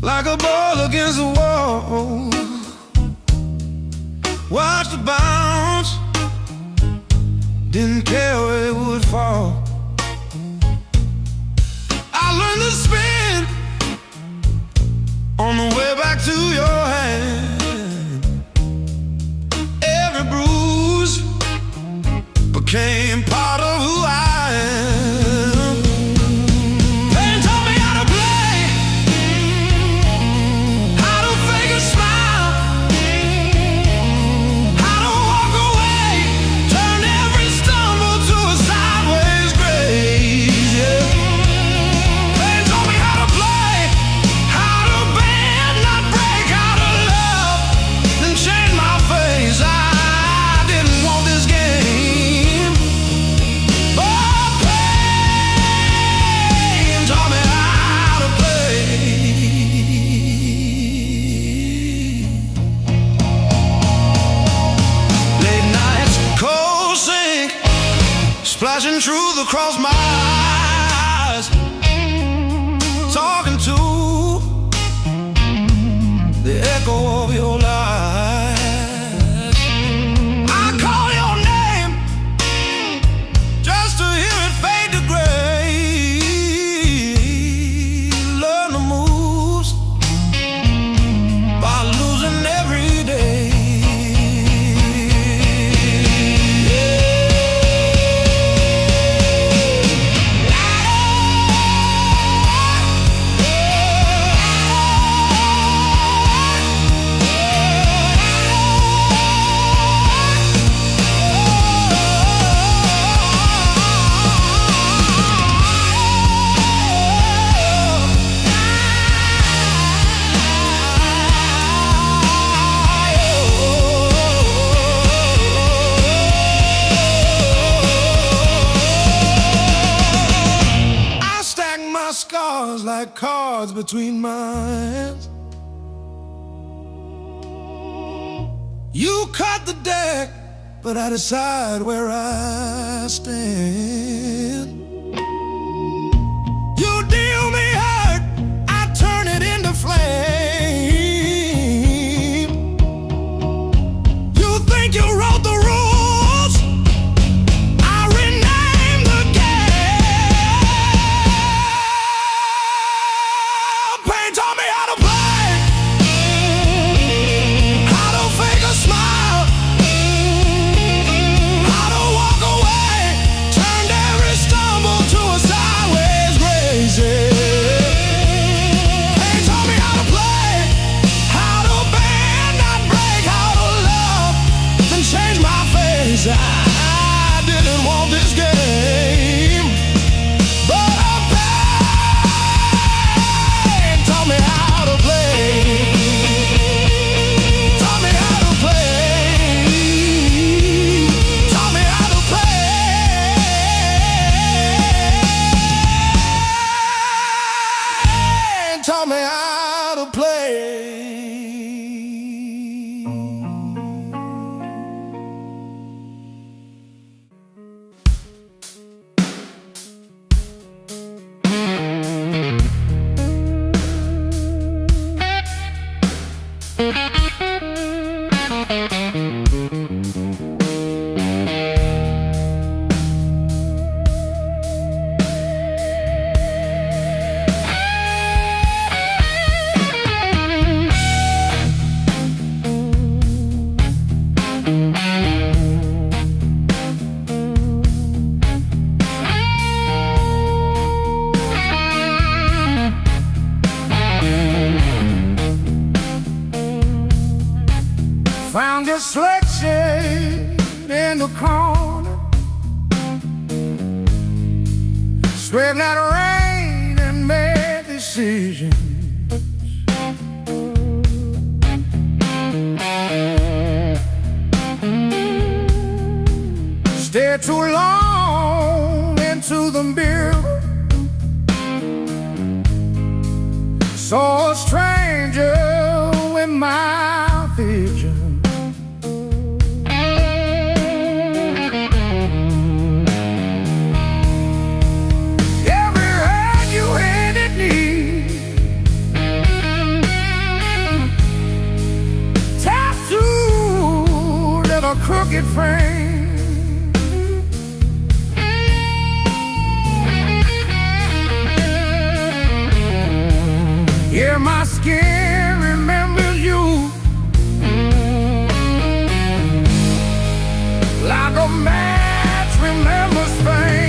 like a ball against the wall. Watched it bounce, didn't care where it would fall. I learned to spin on the way back to your hand. Every bruise became part of who I am. Pain taught me how to play, how to fake a smile, how to walk away, turn every stumble to a sideways grace. Yeah. Pain taught me how to play, how to bend, not break, how to love, then change my face. I didn't want this game, but pain taught me how to play. Late nights, cold sink, splashing truth across my eyes, talking to the echo of your lies. I call your name just to hear it fade to gray. Learn the moves by losing every day. I stack my scars like cards between my hands. You cut the deck, but I decide where I stand. You deal me hurt, I turn it into flame. You think you wrote the rules, I rename the game. Pain taught me how to play, how to fake a smile, how to walk away, turned every stumble to a sideways grace. Pain taught me how to play, how to bend, not break, how to love, then change my face. I didn't want this game, but pain taught me how to play. Taught me how to play. Taught me how to play. Taught me how to play. Found this selection in the corner, swept that rain and made decisions. Stared too long into the mirror, saw a stranger in my vision. Every hand you handed me crooked frame. Yeah, my skin remembers you like a match remembers fame.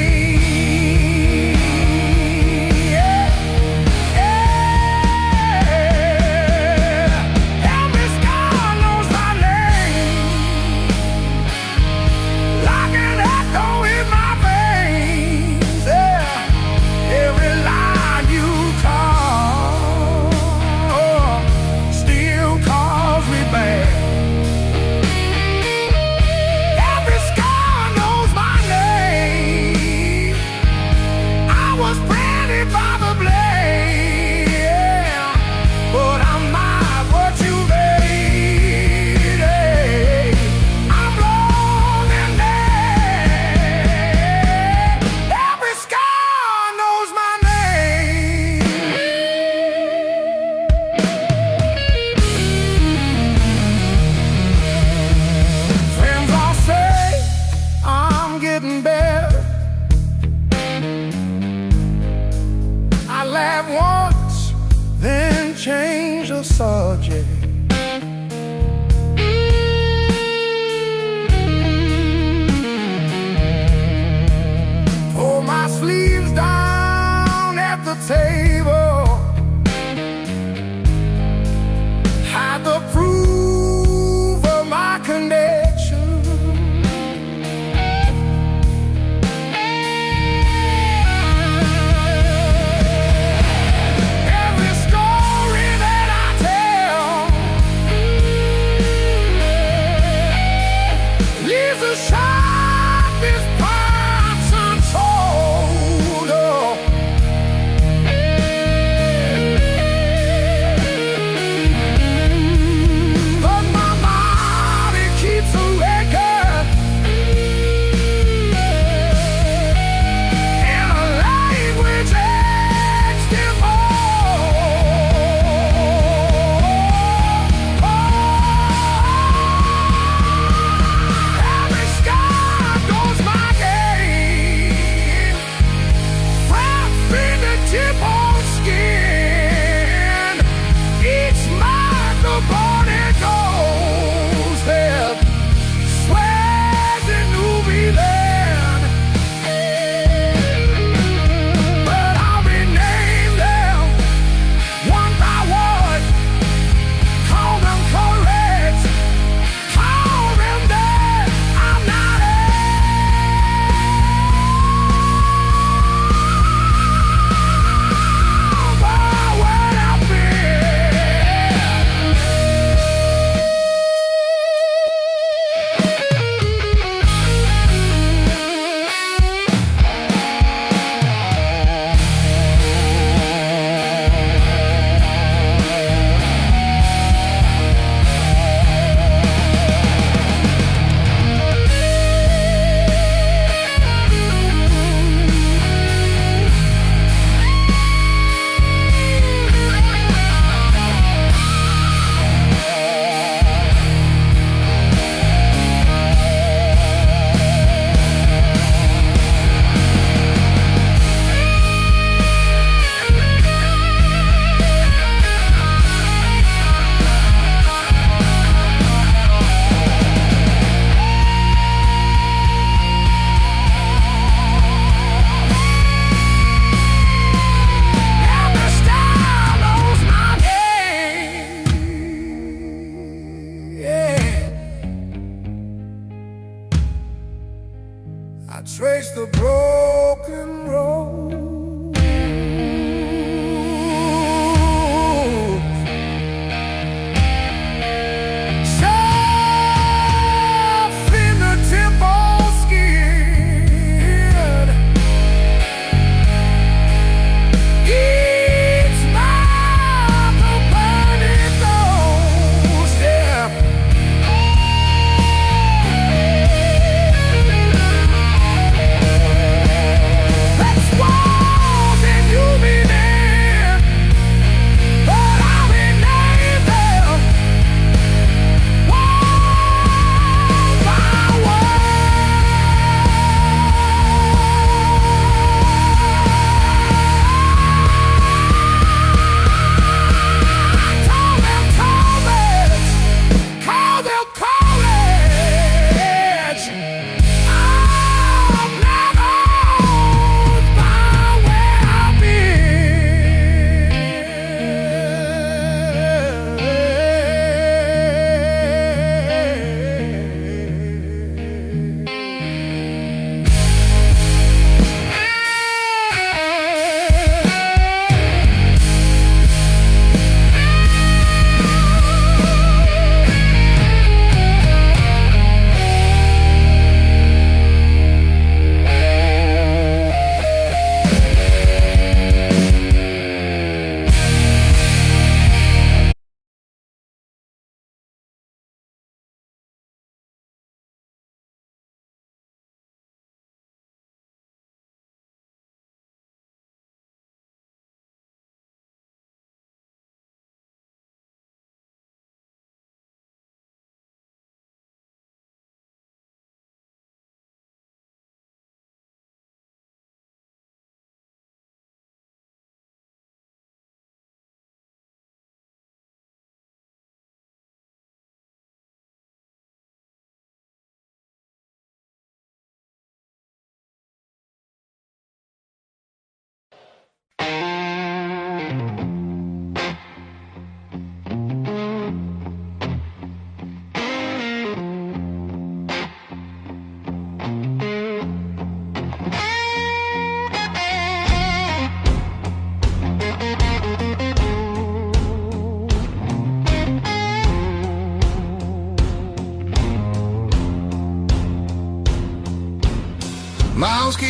Once, then change the subject. Pull my sleeves down at the table, hide the proof of my connection. I trace the broken road.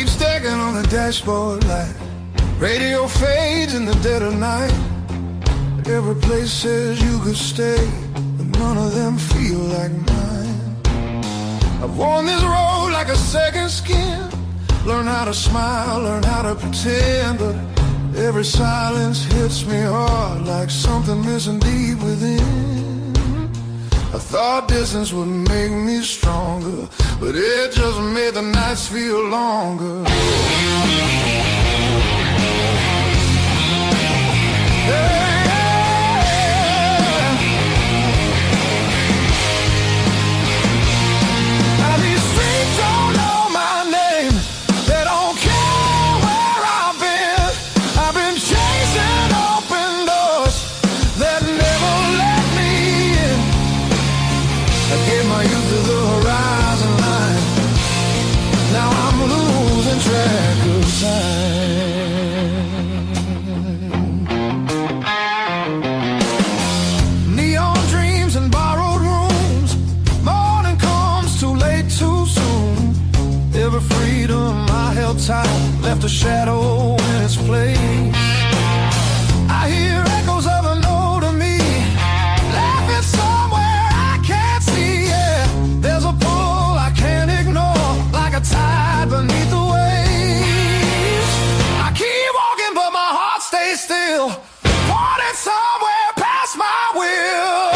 keep stacking on the dashboard light. Radio fades in the dead of night. Every place says you could stay, but none of them feel like mine. I've worn this road like a second skin. Learn how to smile, learn how to pretend, but every silence hits me hard like something missing deep within. I thought distance would make me stronger, but it just made the nights feel longer. Left a shadow in its place. I hear echoes of an older me, laughing somewhere I can't see. Yeah, there's a pull I can't ignore, like a tide beneath the waves. I keep walking, but my heart stays still, pointing somewhere past my will.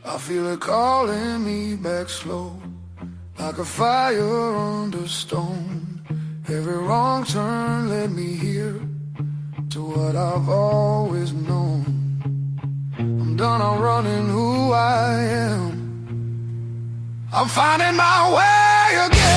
I feel it calling me back slow, like a fire under stone. Every wrong turn led me here to what I've always known. I'm done, I'm running who I am. I'm finding my way again.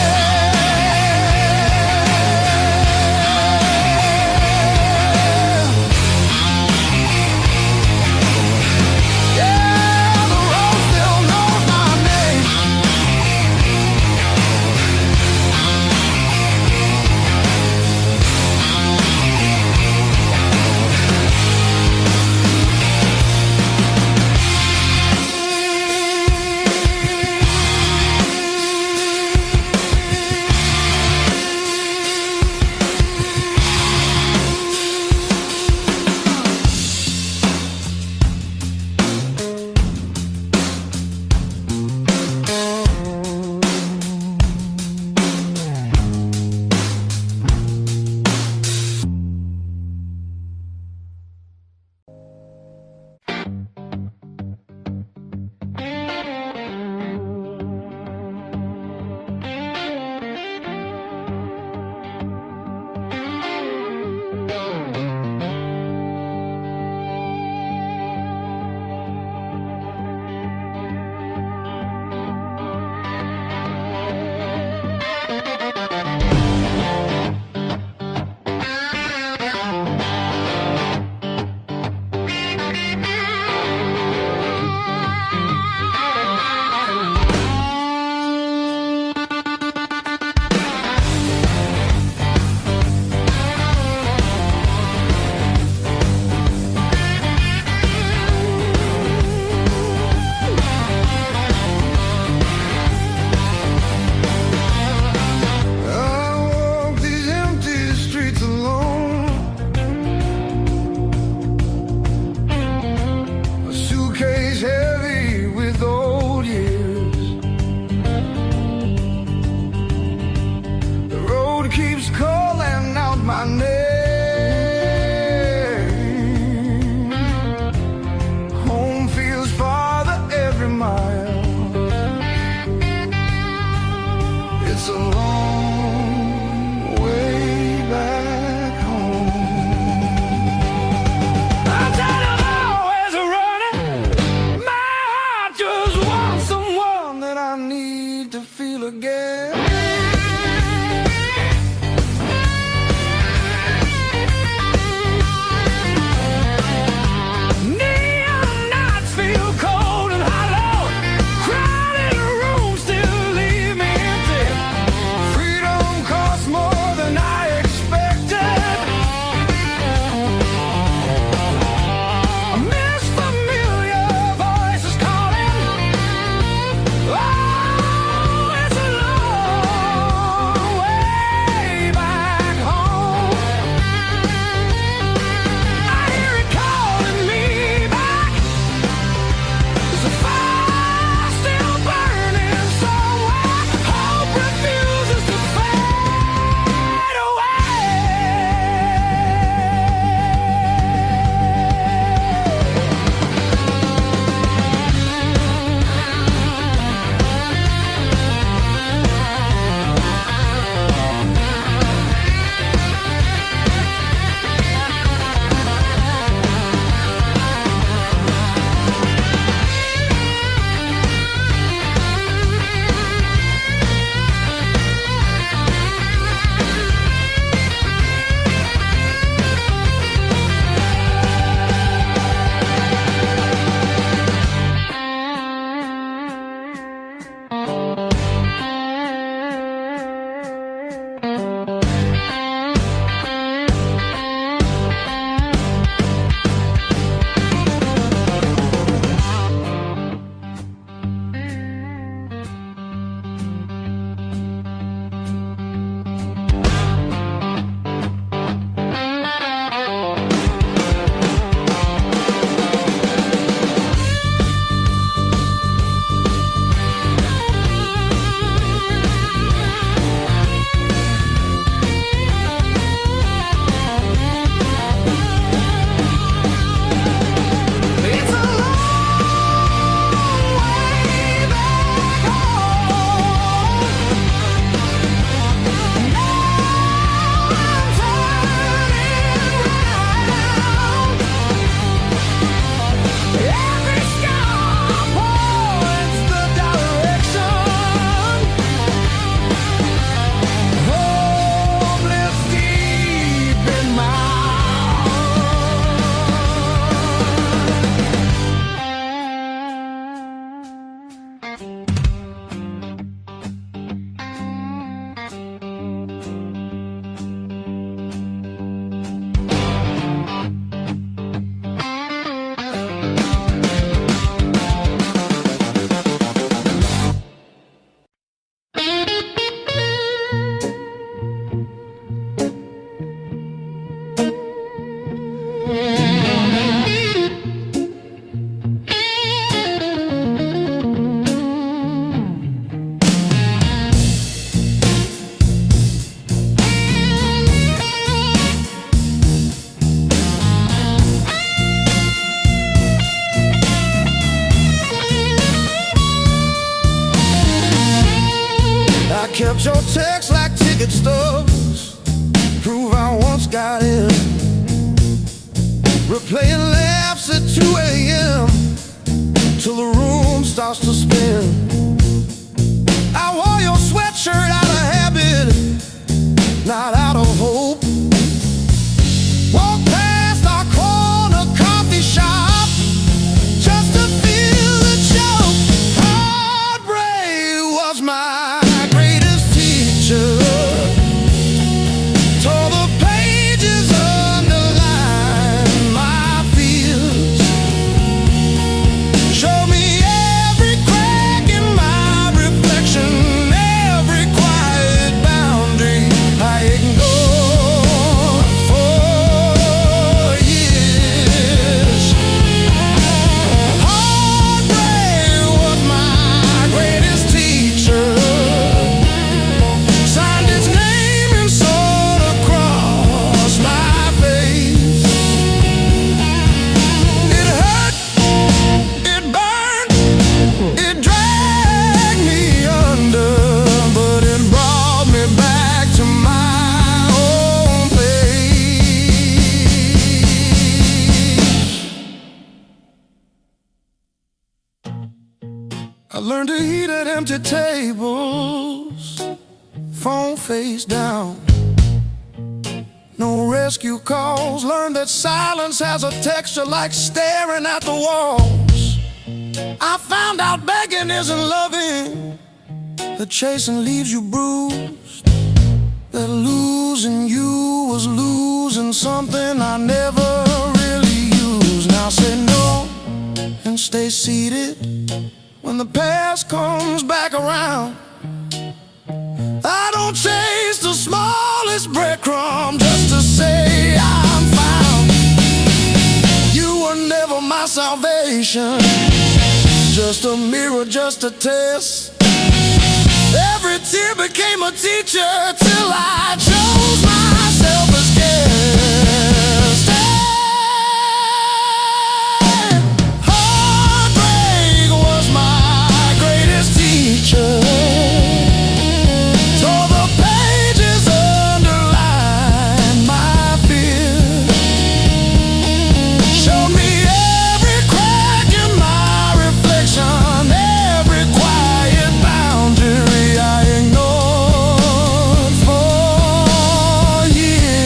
It's a long way back home. I'm tired of always running. My heart just wants someone that I need to feel again. Neon nights feel cold and hollow. Crowded rooms still leave me empty. Freedom costs more than I expected. I miss familiar voices calling. Oh, it's a long way back home. I hear it calling me back. There's a fire still burning somewhere. Hope refuses to fade away. It's a long way back home. Now I'm turning round. Every scar points the direction. Homeless deep in my I kept your text like ticket stubs. Prove I once got in. Replaying laughs at 2 a.m. till the room starts to spin. I wore your sweatshirt out of habit, not out of hope. Walk past our corner coffee shop just to feel the joke. Heartbreak was my greatest teacher. Tore the pages, underlined my fears. Showed me every crack in Learn to eat at empty tables, phone face down. No rescue calls. Learn that silence has a texture like staring at the walls. I found out begging isn't loving, that chasing leaves you bruised, that losing you was losing something I never really used. Now say no and stay seated when the past comes back around. I don't chase the smallest breadcrumb just to say I'm found. You were never my salvation, just a mirror, just a test. Every tear became a teacher till I chose myself as guest. Heartbreak was my greatest teacher. Tore the pages, underlined my fear. Showed me every crack in my reflection, every quiet boundary I ignored for years.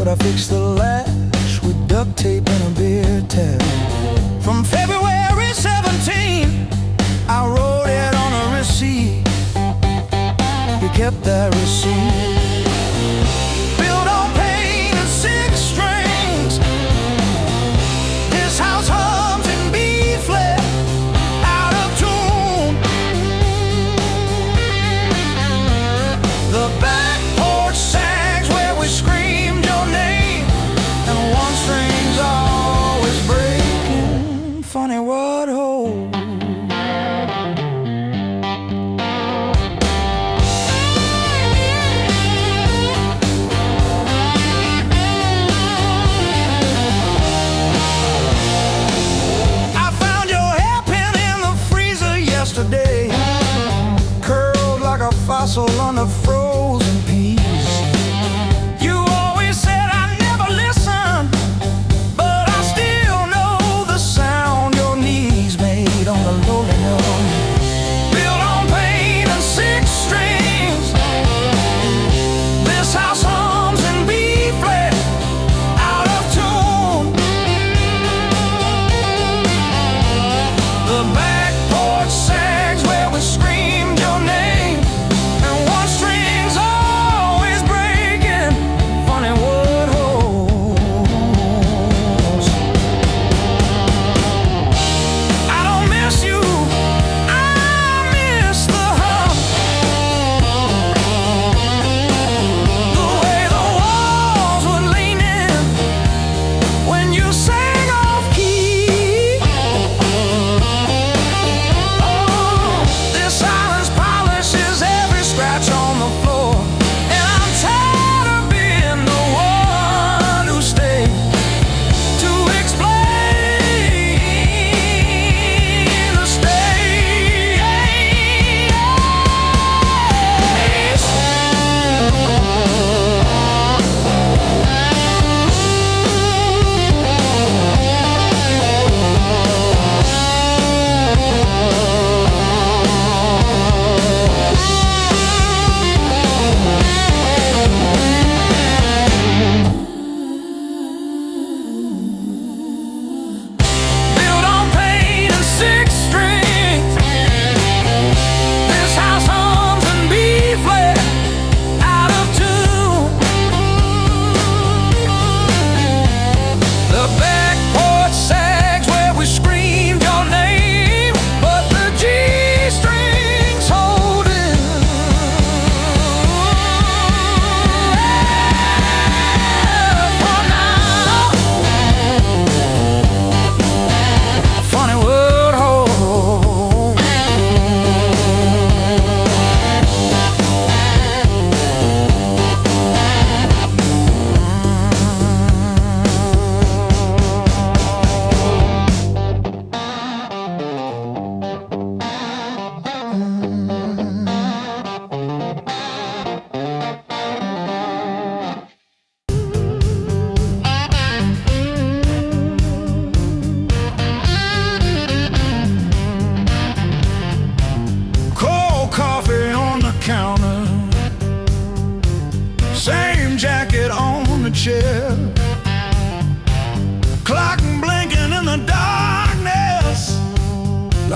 I fixed the latch with duct tape and a beer tap. From February 17, I wrote it on a receipt. You kept that receipt. Built on pain and six strings. This house hums in B flat, out of tune. The back porch sags where we screamed your name, and one string's always breaking. Funny what holds. Curled like a fossil on the frozen peas. You always said I never listened, but I still know the sound your knees made on the lowly note. Built on pain and six strings. This house hums in B flat, out of tune.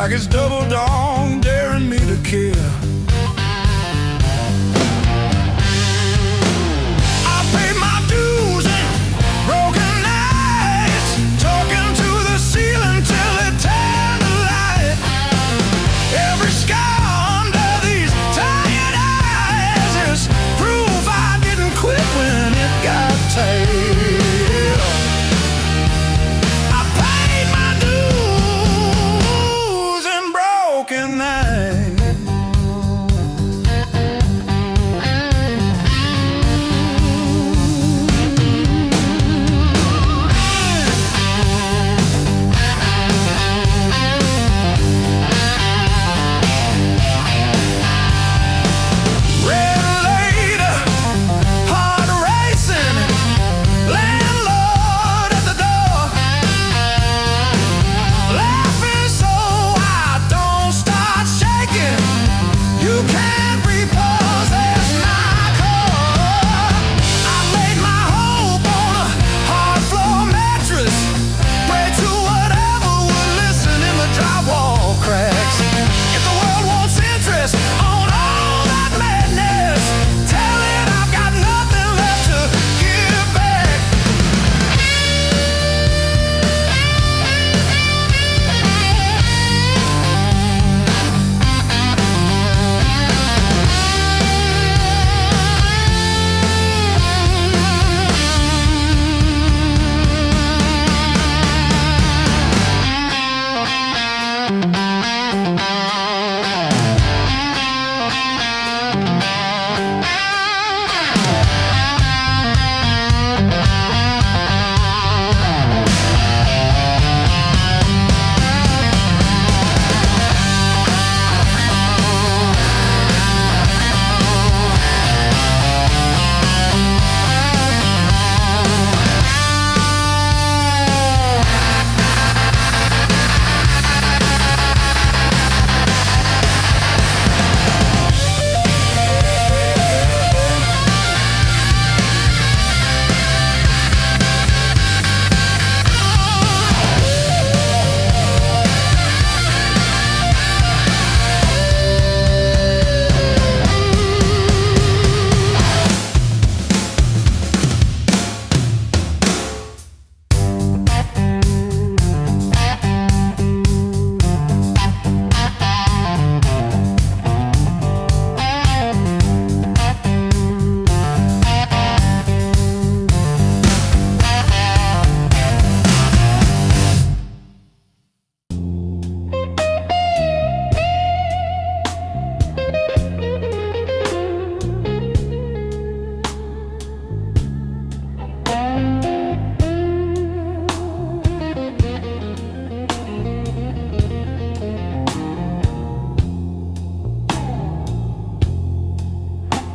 like it's double dawn daring me to kill. I paid my dues and broken nights, talking to the ceiling till it turned to light. Every scar under these tired eyes is proof I didn't quit when it got tight.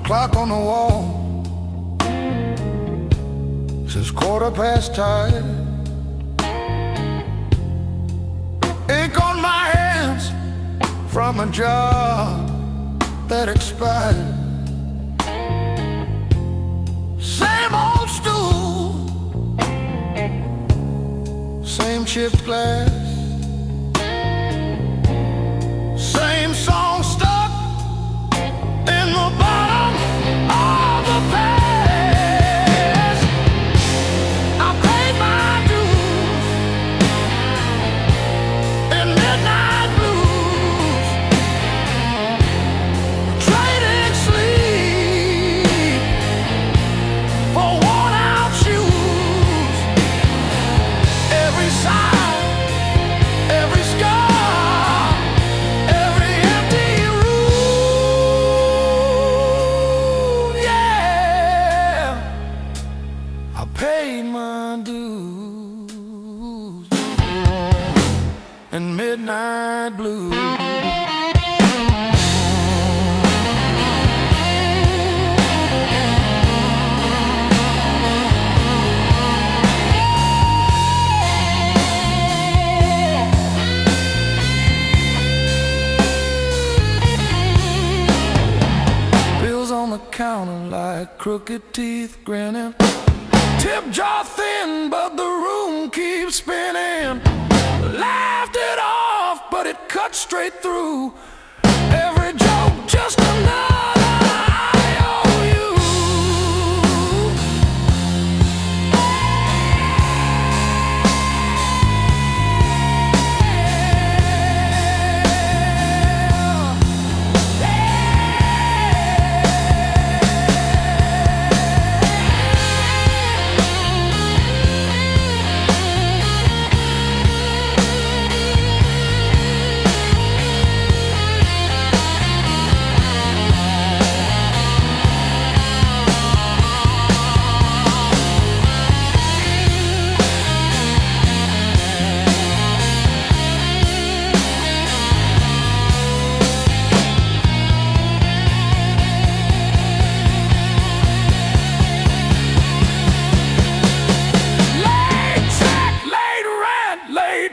Clock on the wall says 10:15. Ink on my hands from a job that expired. Same old stool, same chipped glass, same song stuck in the bottom of the past. I paid my dues in midnight blues, trading sleep for worn out shoes. Every sigh, every scar, every empty room, yeah, I paid my dues and midnight blues. Bills on the counter like crooked teeth grinning. Tip jar thin, but the room keeps spinning. Laughed it off, but it cut straight through. Every joke just another IOU.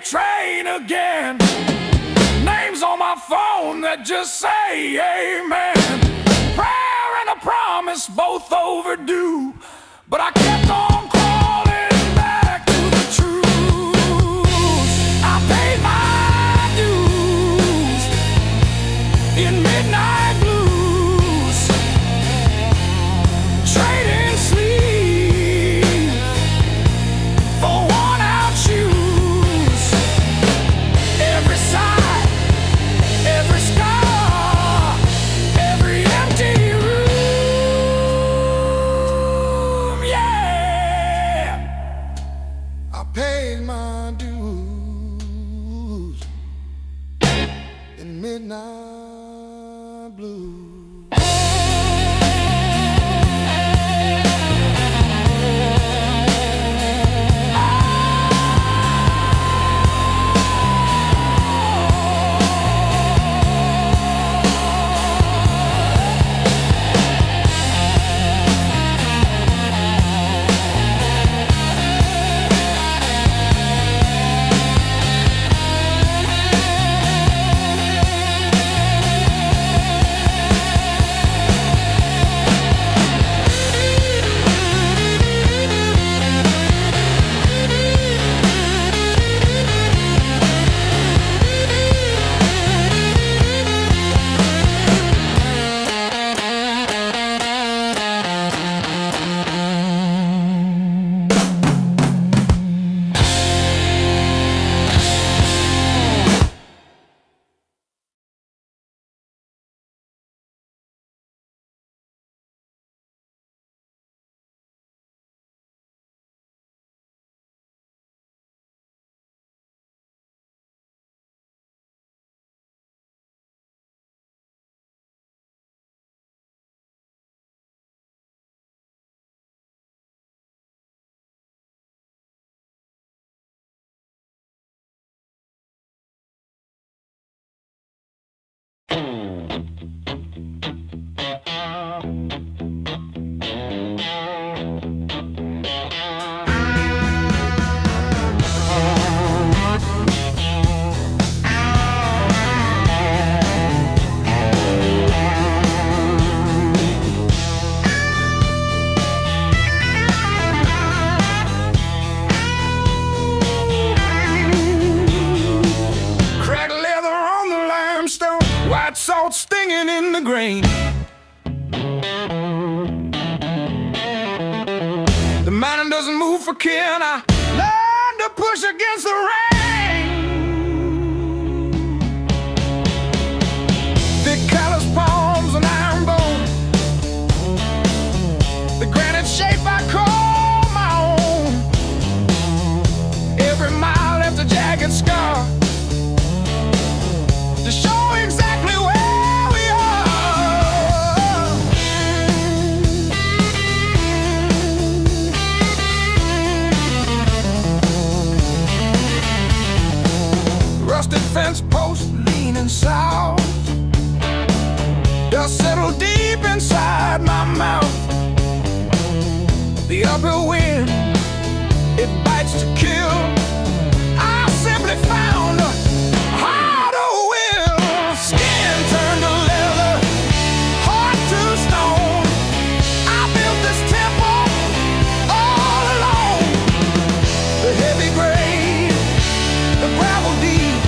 Train again. Names on my phone that just say amen. Prayer and a promise, both overdue, but I kept on crawling back to the truth. I paid my dues in midnight blues, trading sleep for worn-out shoes. Every sigh, every scar, every empty room, yeah. I paid my dues in midnight blues. Salt stinging in the grain. The mountain doesn't move for kin. I learned to push against the rain. Thick callous palms and iron bone, the granite shape I call my own. Every mile left a jagged scar to show exactly where we are. Rusted fence post leaning south, dust settled deep inside my mouth. The uphill wind, it bites to kill. I simply found a harder will. Skin turned to leather, heart to stone. I built this temple all alone. The heavy grade, the gravel deep,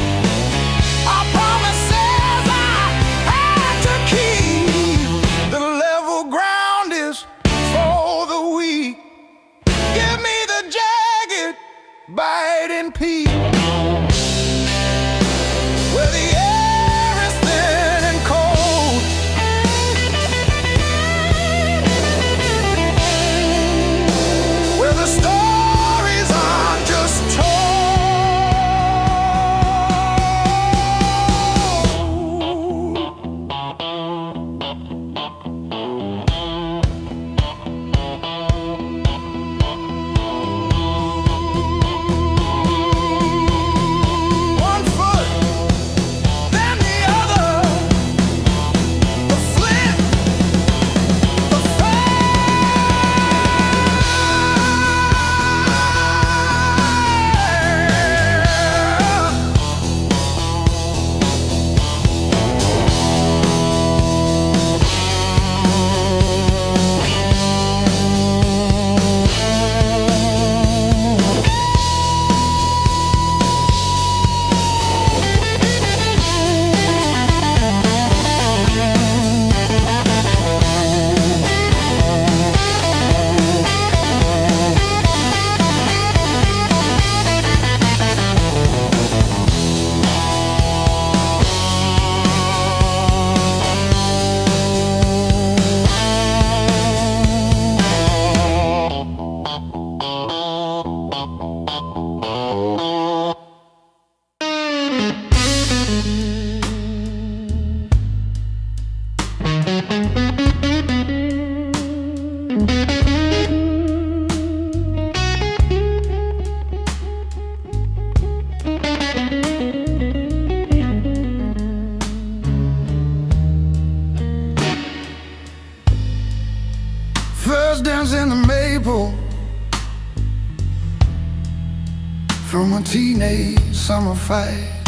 from a teenage summer fight.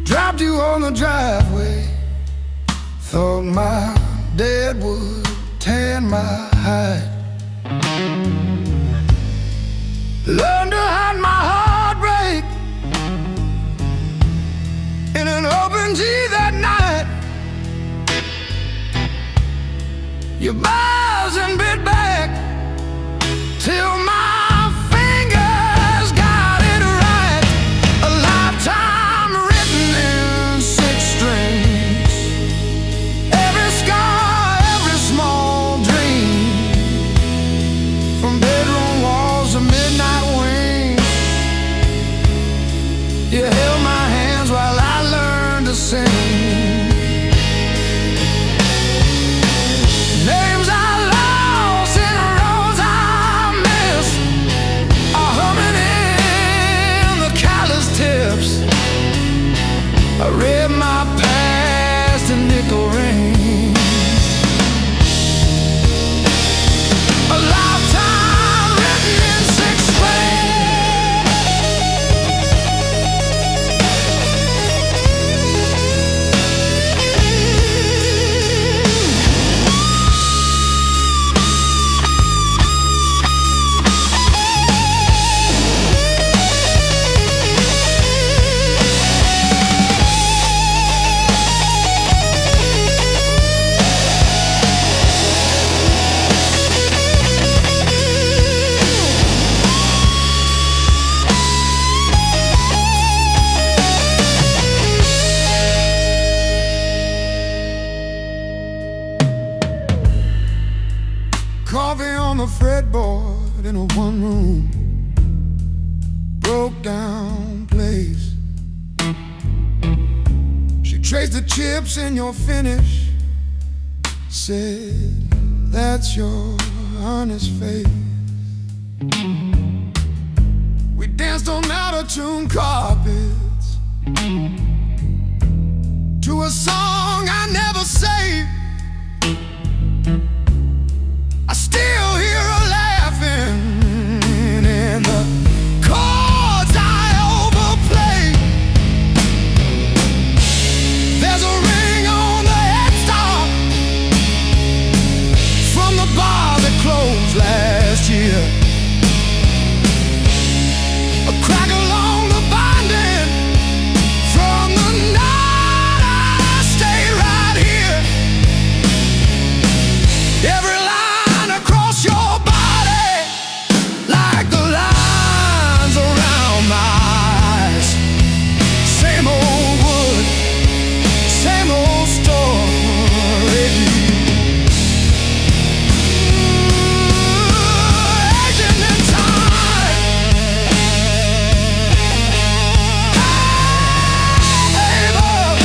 Dropped you on the driveway. Thought my dad would tan my hide. Learned to hide my heartbreak in an open G that night. You buzz and bit back till my fingers got it right. A lifetime written in 6 strings. Every scar, every small dream, from bedroom walls to midnight wings. You held my hands while I learned to sing. I read my past in nickel rings. A lifetime written in 6 Coffee on the fretboard in a one-room broke down place. She traced the chips in your finish, said, "That's your honest face." We danced on out-of-tune carpets to a song I never saved. I still hear her laughing in the chords I overplay. There's a ring on the headstock from the bar that closed last year. A crack along the binding from the night I stayed right here. Every line across your body, like the lines around my eyes. Same old wood, same old story. Aging in time. Hey, love.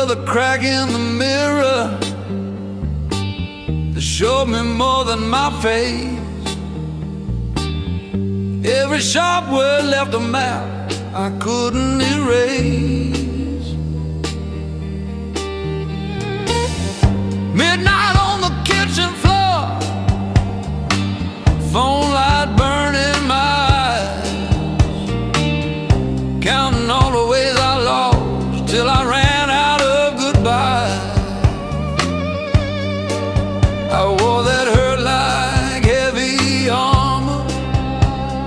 The crack in the mirror that showed me more than my face. Every sharp word left a map I couldn't erase. Midnight on the kitchen floor, phone light burning my eyes, counting all the ways I lost till I ran out of goodbye. I wore that hurt like heavy armor,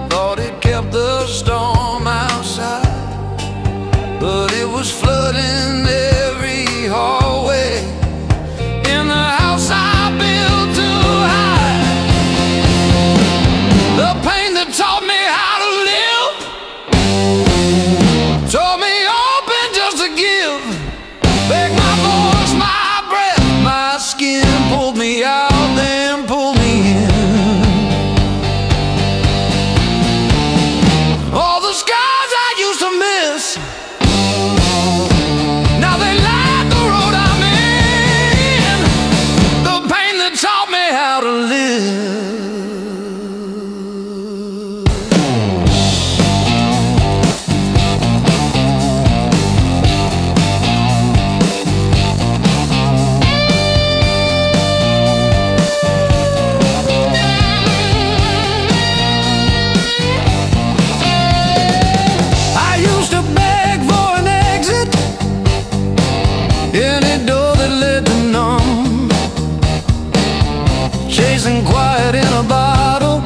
thought it kept the storm outside, but it was flooding every hallway in the house I built to hide. The pain that taught me how to live taught me open just to give. Beg my voice, my breath, my skin, pulled me out, then pulled me in. All the scars I used to miss, now they light the road I'm in. The pain that taught me how to live. I used to beg for an exit, any door that led to none, chasing quiet in a bottle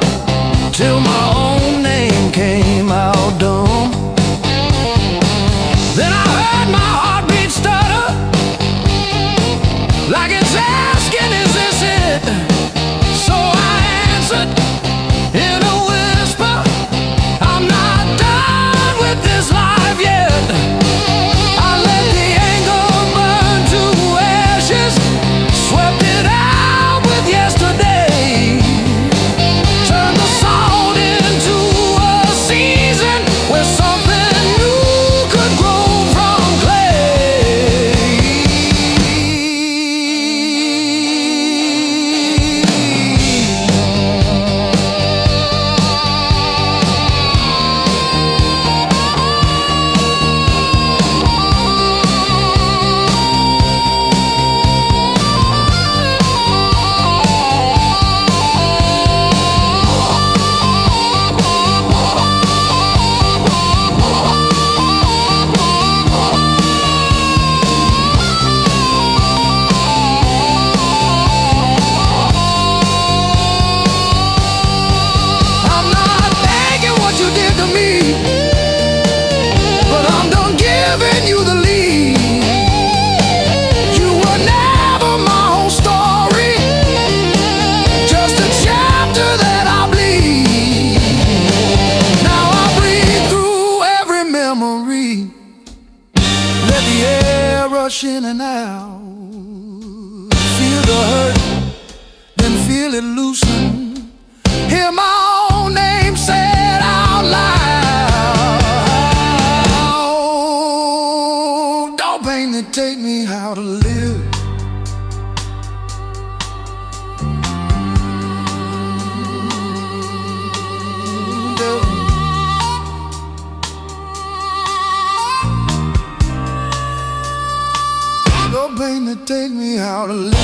till my own name came out dumb. Then I heard my heartbeat stutter, like it's asking, is this it? So I answered in a whisper, I'm not done with this life yet. I let the anger burn to ashes, swept it out with yesterday, turned the salt into a season where something new could grow from clay. I'm not thanking what you did to me, but I'm done giving you the lead. You were never my whole story, just a chapter that I bleed. Now I breathe through every memory, let the air rush in and out, feel the hurt, then feel it loosen, hear my own name said out loud. Don't pain that take me how to live. Don't pain that take me how to live.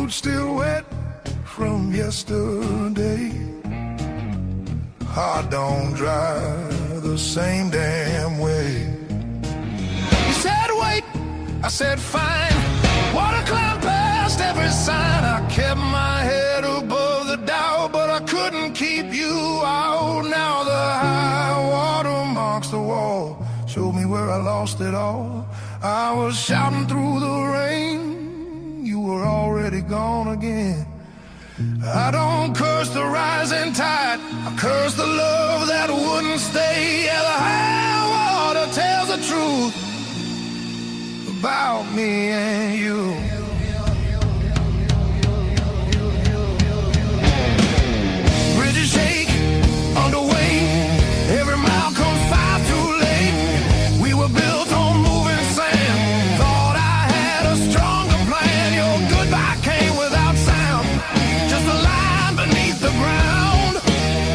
road still wet from yesterday. I don't drive the same damn way. You said wait, I said fine. Water climbed past every sign. I kept my head above the doubt, but I couldn't keep you out. Now the high water marks the wall, showed me where I lost it all. I was shouting through the rain, you were already gone again. I don't curse the rising tide, I curse the love that wouldn't stay. Yeah, the high water tells the truth about me and you. Bridges shake under weight, every mile comes far too late. We were built on moving sand, thought I had a stronger plan. Your goodbye came without sound, just a line beneath the ground.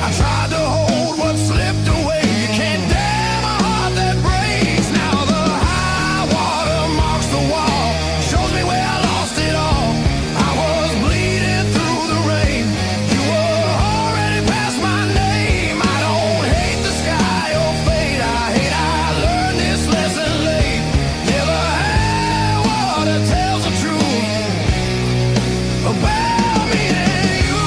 I tried to hold what slipped away. You can't damn a heart that breaks. Now the high water marks the wall, shows me where I lost it all. I was bleeding through the rain, you were already past my name. I don't hate the sky or fate, I hate I learned this lesson late. Yeah, the high water tells the truth about me and you.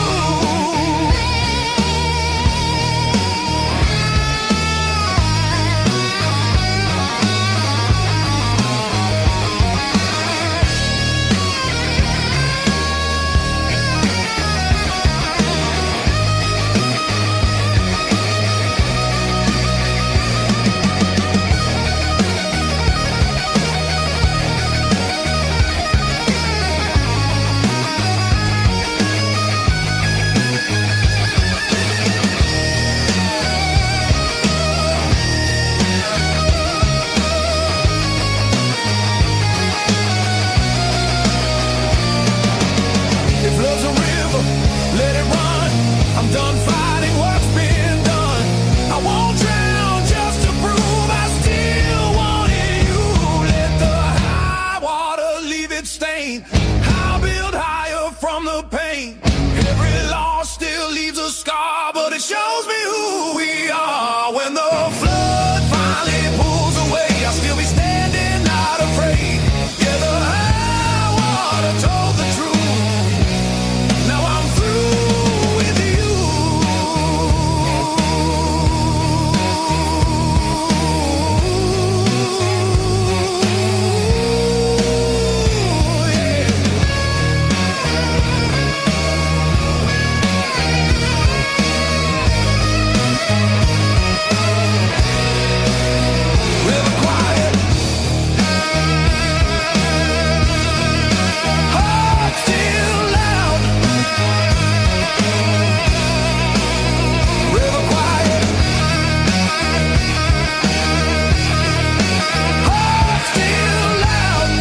If love's a river, let it run. I'm done fighting what's been done. I won't drown just to prove I still wanted you. Let the high water leave its stain, I'll build higher from the pain. Every loss still leaves a scar, but it shows me who we are. When the flood finally pulls away, I'll still be standing, not afraid. Yeah, the high water told the truth, now I'm through with you. Yeah. River quiet, heart still loud. River quiet, heart still loud.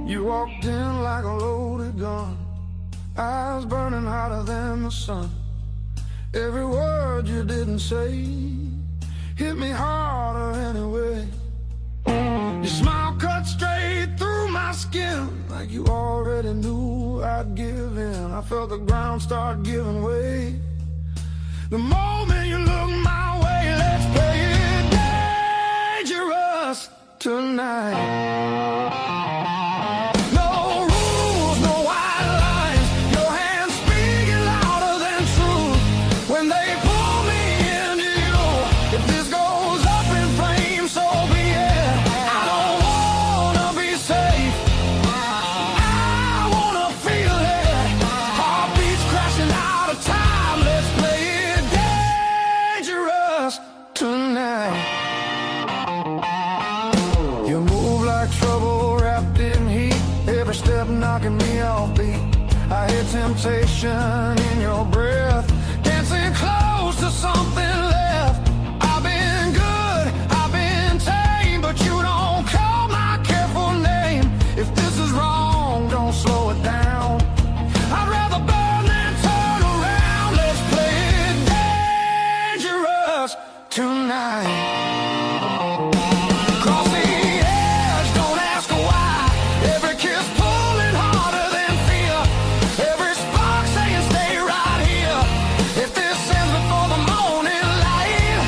You walked in like a loaded gun, eyes burning hotter than the sun. Every word you didn't say hit me harder anyway. Your smile cut straight through my skin, like you already knew I'd give in. I felt the ground start giving way the moment you looked my way. Let's play it dangerous tonight. No rules, no white lines, your hands speaking louder than truth. When they pull me into you, if this goes up in flames, so be it. I don't wanna be safe, hear temptation in your breath, dancing close to something left. I've been good, I've been tame, but you don't call my careful name. If this is wrong, don't slow it down. I'd rather burn than turn around. Let's play it dangerous tonight. Cross the edge, don't ask why. Every kiss pulling harder than fear. Every spark saying stay right here. If this ends before the morning light,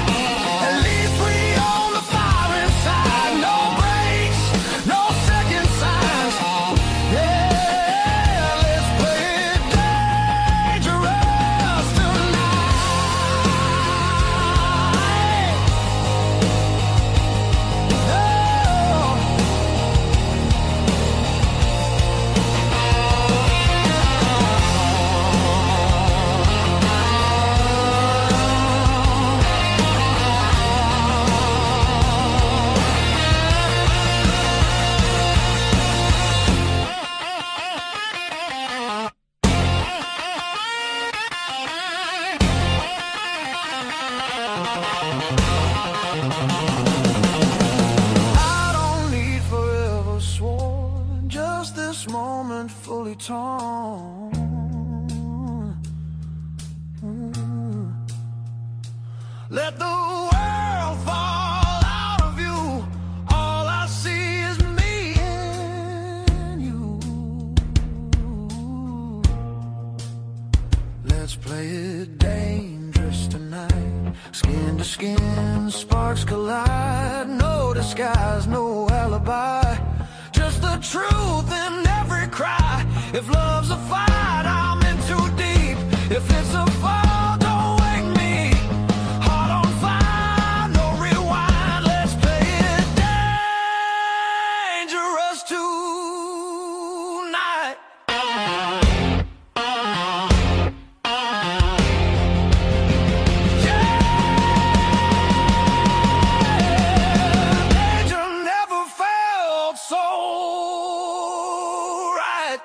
at least we own the fire inside. No breaks, no second signs. Yeah, let's play it dangerous tonight. I don't need forever sworn, just this moment fully torn. Let the world fall out of you. All I see is me and you. Let's play it dangerous tonight. Skin to skin, sparks collide. No disguise, no alibi. Just the truth in every cry. If love's a fight, I'm in too deep. If it's a fall, don't wake me. Heart on fire, no rewind. Let's play it dangerous tonight. Danger never felt so right.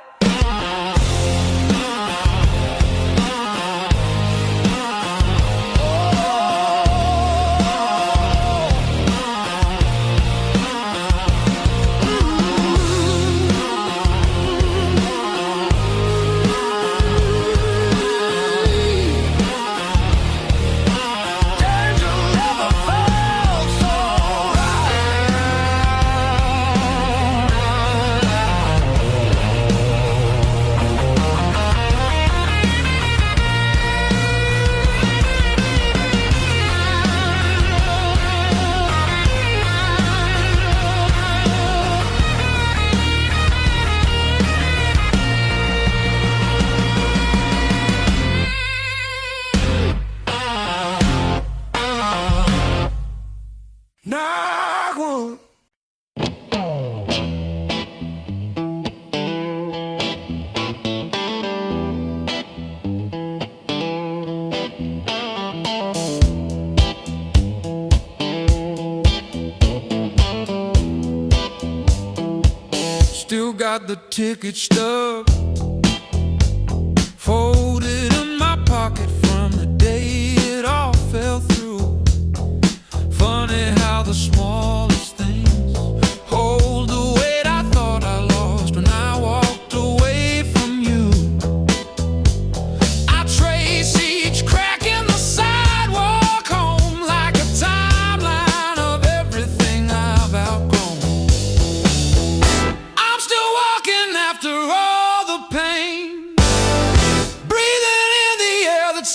Danger never felt so Knock one. Still got the ticket stub folded in my pocket from the day it all fell through. Funny how the smallest things hold the weight I thought I lost when I walked away from you. I trace each crack in the sidewalk home like a timeline of everything I've outgrown. I'm still walking after all the pain, breathing in the air that's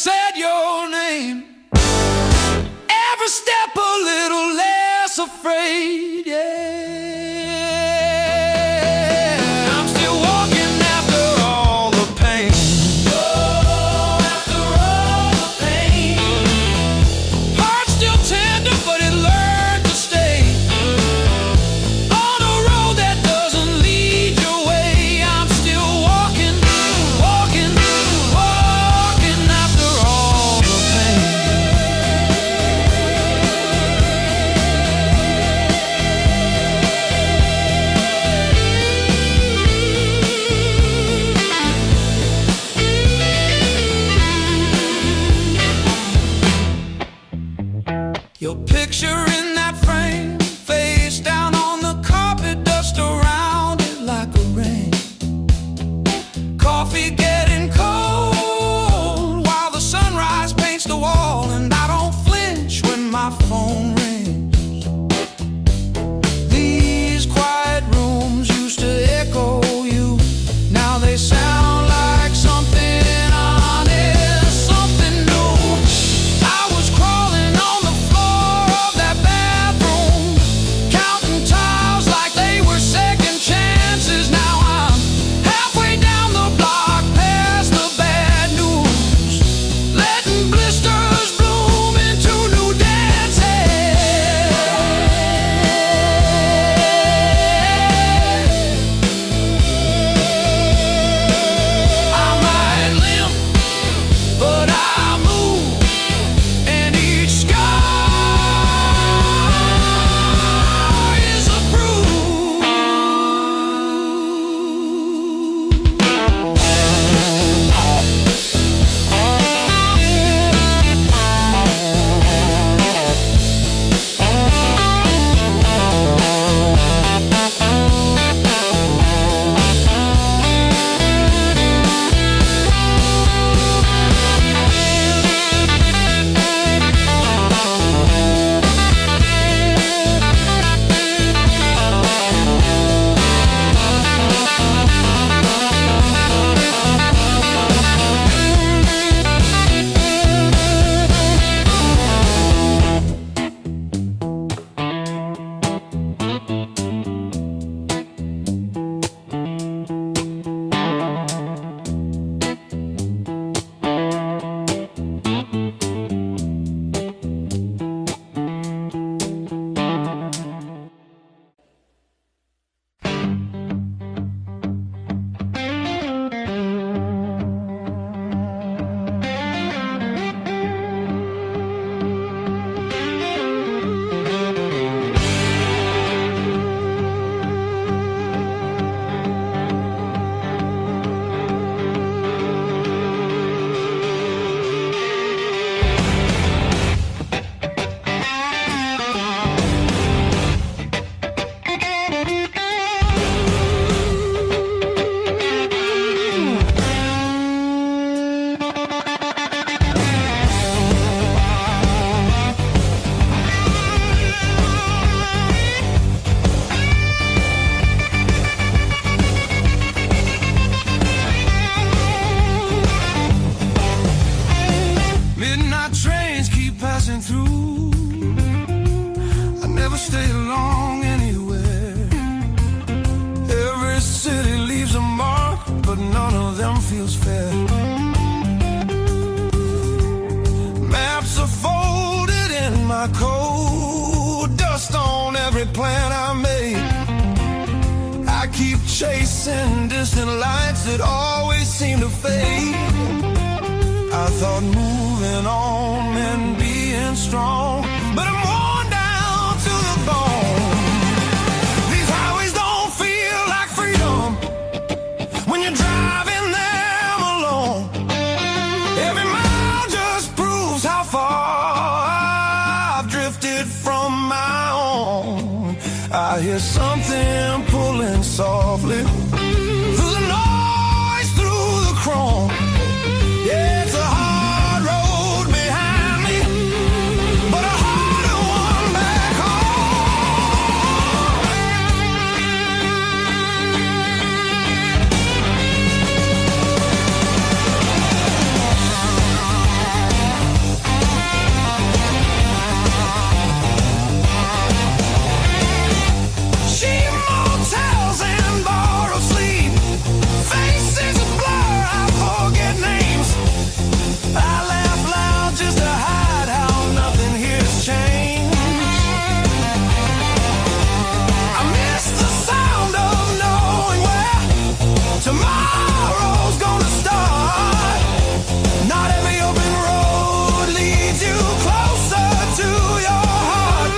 chasing distant lights that always seem to fade. I thought moving on meant being strong, but I'm worn down to the bone. These highways don't feel like freedom when you're driving them alone. Every mile just proves how far I've drifted from my own. I hear something pulling softly through the noise, through the chrome. Yeah, it's a hard road behind me, but a harder one back cheap motels and borrowed sleep, faces a blur, I forget names. I laugh loud just to hide how nothing here's changed. I miss the sound of knowing where tomorrow's gonna start. Not every open road leads you closer to your heart.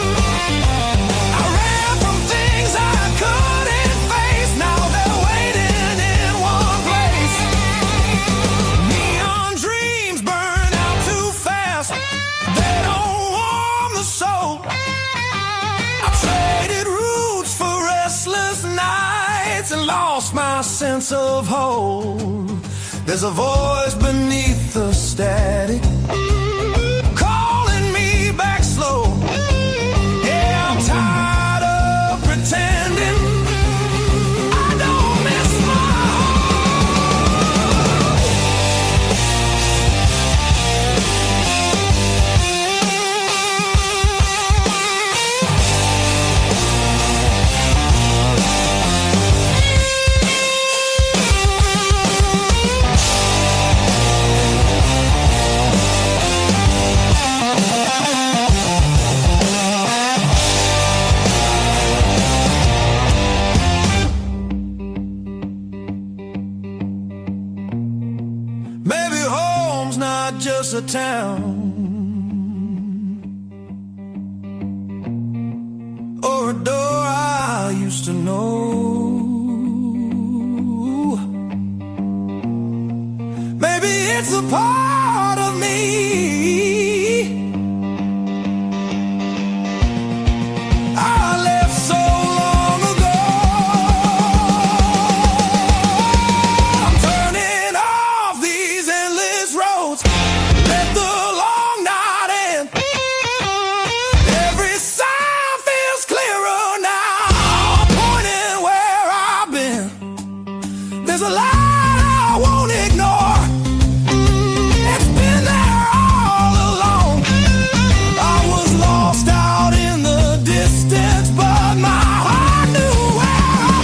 I ran from things I couldn't face, now they're waiting in one place. Neon dreams burn out too fast, they don't warm the soul. I traded roots for restless nights and lost my sense of hope. There's a voice beneath the static calling me back slow. Yeah, I'm tired of pretending I don't miss my home. Maybe home's not just a town or a door I used to know. Maybe it's a part of me I left so long ago. I'm turning off these endless roads, let the long night end. Every sign feels clearer now, pointing where I've been. There's a light I won't ignore, it's been there all along. I was lost out in the distance, but my heart knew where I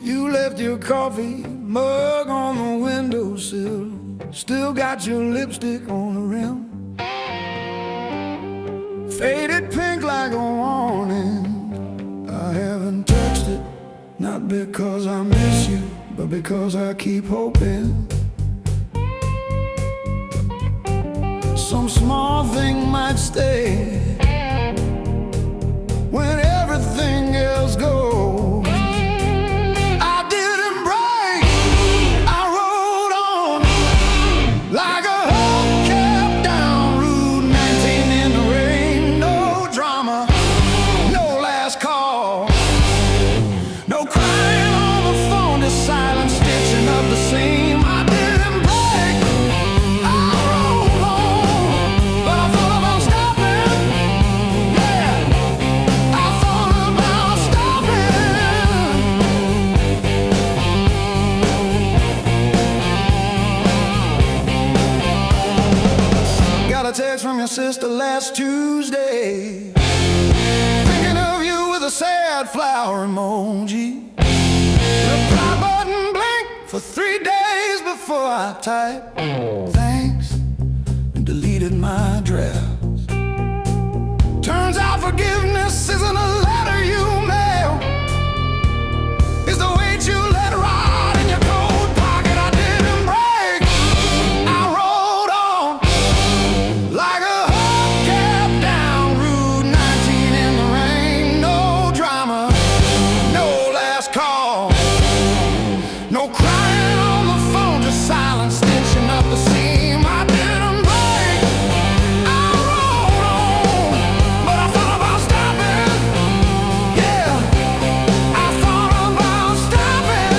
You left your coffee mug on the windowsill, still got your lipstick on the rim. Faded pink like a warning. I haven't touched it, not because I miss you, but because I keep hoping. some small thing might stay when everything else goes. I didn't break, I rode on like a hubcap down Route 19 in the rain. No drama, no last call, no crying on the phone, just silent stitching up the seam. I didn't break, I rode on, but I thought about stopping. Yeah, I thought about stopping. Got a text from your sister last Tuesday, thinking of you with a sad flower emoji. Reply button blinked for 3 days before I typed thanks and deleted my drafts. Turns out forgiveness isn't a letter you mail, it's the weight you let ride in your coat pocket. I didn't break, I rode on like a hubcap down Route 19 in the rain. No drama, no last call, no crying on the phone, just silent stitching up the seam. I didn't break, I rode on, but I thought about stopping. Yeah, I thought about stopping.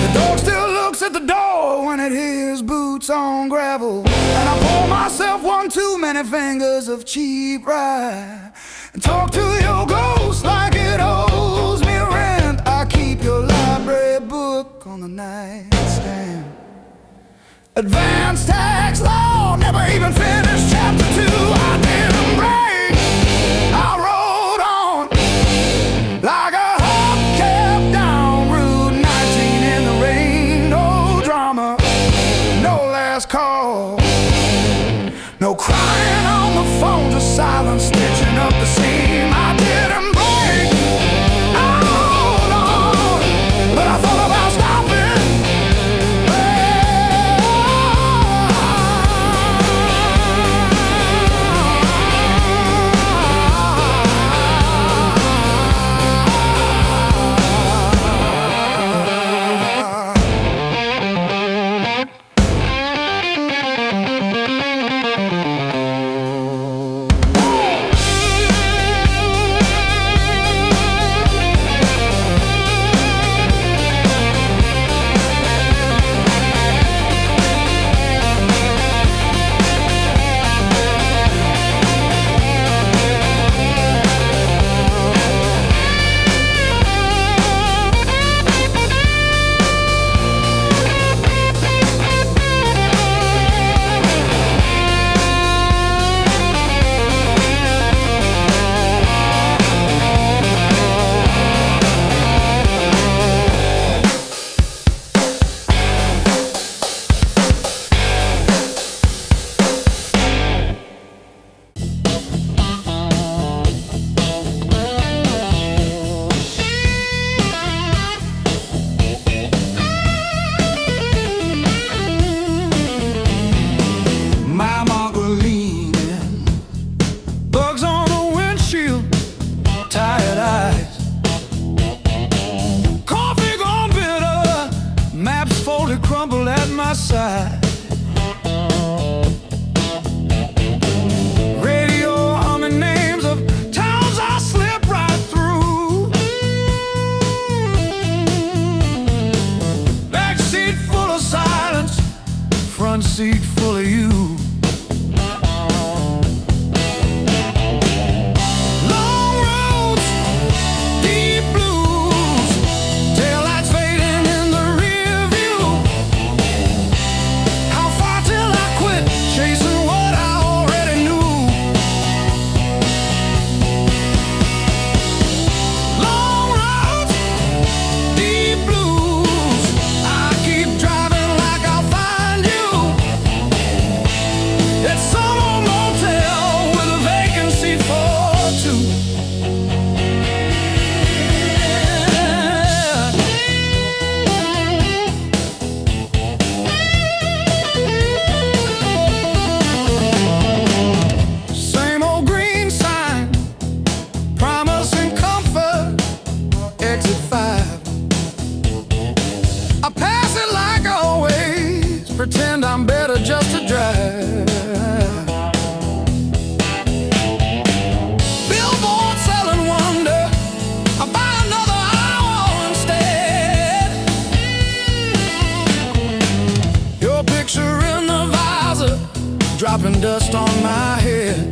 The dog still looks at the door when it hears boots on gravel, and I pour myself one too many fingers of cheap rye and talk to your ghost like it owes me rent. I keep your library book on the nightstand. Advanced tax law, never even finished chapter 2. I didn't break, I rode on like a hubcap down Route 19 in the rain. No drama, no last call, no crying on the phone, just silent stitching up the seam. I didn't break, I rode on, but I thought about stopping. my side. Radio humming names of towns I slip right through. backseat full of you. Long roads, deep blues, taillights fading in the rear view. How far till I quit chasing what I already knew? Long roads, deep blues, I keep driving like I'll find you. It's some old motel with a vacancy for two. Same old green sign, promising comfort, exit 5. I pass it like always, pretend I'm better just to drive. Billboard selling wonder, I buy another hour instead. Your picture in the visor, dropping dust on my head.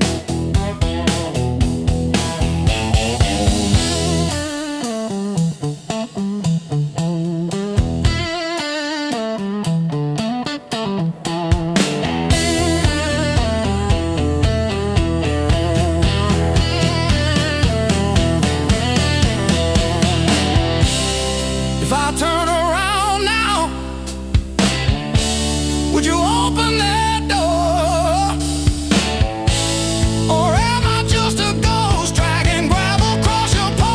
If I turn around now, would you open that door? Or am I just a ghost dragging gravel across your porch?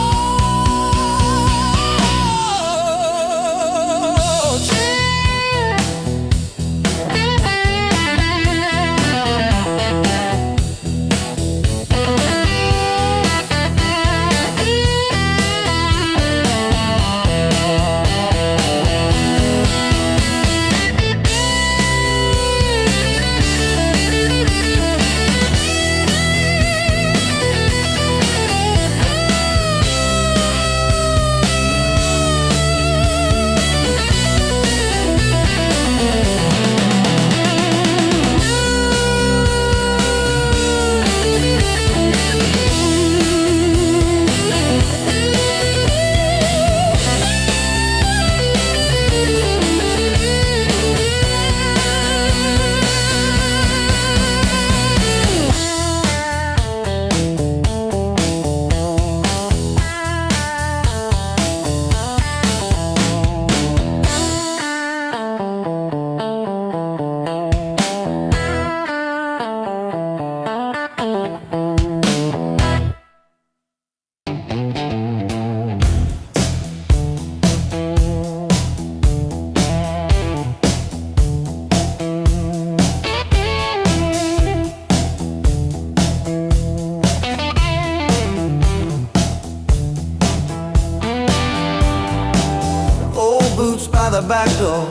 Old boots by the back door,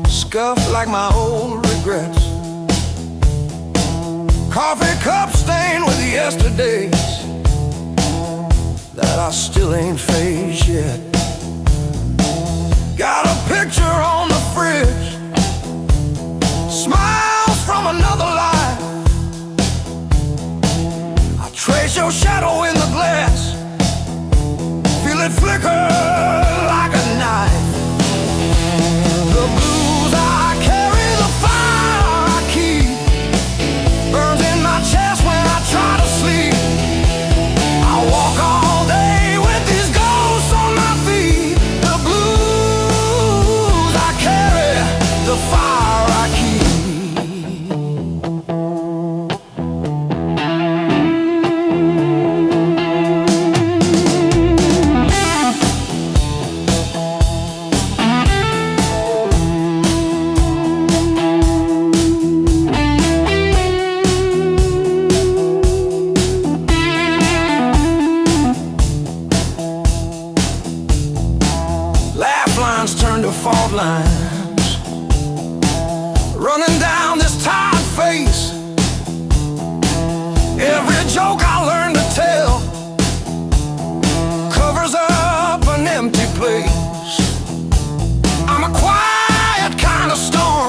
scuffed like my old regrets. Coffee cup stained with yesterdays that I still ain't faced yet. Got a picture on the fridge, smiles from another life. I trace your shadow in the glass, feel it flicker like a knife. The blues I carry, the fire I keep, burns in my chest when I try to sleep. I walk all day with these ghosts on my feet. The blues I carry, the fire I keep. Fault lines running down this tired face. Every joke I learned to tell covers up an empty place. I'm a quiet kind of storm,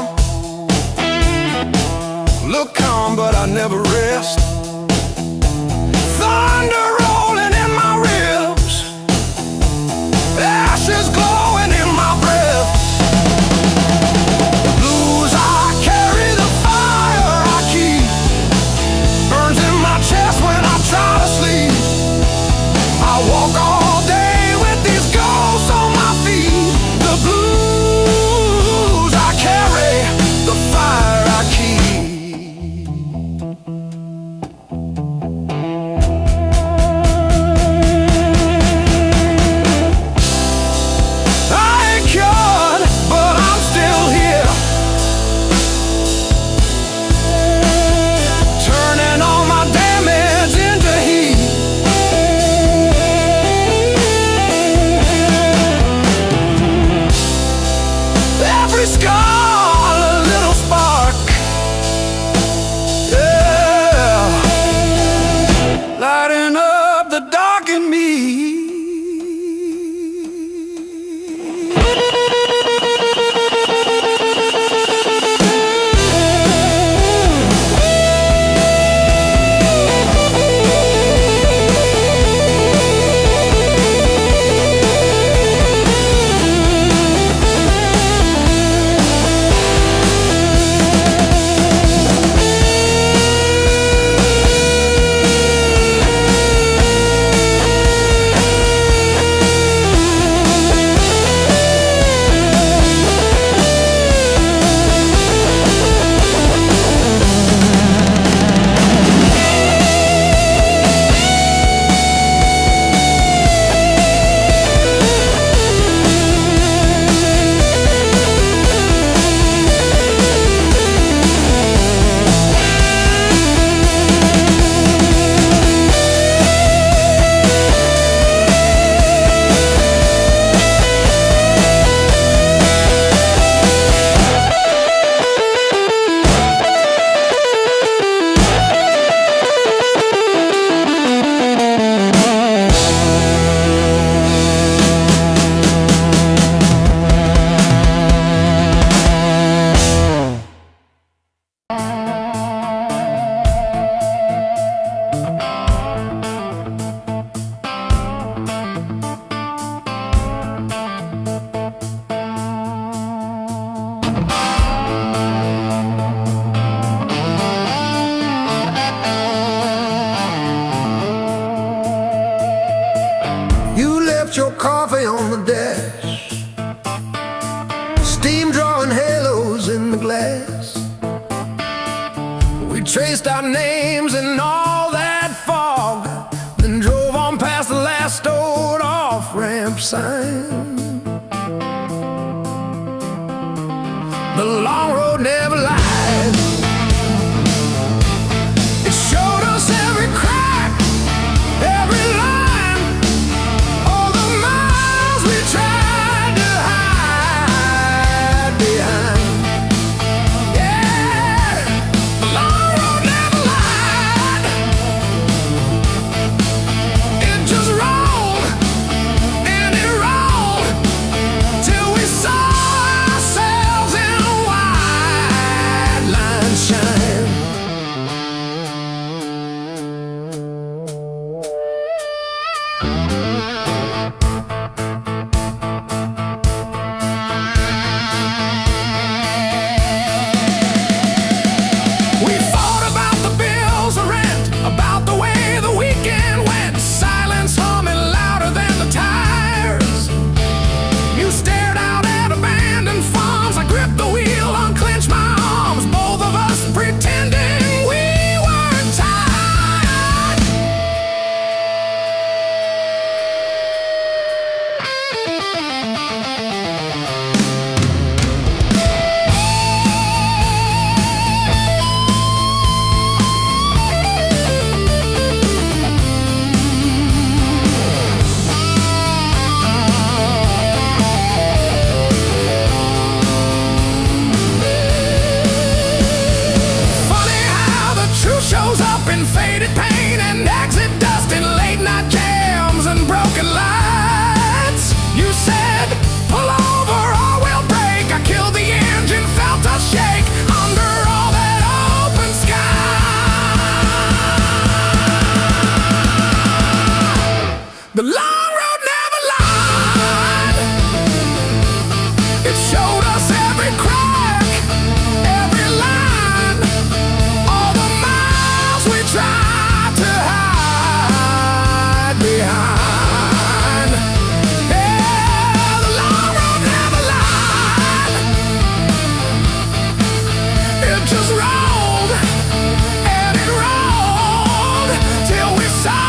traced our names in all that fog, then drove on past the last old off-ramp sign. The long road never lied. It showed us every crack, every line, all the miles we tried to hide behind. Yeah, the long road never lied. It just rolled and it rolled till we saw ourselves in a wide line shine. We fought about the bills of rent, about the way the weekend went, silence humming louder than the tires. You stared out at abandoned farms. I gripped the wheel, unclenched my arms, both of us pretending we weren't tired. Funny how the truth shows up in faded paint and exit dust in late night jams and broken lights. You said, pull over or we'll break. I killed the engine, felt us shake under all that open sky. The long road never lied. It showed us every crack, every line, all the miles we tried to hide behind. Yeah, the long road never lied. It just rolled and it rolled till we saw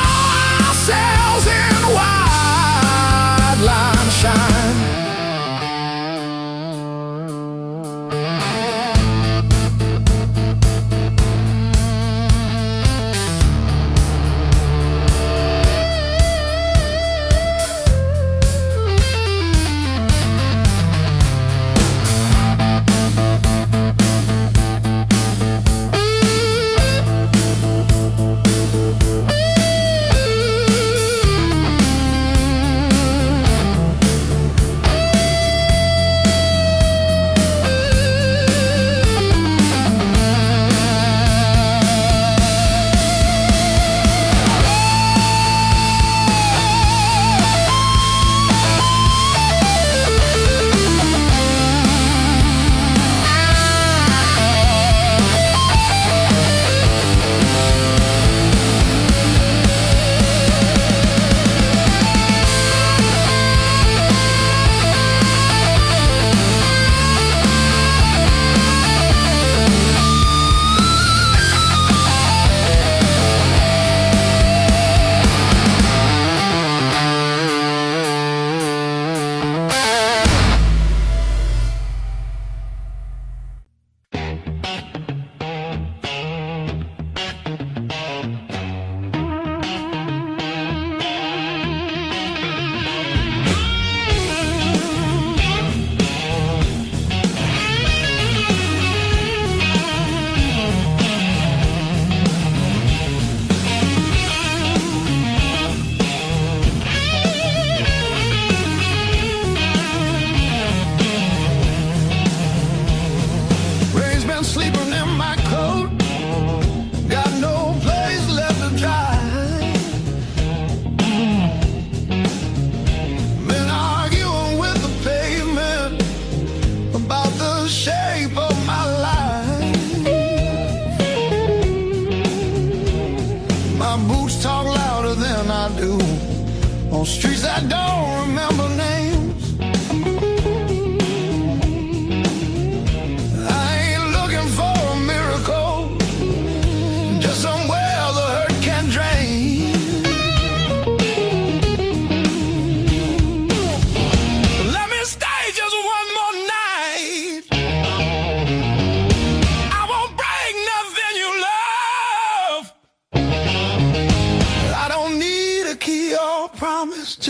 ourselves in wide line shine.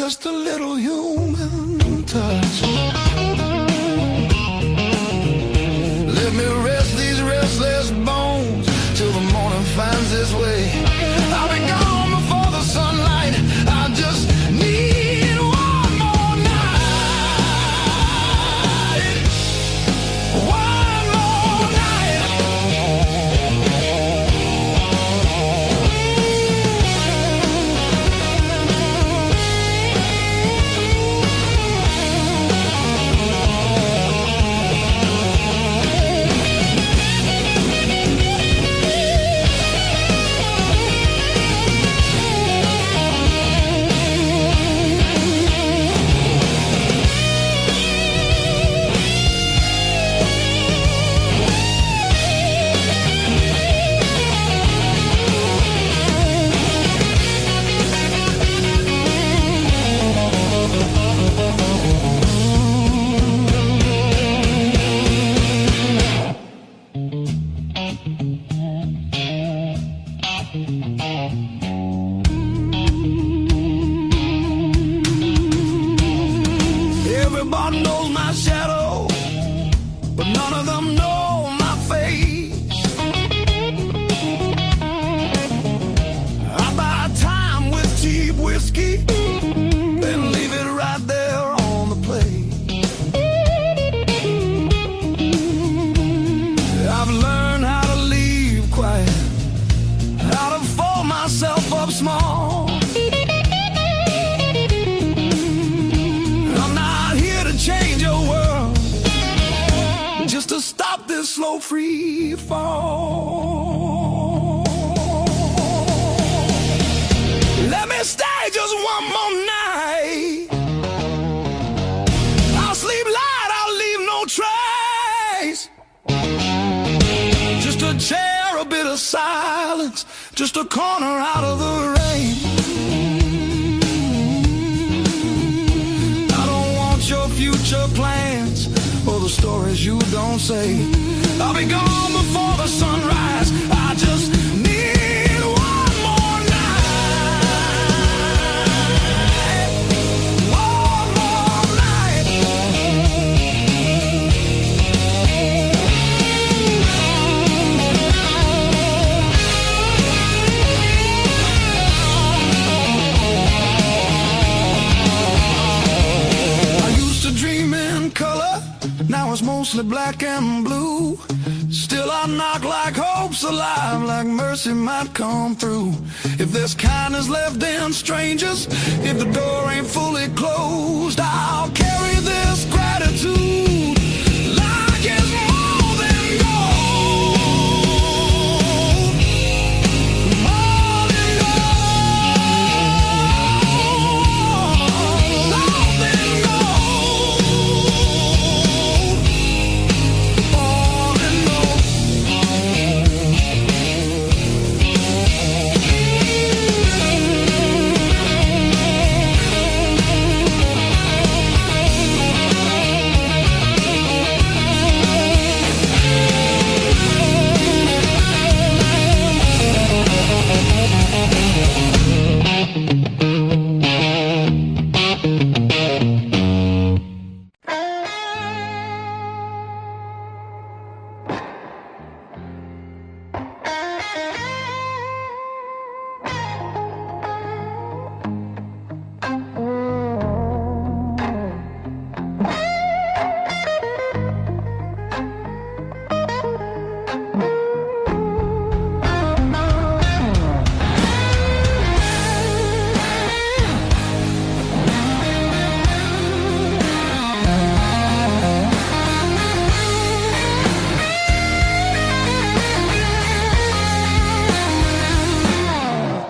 just a little human touch. Let me rest these restless bones till the morning finds its way. I'll be gone before the sunlight. I just need one more night. One more night. Everybody knows my shadow, but none of them know my face. I buy time with cheap whiskey, then leave it right there on the plate. I've learned how to leave quiet, how to fold myself up small. Change your world just to stop this slow free fall. Let me stay just one more night. I'll sleep light, I'll leave no trace. Just a chair, a bit of silence, just a corner out of the rain. Future plans or the stories you don't say. I'll be gone before the sunrise. I just need one more night. One more night. Dream in color, now it's mostly black and blue. Still I knock like hope's alive, like mercy might come through. If there's kindness left in strangers, if the door ain't fully closed, I'll carry this gratitude like it's more than gold. More than gold. More than gold.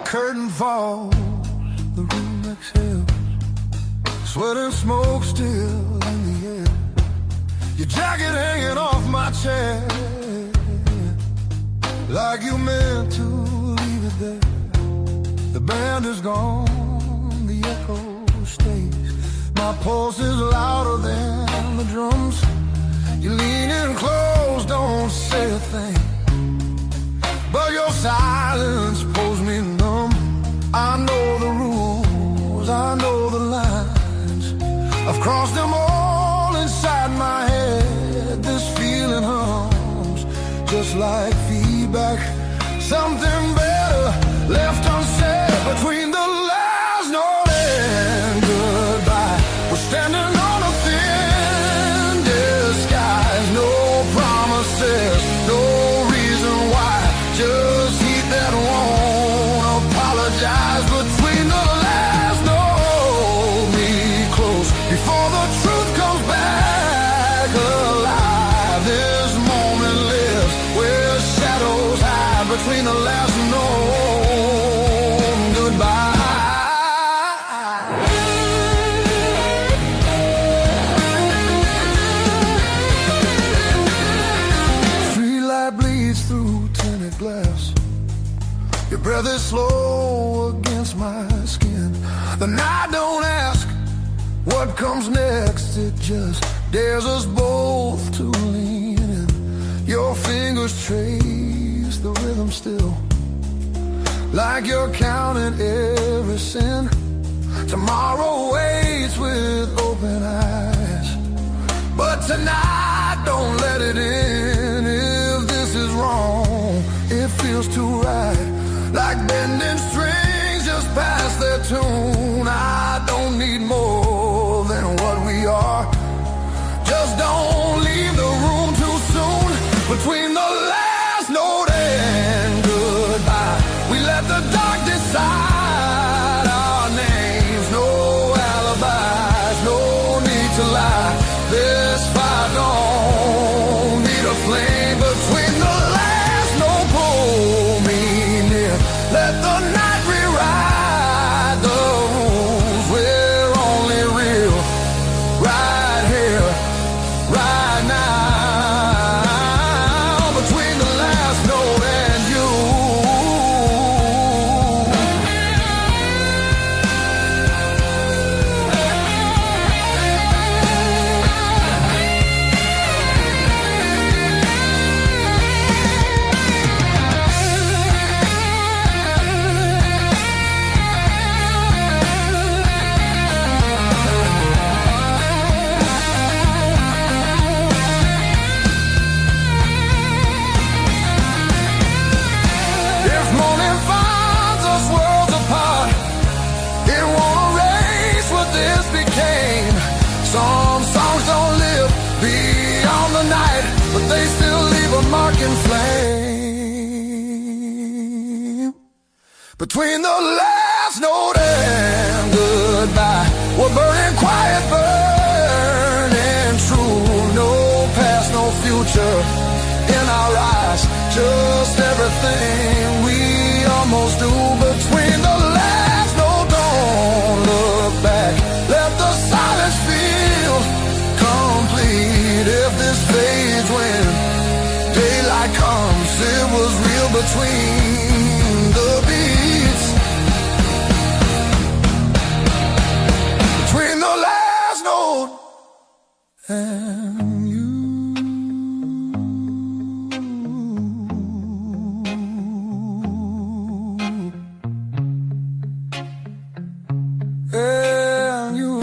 Curtain fall, the room exhales, sweat and smoke still in the air. Your jacket hanging off my chair, like you meant to leave it there. The band is gone, the echo stays. My pulse is louder than the drums. You lean in close, don't say a thing, but your silence pulls me numb. I know the rules, I know the lines. Across them all inside my head, this feeling hums just like feedback. Something better left unsaid between the last note and goodbye. We're standing on a thin disguise, no promises, no reason why, just heat that won't apologize. Between the last note, me close before the truth comes back alive. This moment lives where shadows hide between the last note and goodbye. Streetlight bleeds through tinted glass. Your breath is slow against my skin. The night don't ask what comes next, it just dares us both to lean in. Your fingers trace the rhythm still, like you're counting every sin. Tomorrow waits with open eyes, but tonight don't let it in. If this is wrong, it feels too right, like bending strings just past their tune. I don't need more than what we are. Just don't leave the room too soon. Between the last note and goodbye, we let the dark decide our names. No alibis, no need to lie. This fire don't need a flame. Between the last note, pull me near. Let the night rewrite the rules. We're only real right here, right now. Between the last note and you. If morning finds us worlds apart, it won't erase what this became. Some songs don't live beyond the night, but they still leave a mark in flame. Between the last note and goodbye, we're burning quiet, burning true. No past, no future in our eyes, just everything we almost do. Between the last note, don't look back, let the silence feel complete. If this fades when daylight comes, it was real between the beats. Between the last note and you. And you.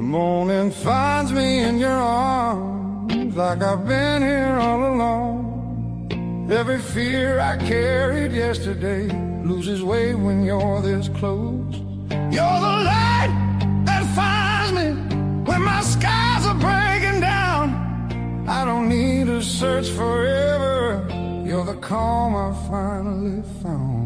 morning finds me in your arms, like I've been here all along. Every fear I carried yesterday loses weight when you're this close. You're the light that finds me when my skies are breaking down. I don't need to search forever. You're the calm I finally found.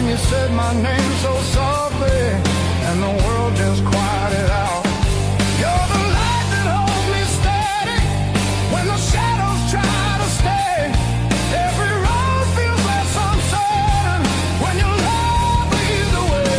You said my name so softly, and the world just quieted out. You're the light that holds me steady when the shadows try to stay. Every road feels less uncertain when your love leads the way.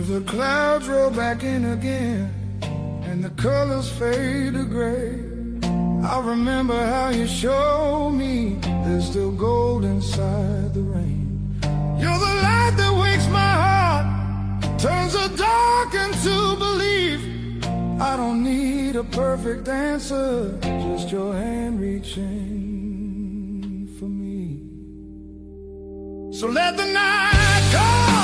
The clouds roll back in again and the colors fade to gray. I remember how you showed me there's still gold inside the rain. You're the light that wakes my heart, turns the dark into belief. I don't need a perfect answer, just your hand reaching for me. So let the night come.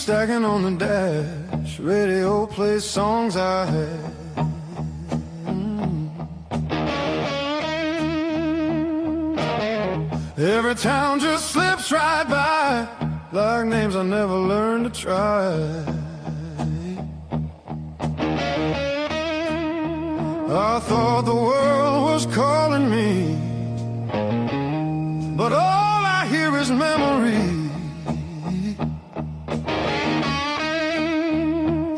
Stacking on the dash, radio plays songs I had. Every town just slips right by, like names I never learned to try. I thought the world was calling me, but all I hear is memory.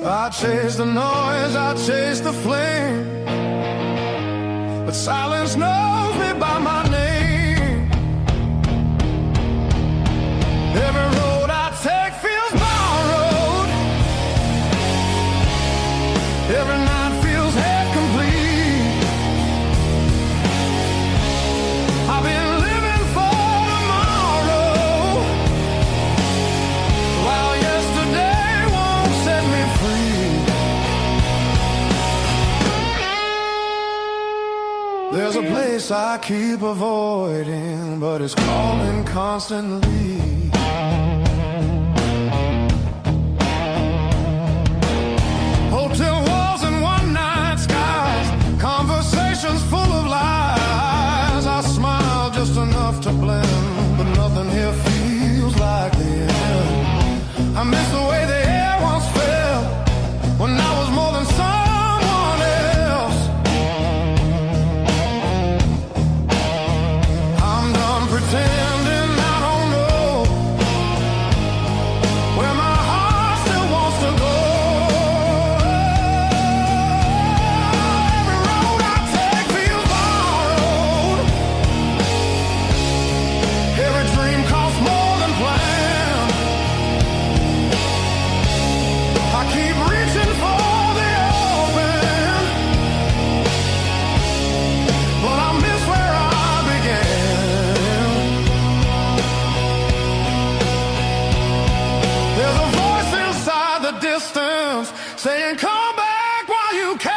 I chase the noise, I chase the flame, but silence knows me by my name. Every road I take feels borrowed. Every night feels half complete. place I keep avoiding, but it's calling constantly. Hotel walls and one-night skies, conversations full of lies. I smile just enough to blend, but nothing here feels like the end. I miss the way the air once felt when I was more than someone else. I'm done pretending I don't know where my heart still wants to go. Every road I take feels borrowed. Every dream costs more than planned. I keep reaching for the open, but I miss where I began. There's a voice inside the distance saying, come back while you can.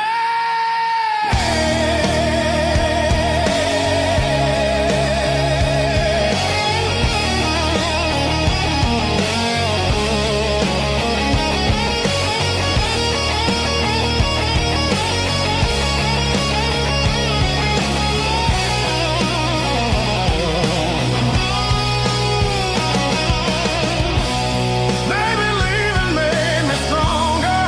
Maybe leaving made me stronger.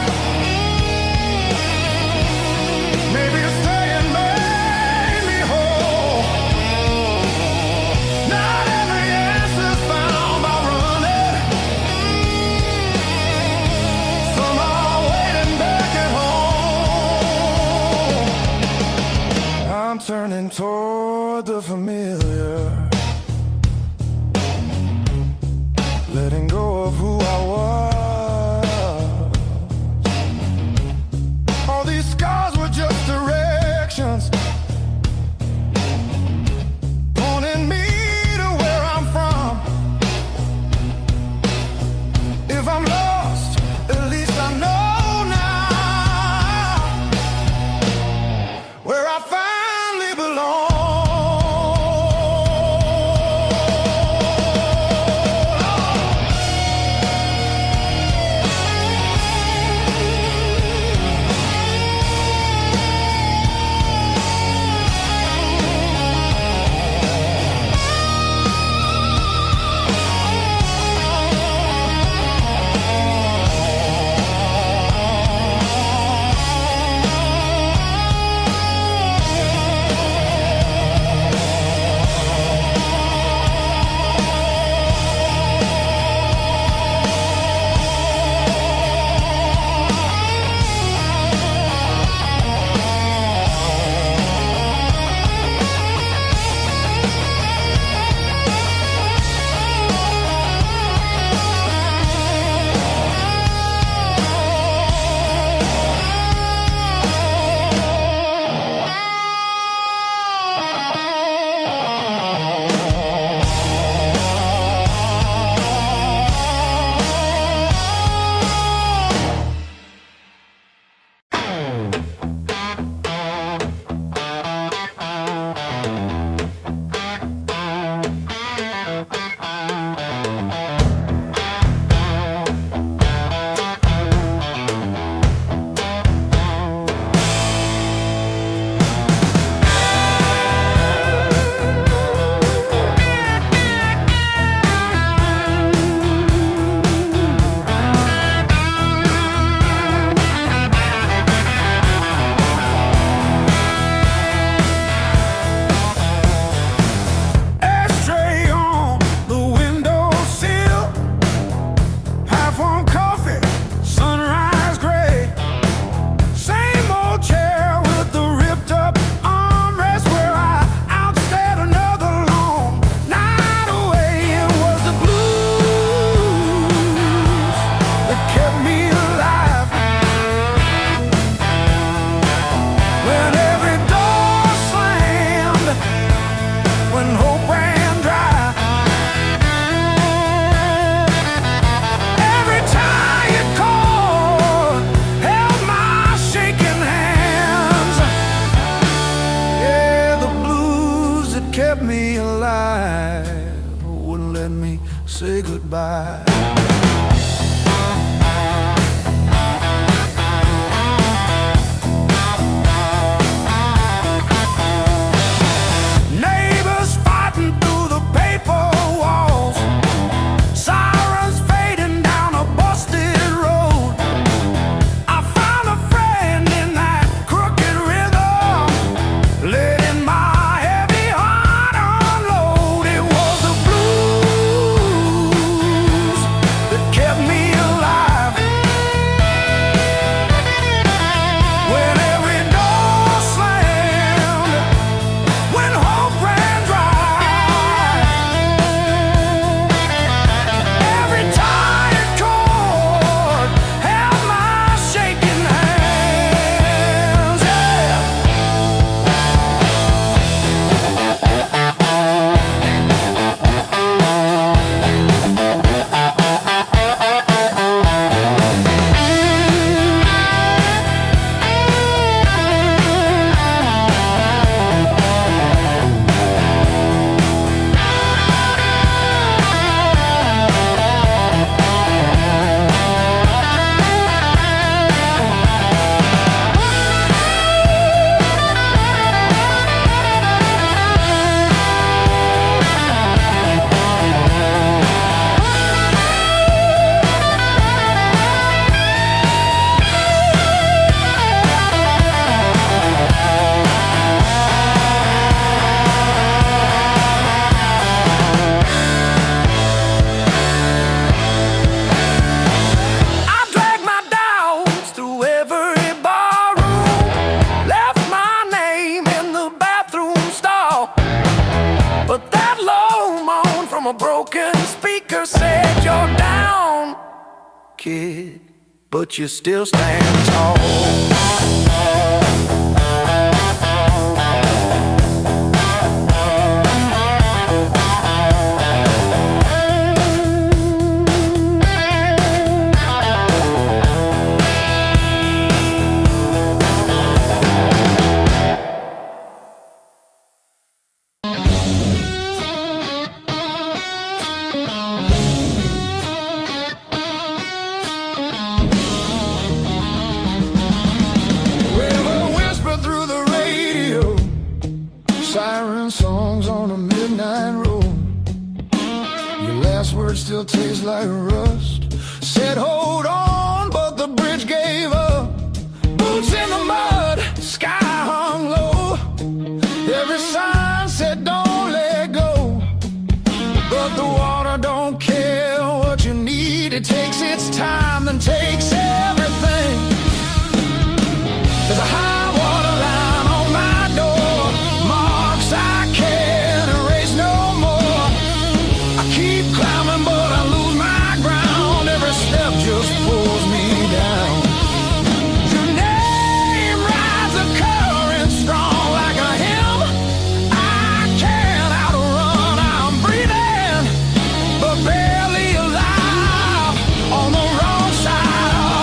me say goodbye. Neighbors fighting through the paper walls, sirens fading down a busted road. I found a friend in that crooked rhythm, letting my heavy heart unload. It was the blues that kept me alive. When every door slammed, when hope ran dry, every tired chord held my shaking hands. Yeah. I dragged my doubts through every barroom, left my name in the bathroom stall. But that low moan from a broken speaker said, "You're down, kid, but you still stand tall." River whisper through the radio, siren songs on a midnight road. Your last word still tastes like rust. Said hold on, but the bridge gave up. Boots in the mud, sky hung low. Every sign said don't let go, but the water don't care what you need. It takes its time, then takes everything. There's a high water line on my door, marks I can't erase no more. I keep climbing, but I lose my ground. Every step just pulls me down. Your name rides a current strong like a hymn. I can't outrun, I'm breathing, but barely alive on the wrong side of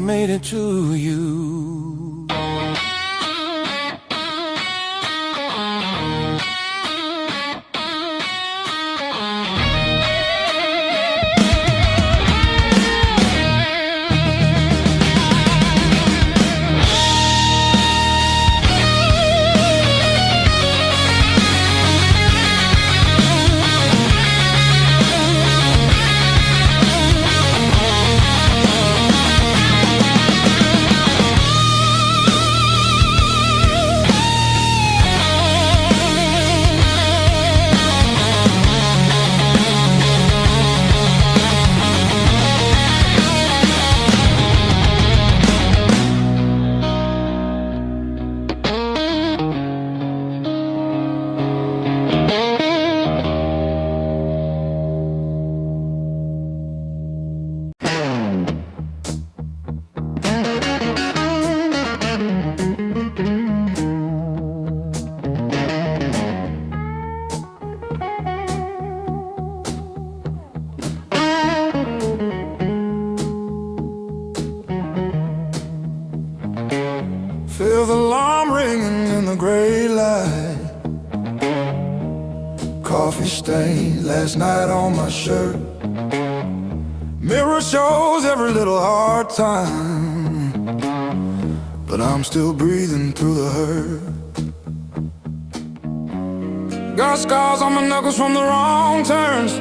made it to you. Feel the alarm ringing in the gray light. Coffee stain last night on my shirt. Mirror shows every little hard time, but I'm still breathing through the hurt. Got scars on my knuckles from the wrong turns,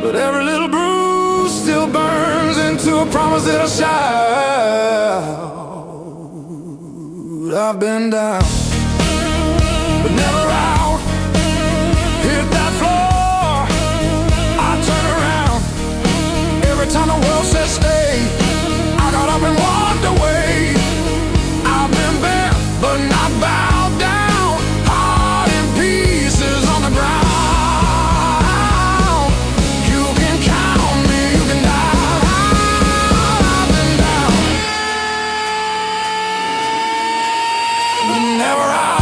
but every little bruise still burns into a promise that I shall. I've been down, but never out. Hit that floor, I turn around. Every time the world says stay, I got up and walked away. I've been bent, but not bowed down. Heart in pieces on the ground. You can count me, you can die. I've been down, never out.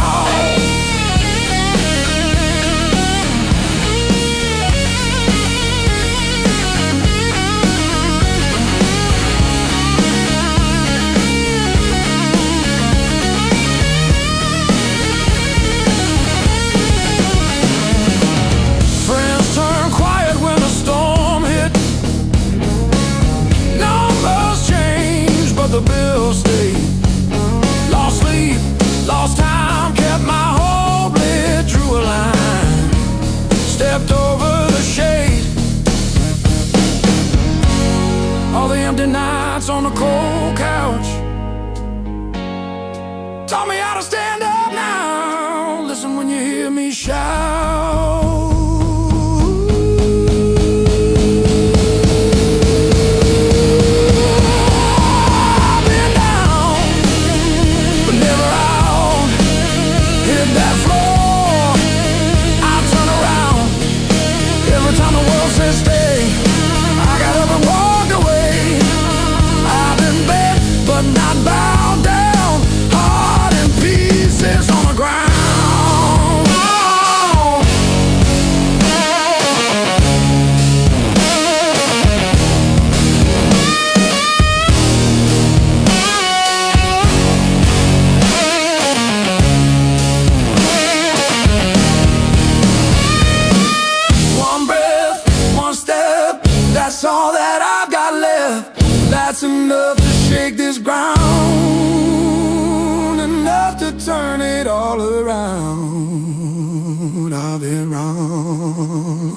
Friends turn quiet when the storm hit. Numbers change, but the bills stay. Lost sleep, lost time, kept my hope lit, drew a line, stepped over the shade. All the empty nights on the cold couch taught me how to stand up now. Listen when you hear me shout. I've been down, but never out. Hit that floor, I turn around. Every time the world says stay, I got up and walked away. I've been bent, but not bowed down. Heart in pieces on the ground. One breath, one step, that's all that I've got left. That's enough to shake this ground, enough to turn it all around. I've been wrong.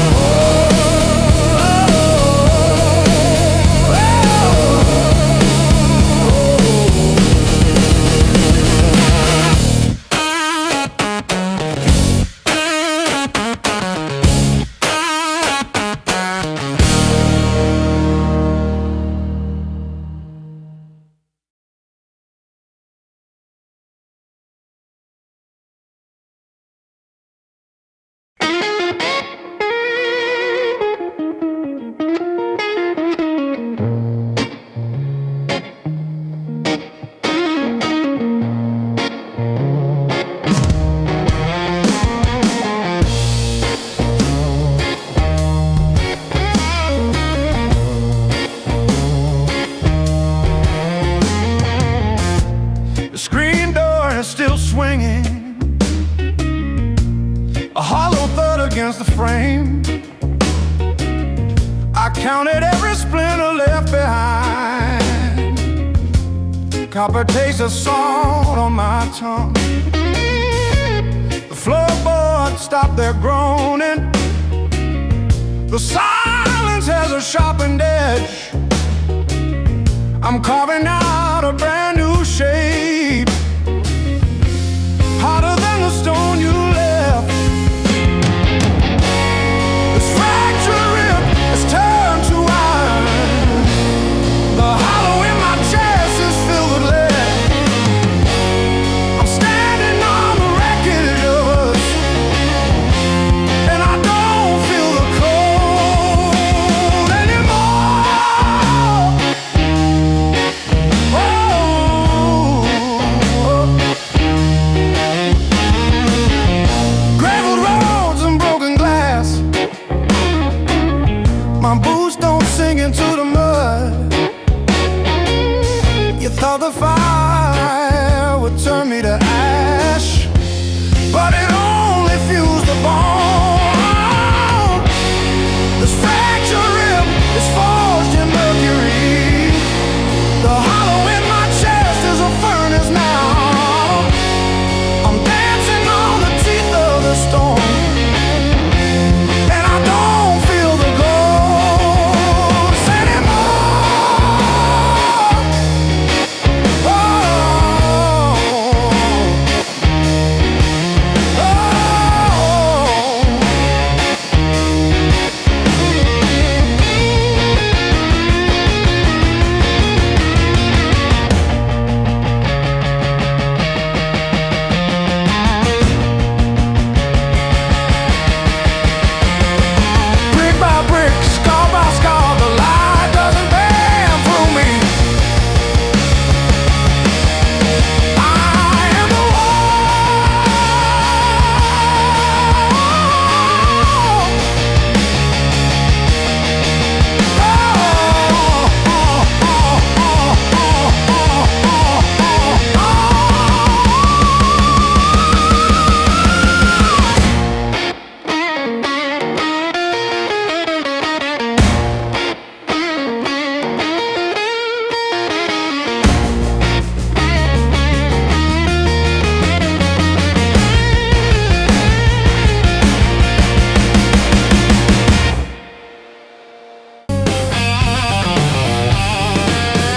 Oh, frame. I counted every splinter left behind. Copper taste of salt on my tongue. The floorboards stopped their groaning. The silence has a sharpened edge. I'm carving out a brand new shape, harder than the stone you left. This fractured rib has turned to iron. The hollow in my chest is filled with lead. I'm standing on the wreckage of us, and I don't feel the cold anymore. Graveled roads and broken glass. My boots don't sink into the mud. You thought the fire would turn me to ash, but it only fused the bone. This fractured rib is forged in mercury. The hollow in my chest is a furnace now. I'm dancing on the teeth of the storm, and I don't feel the ghost anymore. Oh, brick by brick, scar by scar, the light doesn't bend through me. I am the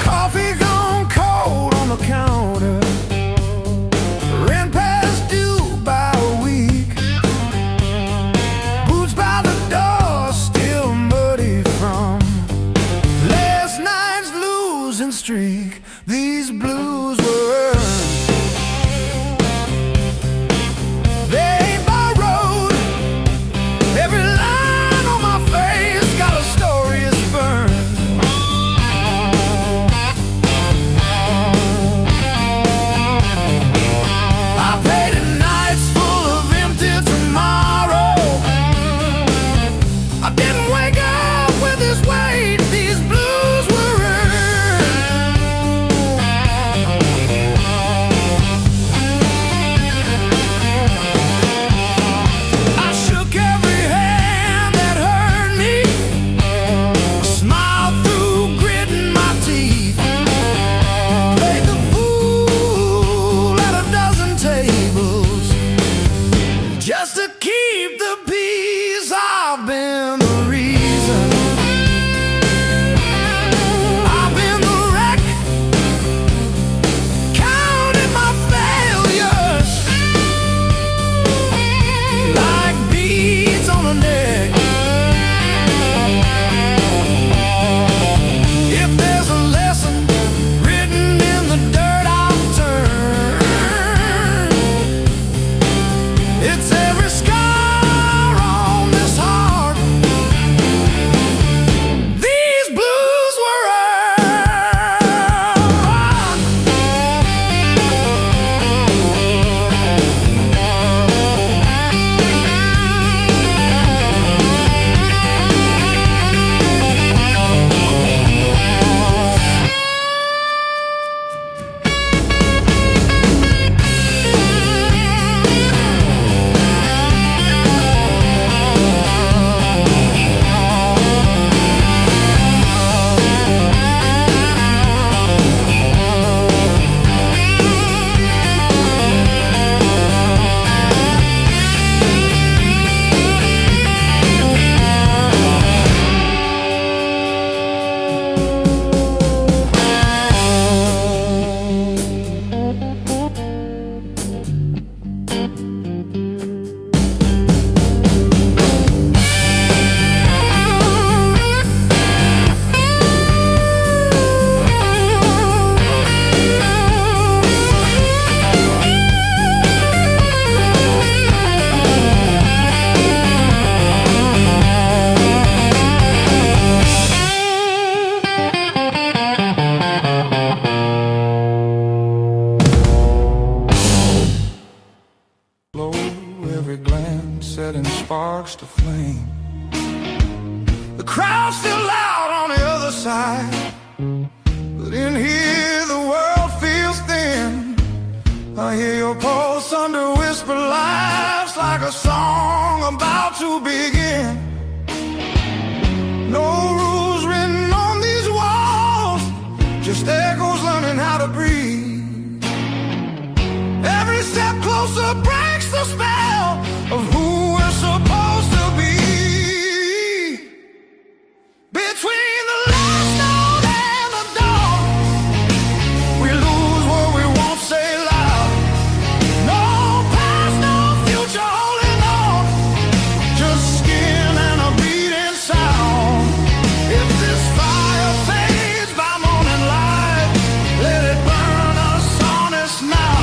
coffee gone cold on the counter, rent past due by a week, boots by the door still muddy from last night's losing streak. These blues were earned. They ain't borrowed. Every line on my face got a story it's burned. I paid in nights full of empty tomorrow. I didn't wake up with this weight. These blues were earned. in here, the world feels thin. I hear your pulse under whispered laughs, like a song about to begin. No rules written on these walls, just echoes learning how to breathe. Every step closer breaks the spell of who we're supposed to be. Between the last note and the dawn, we lose what we won't say loud. No past, no future holding on, just skin and a beating sound. If this fire fades by morning light, let it burn us honest now.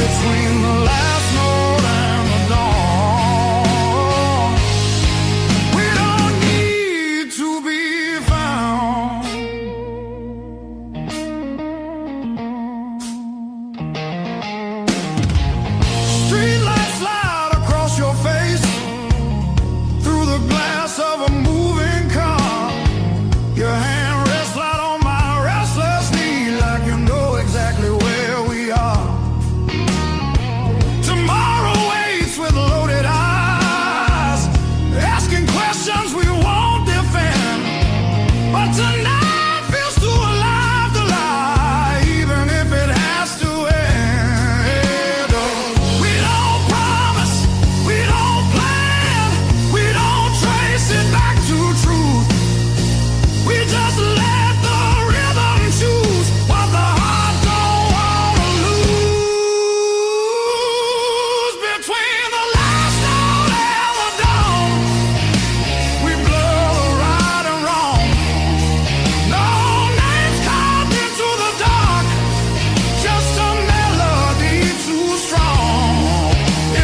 Between the last note and the dawn, we don't need to be found. Street lights slide across your face, through the glass of a moving car. Your hand rests light on my restless knee, like you know exactly where we are. Tomorrow waits with loaded eyes, asking questions we won't defend. But tonight feels too alive to lie, even if it has to end. We don't promise, we don't plan, we don't trace it back to truth. We just let the rhythm choose what the heart don't wanna lose. Between the last note and the dawn, we blur the right and wrong. No names carved into the dark, just a melody too strong.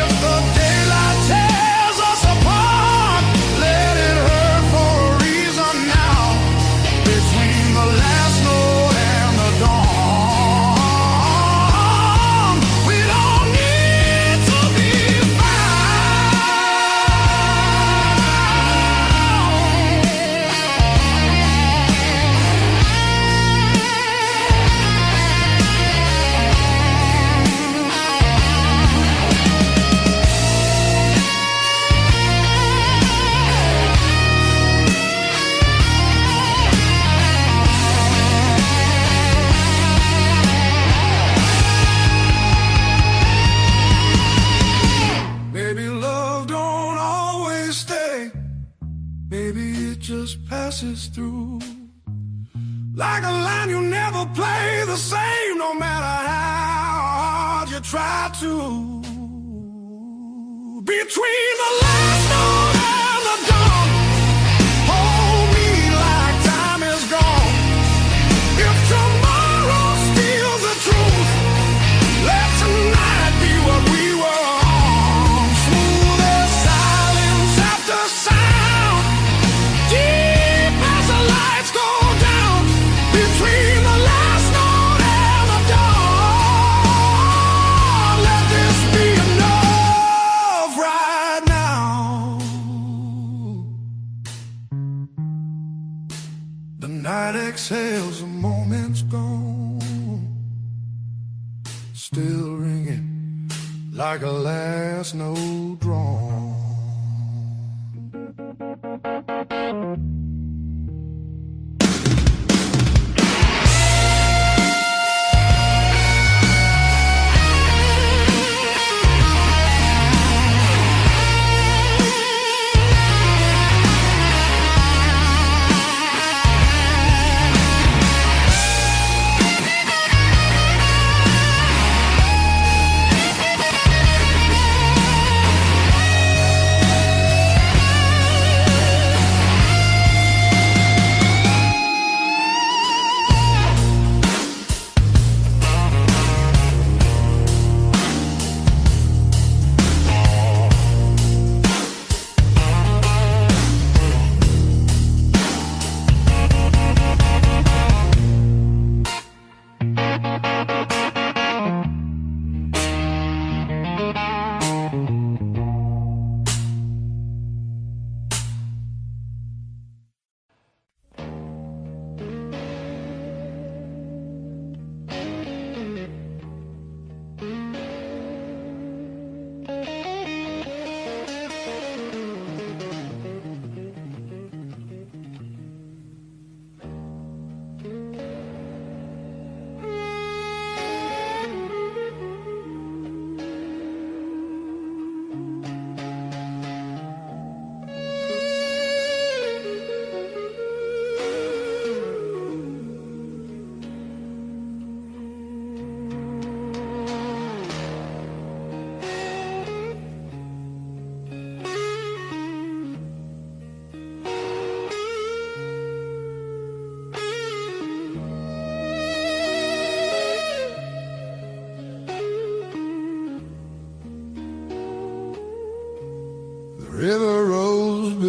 If the daylight tears us apart, let it hurt for a reason now. Between the last note and the dawn, we don't need to be Baby, love don't always stay. Baby, it just passes through. Like a line you never play the same, no matter how hard you try to. Between the last note and the dawn, hold me like time is gone. If tomorrow steals the truth, let tonight be what we were on. Smooth as silence after sound, deep as the lights go down. Between the last note and the dawn, let this be enough right now. The night exhales, the moment's gone, still ringing like a last note drawn.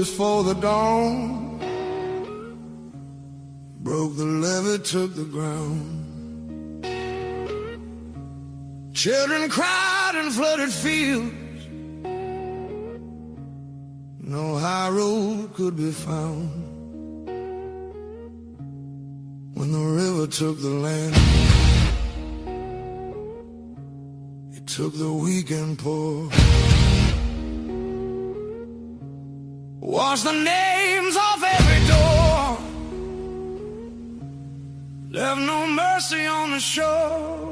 before the dawn. Broke the levee, took the ground. Children cried in flooded fields. No high road could be found. When the river took the land, it took the weak and poor. Washed the names off every door. Left no mercy on the shore.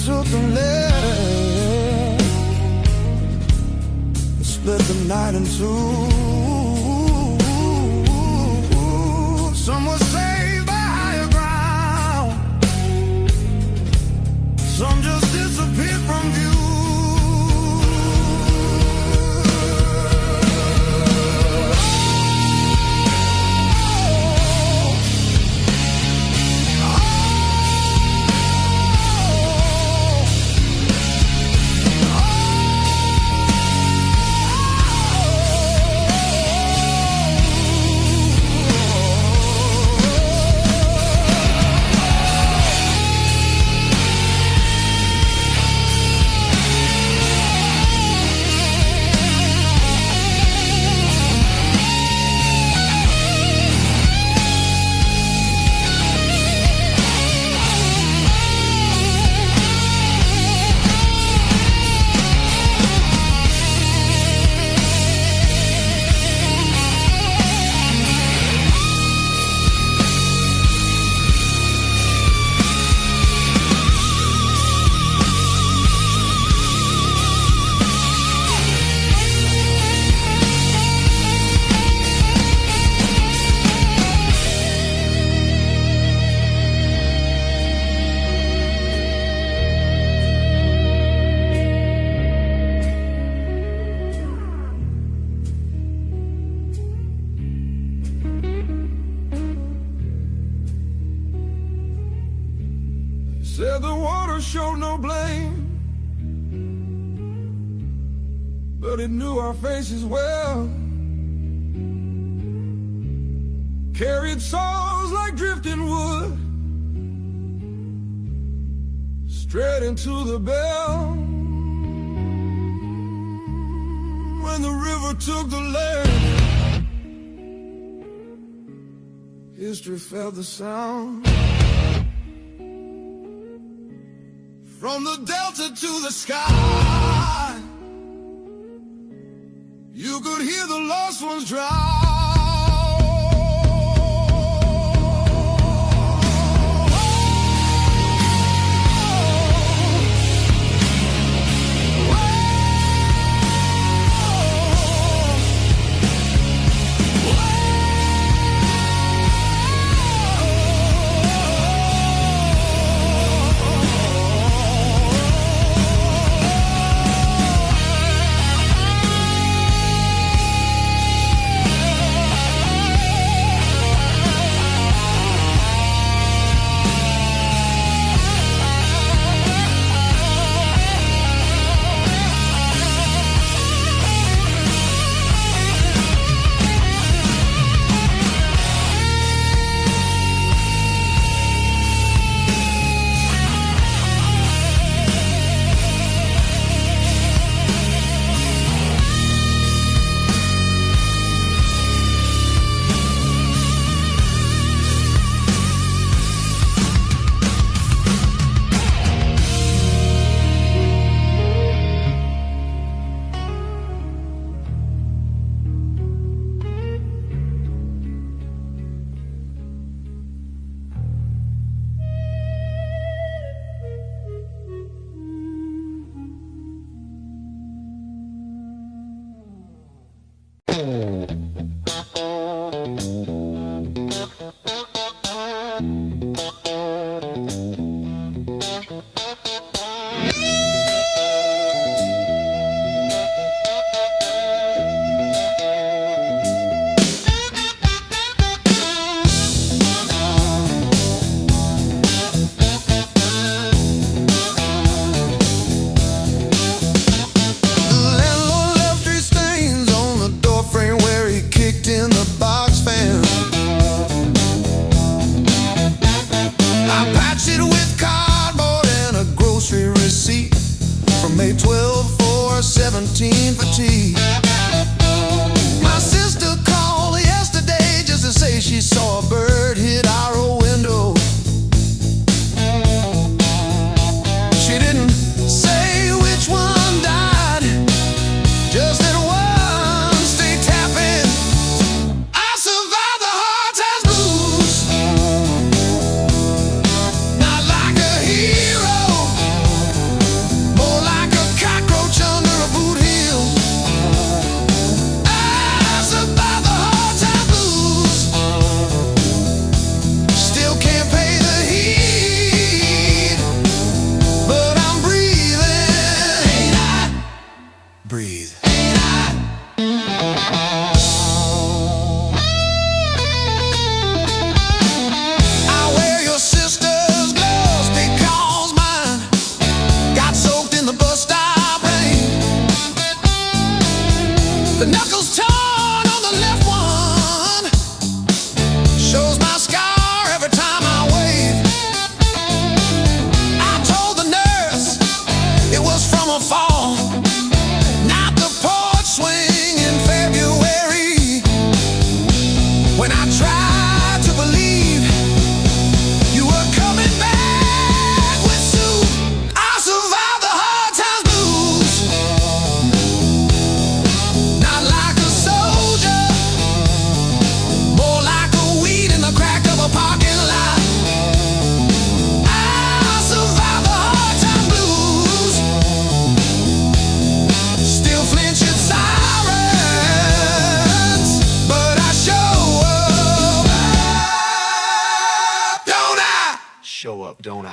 Took the land, split the night in two. Some were saved by higher ground, some just disappeared from view. Said the water showed no blame, but it knew our faces well. Carried souls like drifting wood, straight into the bell. When the river took the land, history felt the sound. From the delta to the sky, you could hear the lost ones drown. fan. I patched it with cardboard and a grocery receipt from May 12, 4/17 for tea. My sister called yesterday just to say she saw a bird hit our old window. She didn't say which one died, just that one stayed tapping. I survived the hard times blues, not like a hero, more like a cockroach under a boot heel. I survived the hard times blues, still can't pay the heat, but I'm breathing. Ain't I? Breathe. I wear your sister's gloves because mine got soaked in the bus stop rain. The knuckles torn on the left one shows my scar every time I wave. I told the nurse it was from a fall, not the porch swing in February. When I tried to believe you were coming back with soup, I survived the hard times blues, not like a soldier, more like a weed in the crack of a parking lot. I survived the hard times blues, still flinch at sirens, but I show up, don't I? Show up, don't I?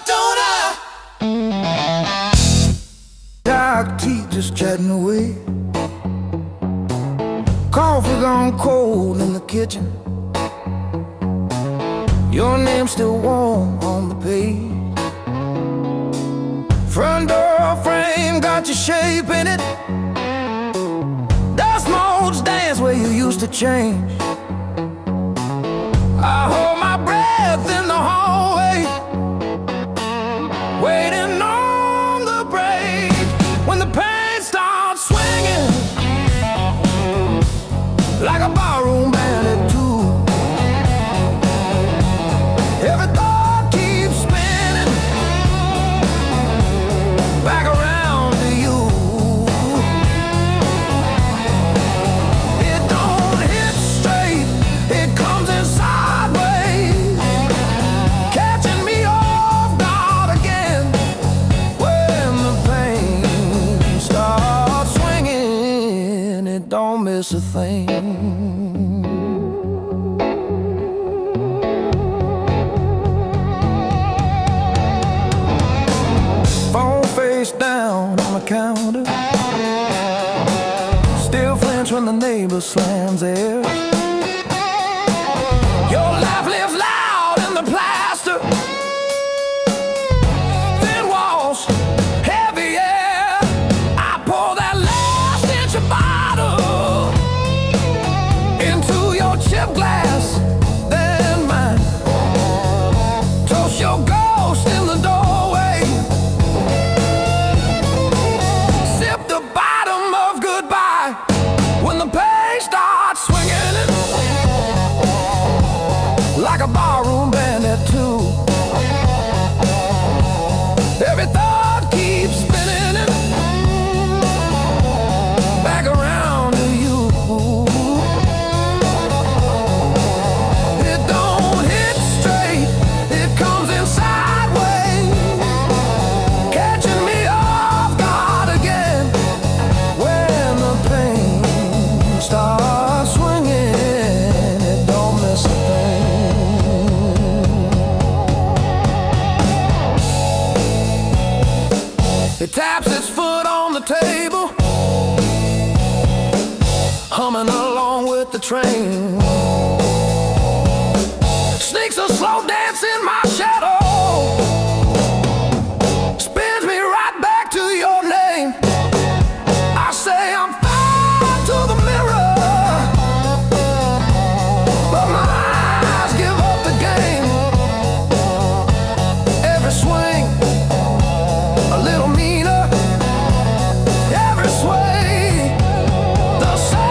Don't I? Dark tea just chatting away. Coffee gone cold in the kitchen. Your name still warm on the page. Front door frame got your shape in it. Dust motes dance where you used to change. I hold my breath in the hallway, waiting on the break. When the pain starts swinging like a barroom band at two, every thought keeps spinning back around to you. It don't hit straight, it comes in sideways, catching me off guard again. When the pain starts swinging, it don't miss a thing. Phone face down on the counter, still flinch when the neighbor slams theirs. Your laugh lives loud in the plaster, thin walls, heavy air. I pour that last inch of bottle into your chip glass, then mine. Toast your ghost in the doorway, sip the bottle with the train. Sneaks a slow dance in my shadow, spins me right back to your name. I say I'm fine to the mirror, but my eyes give up the game. Every swing a little meaner, every sway the same.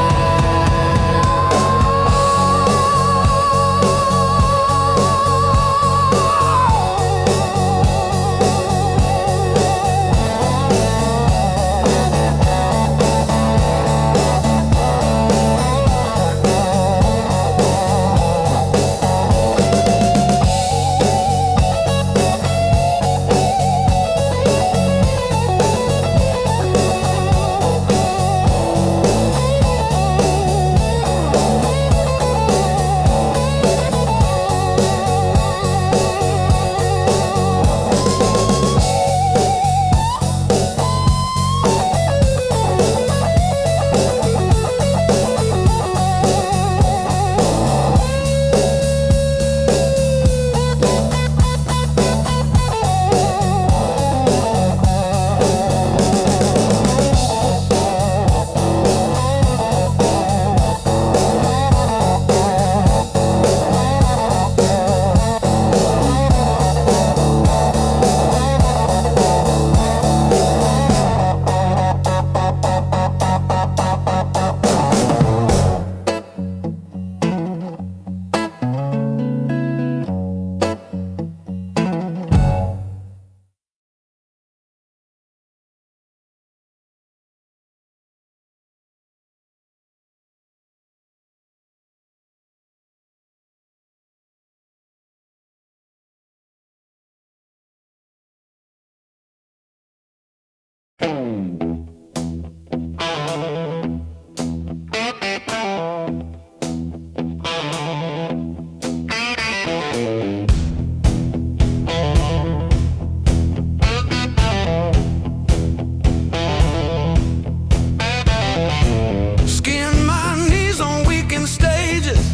Skin my knees on weekend stages,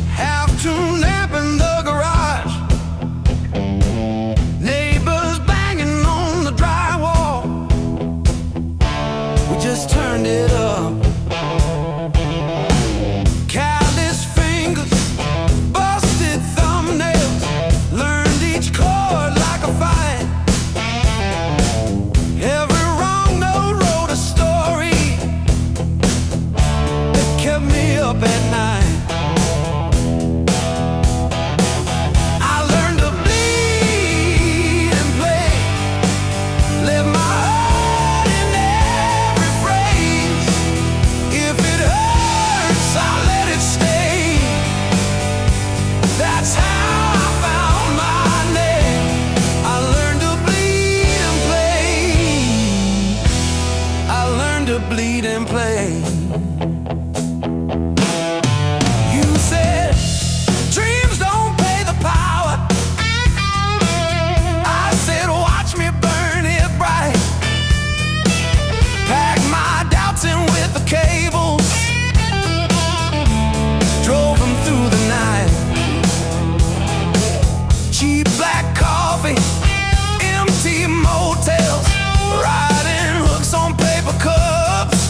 half tuned amp in the garage, neighbors banging on the drywall. We just turned it up. Callous fingers, busted thumbnails, learned each chord like a fight. Every wrong note wrote a story that kept me up at night. I learned to bleed and play, live my heart in every phrase. If it hurts, I'll let it stay. That's how I found my name. I learned to bleed and play. I learned to bleed and play. You said dreams don't pay the power. I said watch me burn it bright. Pack my doubts in with the cables, drove them through the night. Cheap black coffee, empty motels, riding hooks on paper cups.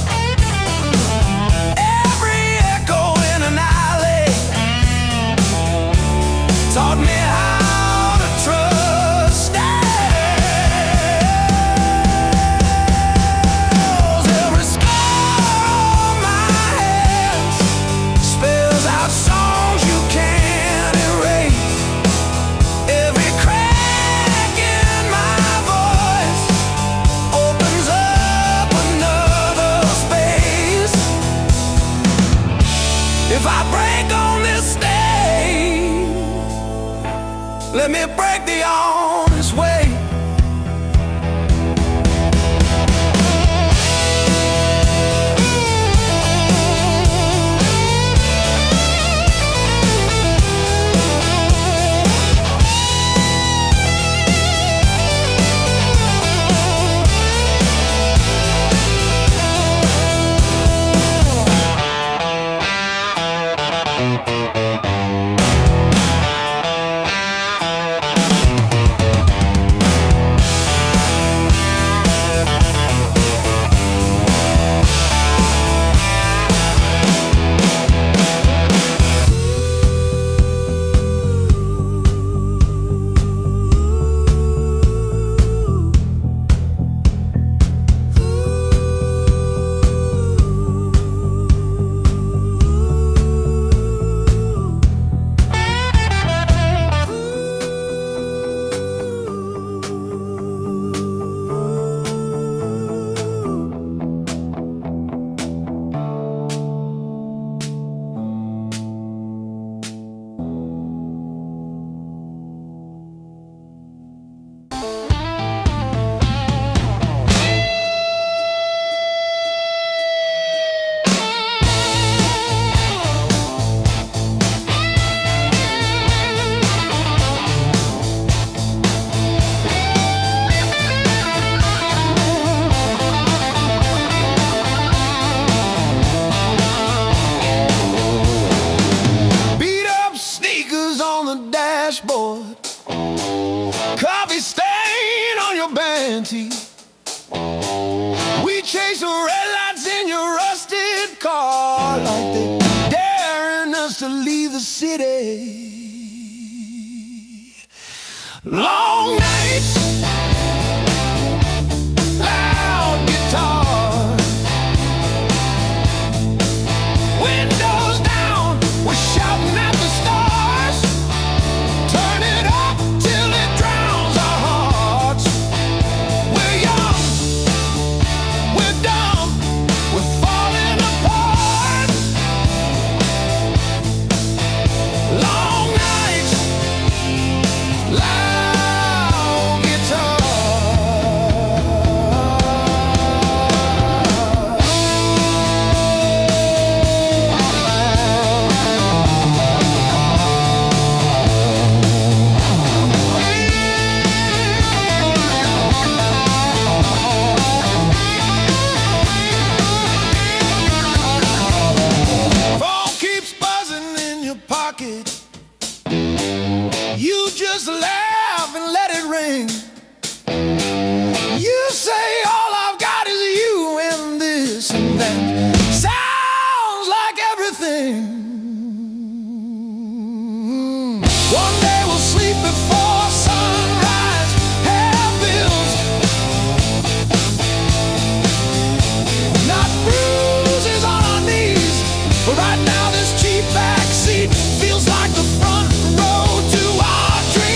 face of red lights in your rusted car, like they daring us to leave the city. Long nights, loud guitar, windows down, we're shouting at the stars. Turn it up till it drowns our hearts. We're young, we're dumb, we're falling apart. Long nights, loud guitar. Phone keeps buzzing in your pocket. You just laugh and let it ring. You say all I've got is you and this and that. Sounds like everything. One day we'll sleep before sunrise. Have bills, not bruises on our knees. But right now this cheap backseat feels like the front row to our dreams.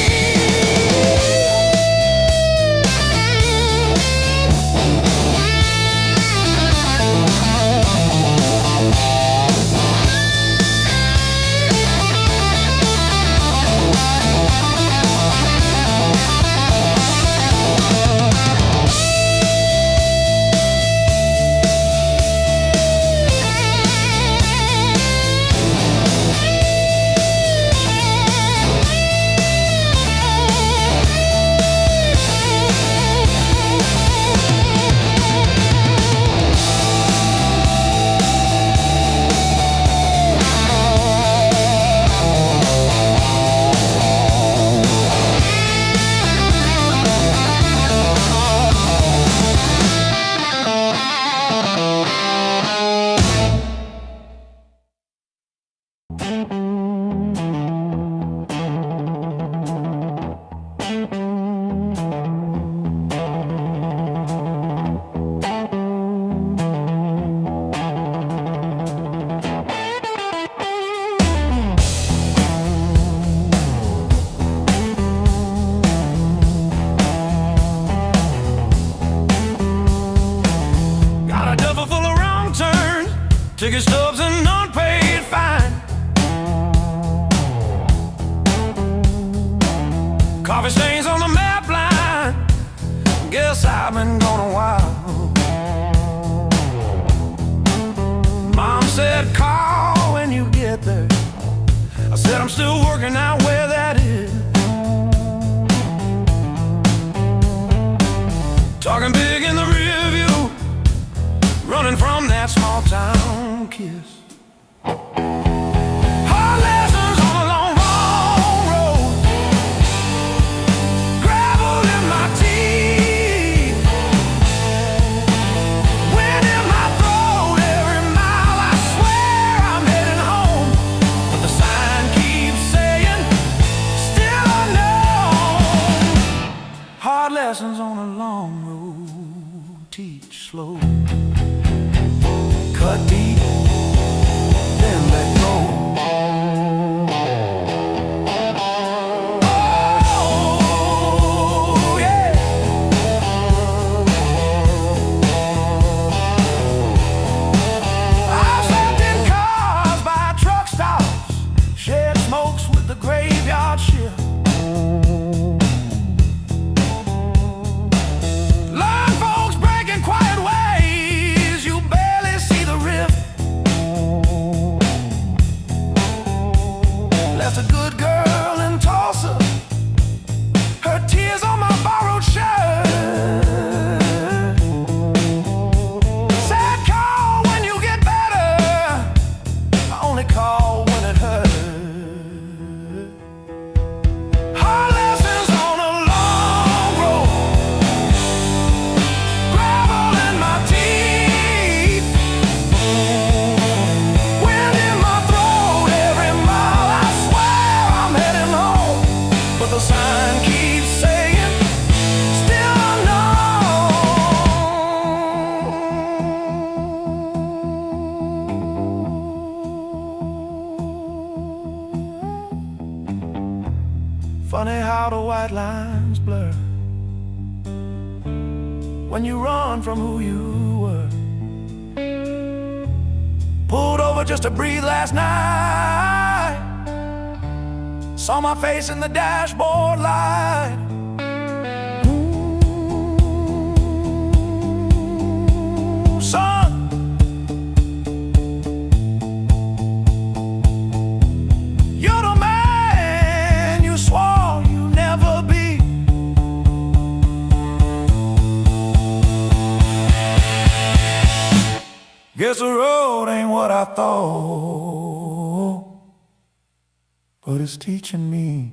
Got a duffel full of wrong turns, ticket stubs and unpaid fine. Coffee stains on the map line. Guess I've been gone a while. Mom said call when you get there. I said I'm still working out where that is. Talking big in the rear view, running from that small town kiss. Hard lessons on a long, long road, gravel in my teeth, wind in my throat. Every mile I swear I'm heading home, but the sign keeps saying still unknown. Hard lessons on a long road, teach slow. Cut deep, then let go. Oh, yeah. I've slept in cars by truck stops, shared smokes with the graveyard shift. Learn folks breaking quiet ways, you barely see the rift. Funny how the white lines blur when you run from who you were. Pulled over just to breathe last night. Saw my face in the dashboard light. Ooh, son, you're the man you swore you'd never be. Guess the road ain't what I thought, but it's teaching me.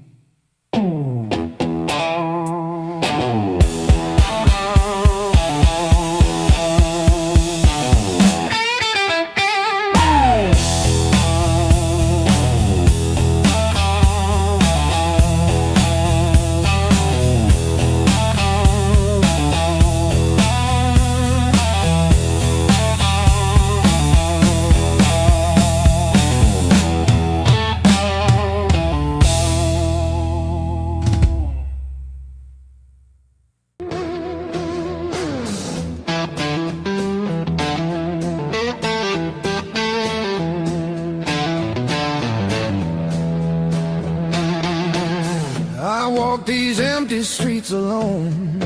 I walk these empty streets alone,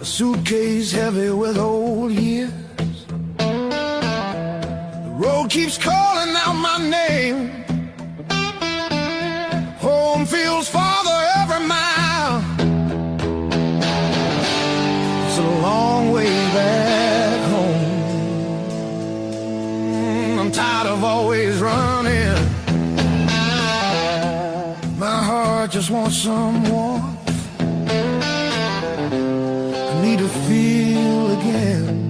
a suitcase heavy with old years. The road keeps calling out my name. Home feels farther every mile. It's a long way back home. I'm tired of always running. My heart just wants some warmth. I need to feel again.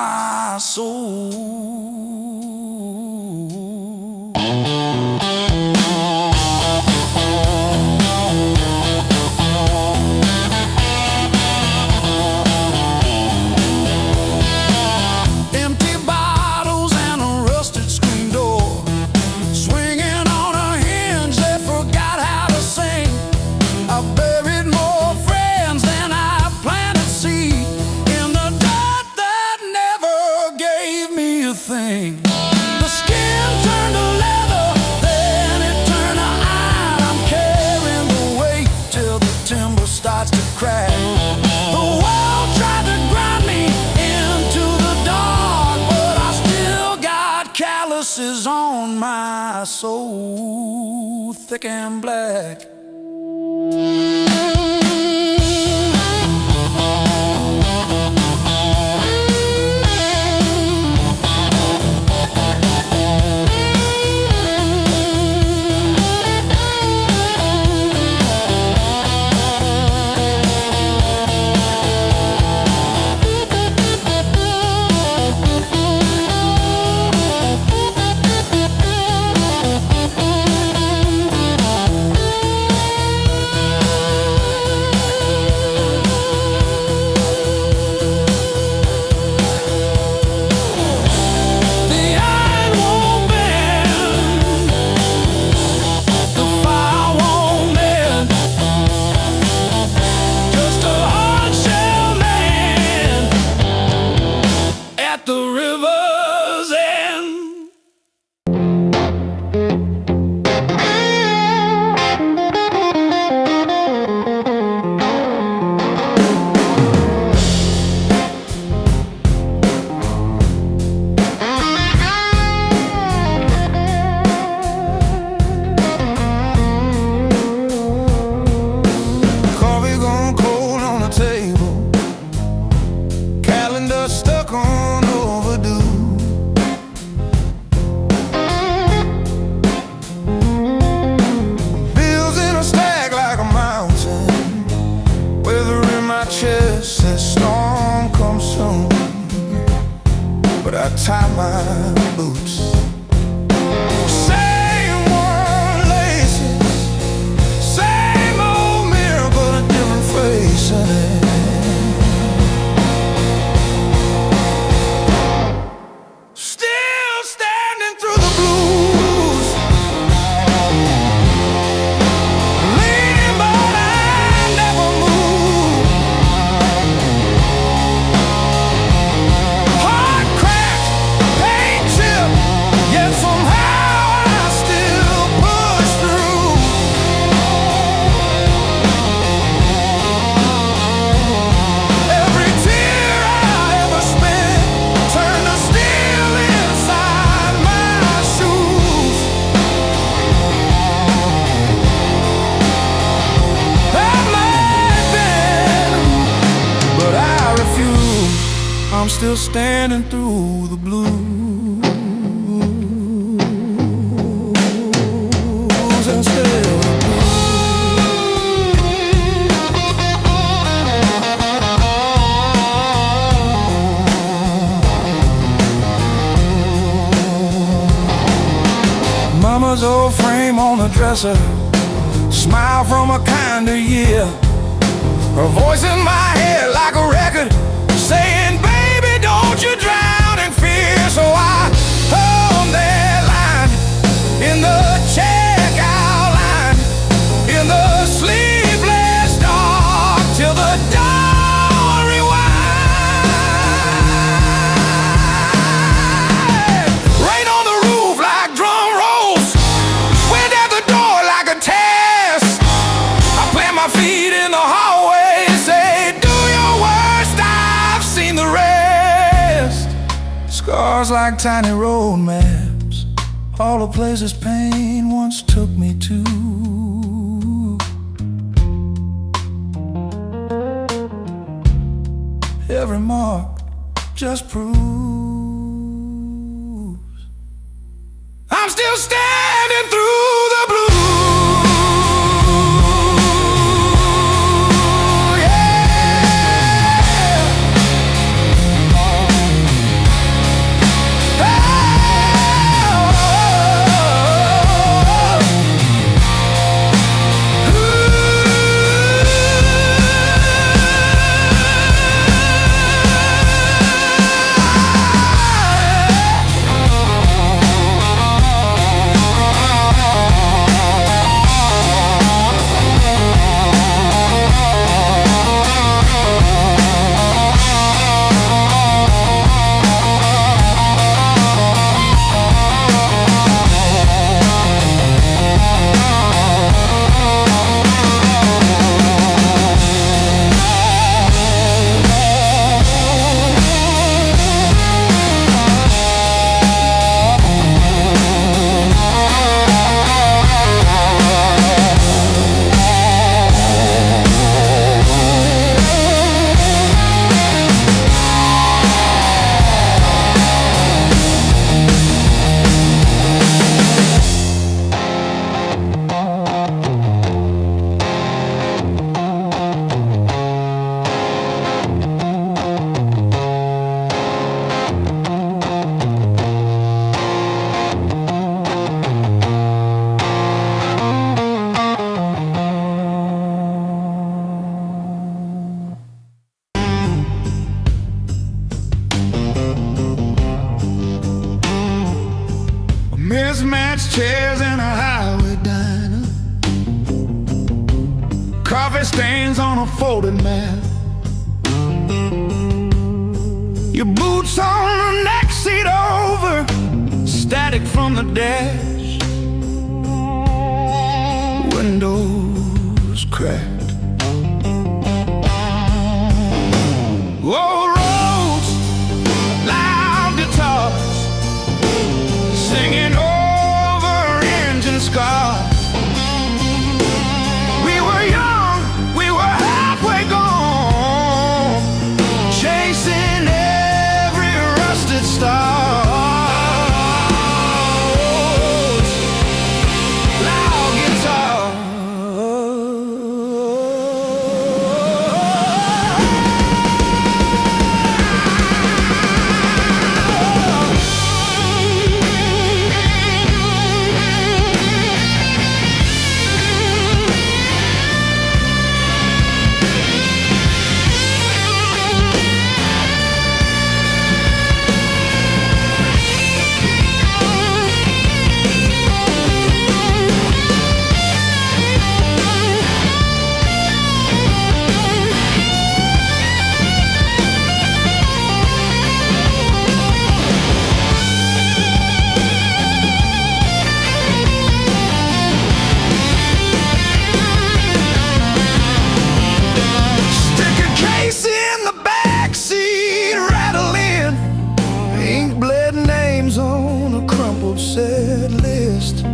my soul. Empty bottles and a rusted screen door, swinging on a hinge that forgot how to sing. I buried more friends than I planted seed in the dirt that never gave me a thing. The skin turned to leather, then it turned to iron. I'm carrying the weight till the timber starts to crack. The world tried to grind me into the dark, but I still got calluses on my soul, thick and black. I tie my boots. Same worn laces, same old mirror, but a different face in it. Still standing through the blues, leaning but I never move. Heart cracked, paint chipped, yet somehow I still push through. Every tear I ever spent turned to steel inside my shoes. I might bend, but I refuse. I'm still standing through the blues. And still Mama's old frame on the dresser, smile from a kinder year. Her voice in my head like a record, saying, baby, don't you drown in fear. So I hung that line in the checkout line, in the sleepless dark, till the dawn rewind. Rain on the roof like drum rolls, wind at the door like a test. I plant my feet in the hallway, say, do your worst, I've seen the rest. Scars like tiny road maps, all the places pain once took me to. Every mark just proves I'm still standing through the blue. Yeah. Mismatched chairs in a highway diner, coffee stains on a folded mat, your boots on the next seat over, static from the dash, windows cracked. Old roads, loud guitars, singing over engine scars. We were young, we were halfway gone, chasing every rusted star. Loud guitars. Set list.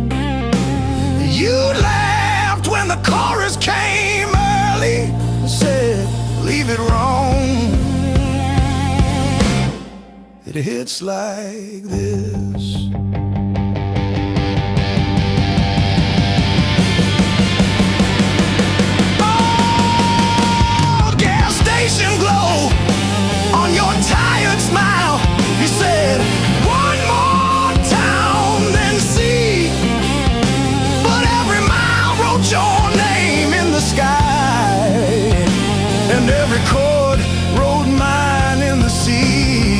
You laughed when the chorus came early, said leave it wrong. It hits like this. Oh, gas station glow on your tired smile. You said one more your name in the sky, and every chord wrote mine in the sea.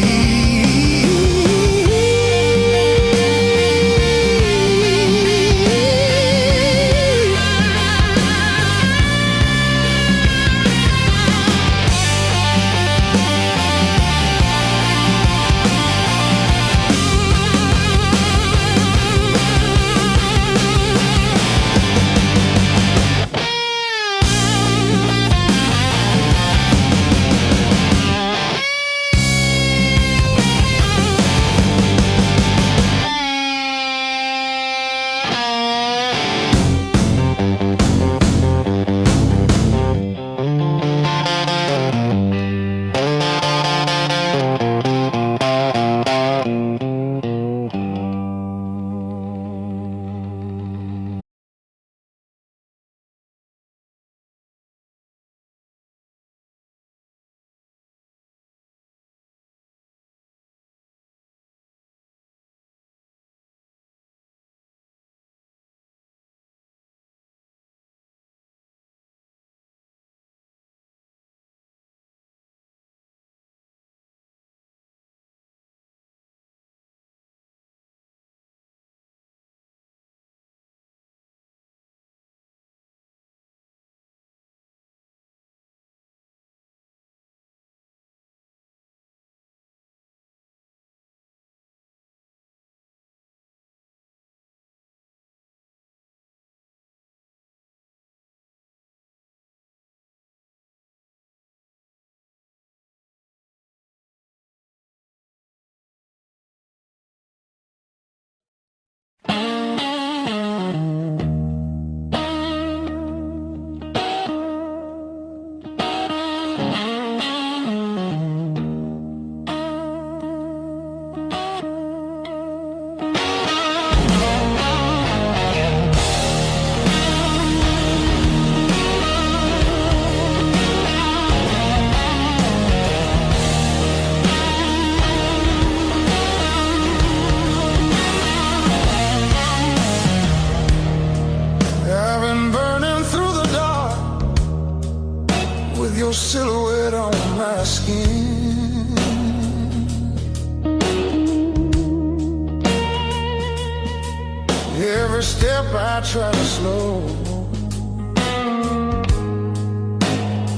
Every step I try to slow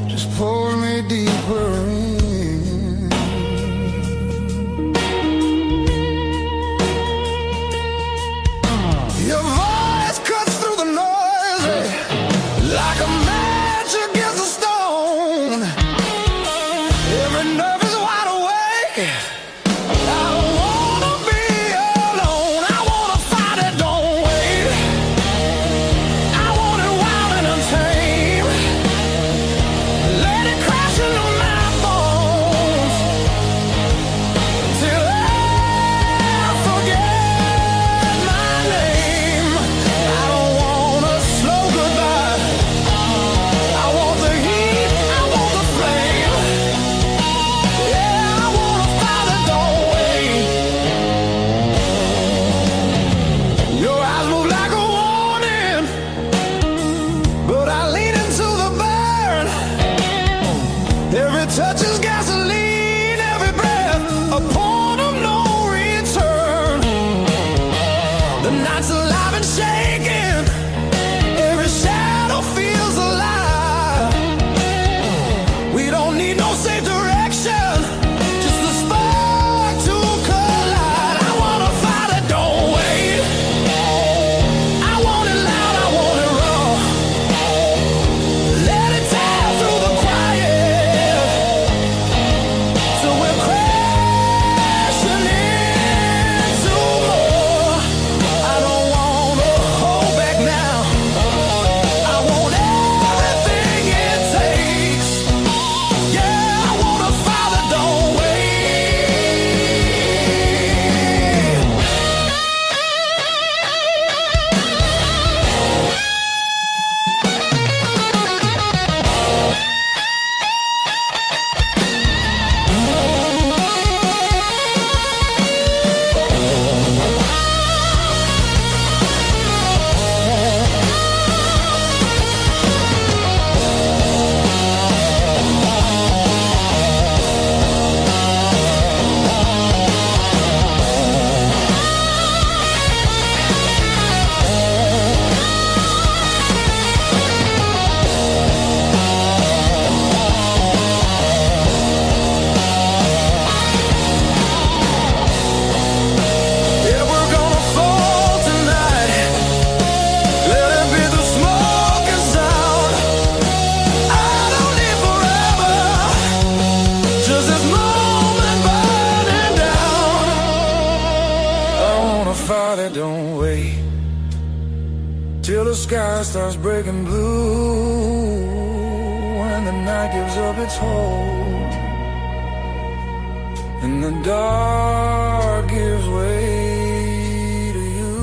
just pulls me deeper in. Your voice cuts through the noise like a match against a stone. Every nerve is wide awake. I don't wanna be alone. I wanna fight it, don't wait. I want it wild and untamed. Let it crash into my bones till I forget my name. I don't want a slow goodbye. I want the heat, I want the flame. Yeah, I want a fire that don't wait. Your eyes move like a warning, but I lean into the burn. Every touch is gasoline, every breath a point of no return. The night's alive and shaking, every shadow feels alive. We don't need no safe direction, just the spark to collide. I want a fire that don't wait. I want it loud, I want it raw. Let it tear through the quiet till we're crashing into more. I don't wanna hold back now. I want everything it takes. Yeah, I want a fire that don't wait. Yeah, we're gonna fall tonight. Let it be the smoke and sound. I don't need forever, just this moment burning down. I want a fire that don't wait till the sky starts breaking blue, and the night gives up its hold, and the dark gives way to you.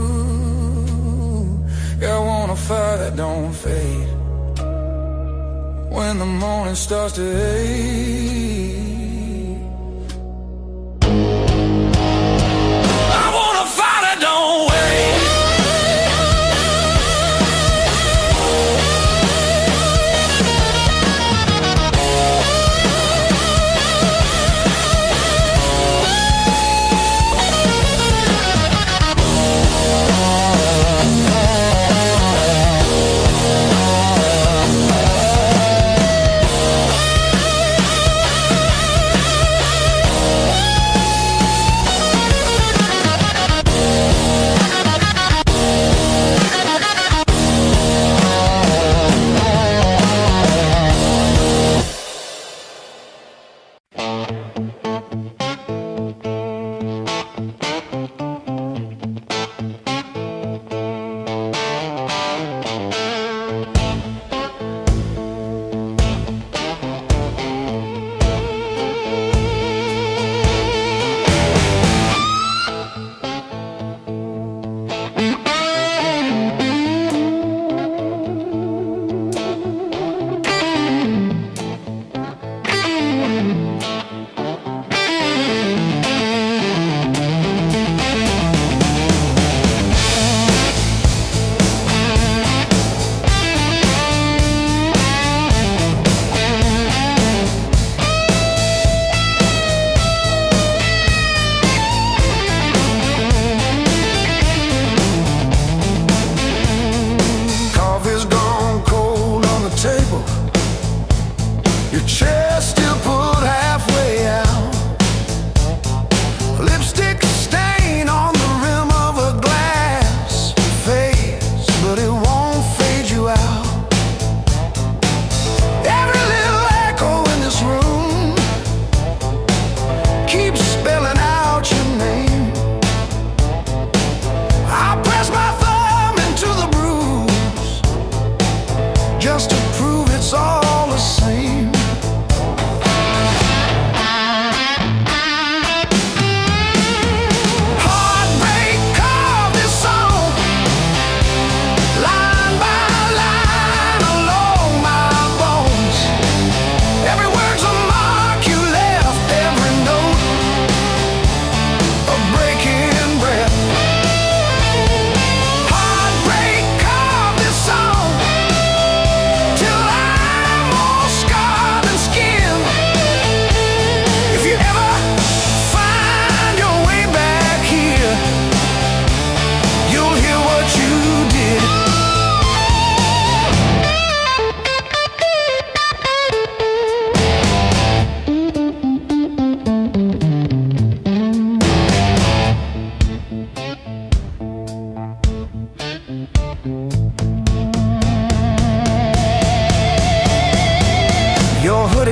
Yeah, I want a fire that don't fade when the morning starts to ache. I want a fire that don't wait.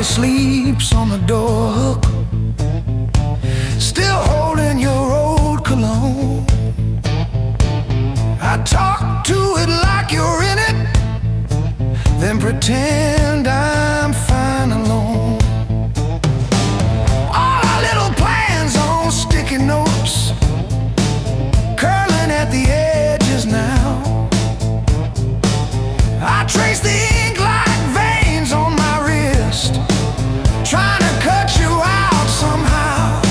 sleeps on the door hook, still holding your old cologne. I talk to it like you're in it, then pretend I'm fine alone. All our little plans on sticky notes, curling at the edges now. I trace the ink like veins on my wrist, trying to cut you out somehow.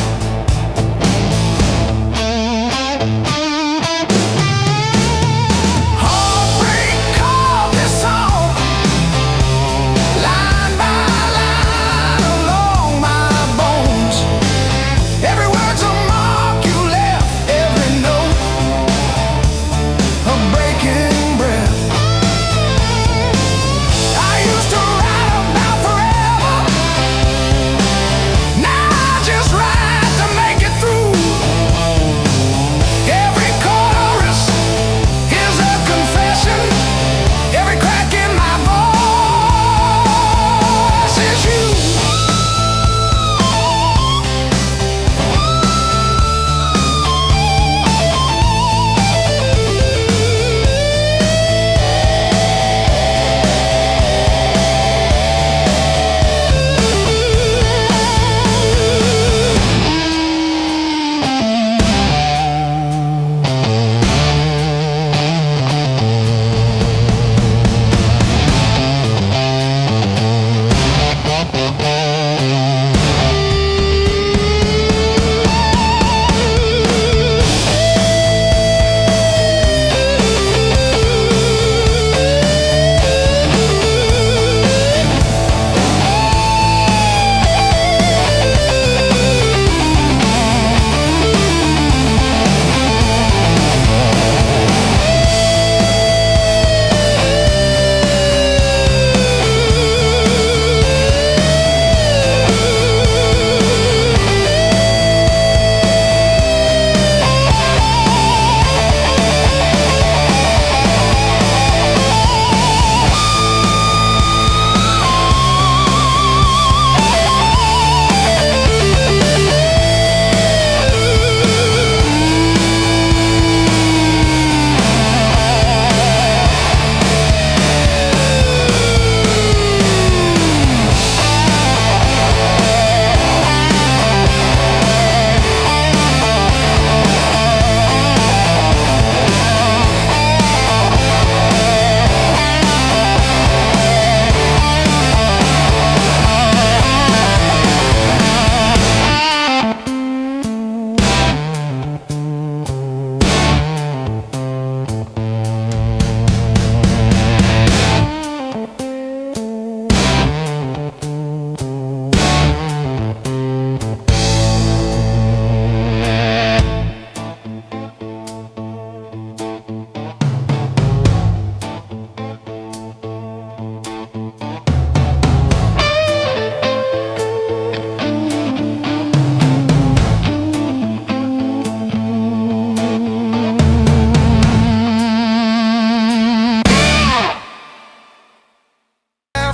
Heartbreak called this song, line by line along my bones. Every word's a mark you left, every note a breaking breath. I used to write about forever, now I just write to make it through. Every chorus is a confession, every crack in my voice is you.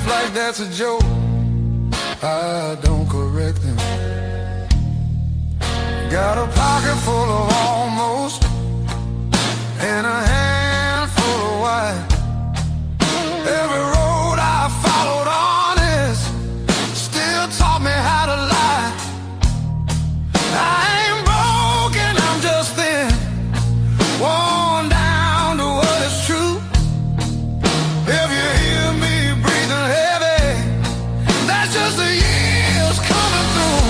Like that's a joke, I don't correct them. Got a pocket full of almost and a handful of white. Every road I followed honest still taught me how to lie. I ain't broken, I'm just thin, worn down to what is true. If you hear me breathing heavy, that's just the years coming through.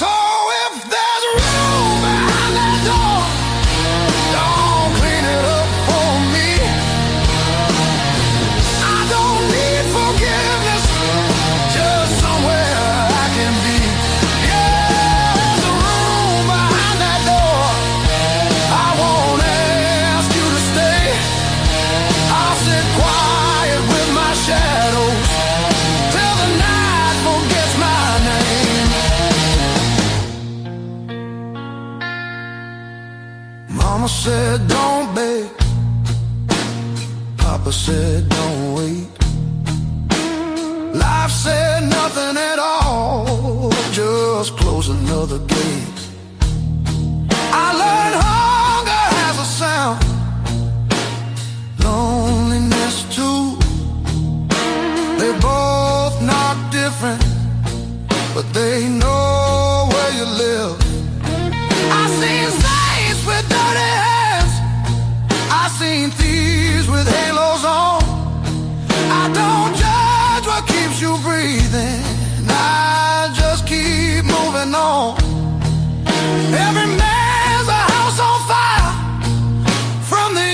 So if there's room behind that door, don't clean it up for me. I don't need forgiveness, just somewhere I can be. Yeah, there's a room behind that door, I won't ask you to stay. I'll sit quiet with my shadows till the night forgets my name. Mama said don't beg, Papa said don't wait. Life I've said nothing at all, just close another gate. I learned hunger has a sound, loneliness too. They both knock different, but they know where you live. I've seen saints with dirty hands, I've seen thieves with halos on. I don't judge what keeps you breathing, I just keep moving on. Every man's a house on fire, from the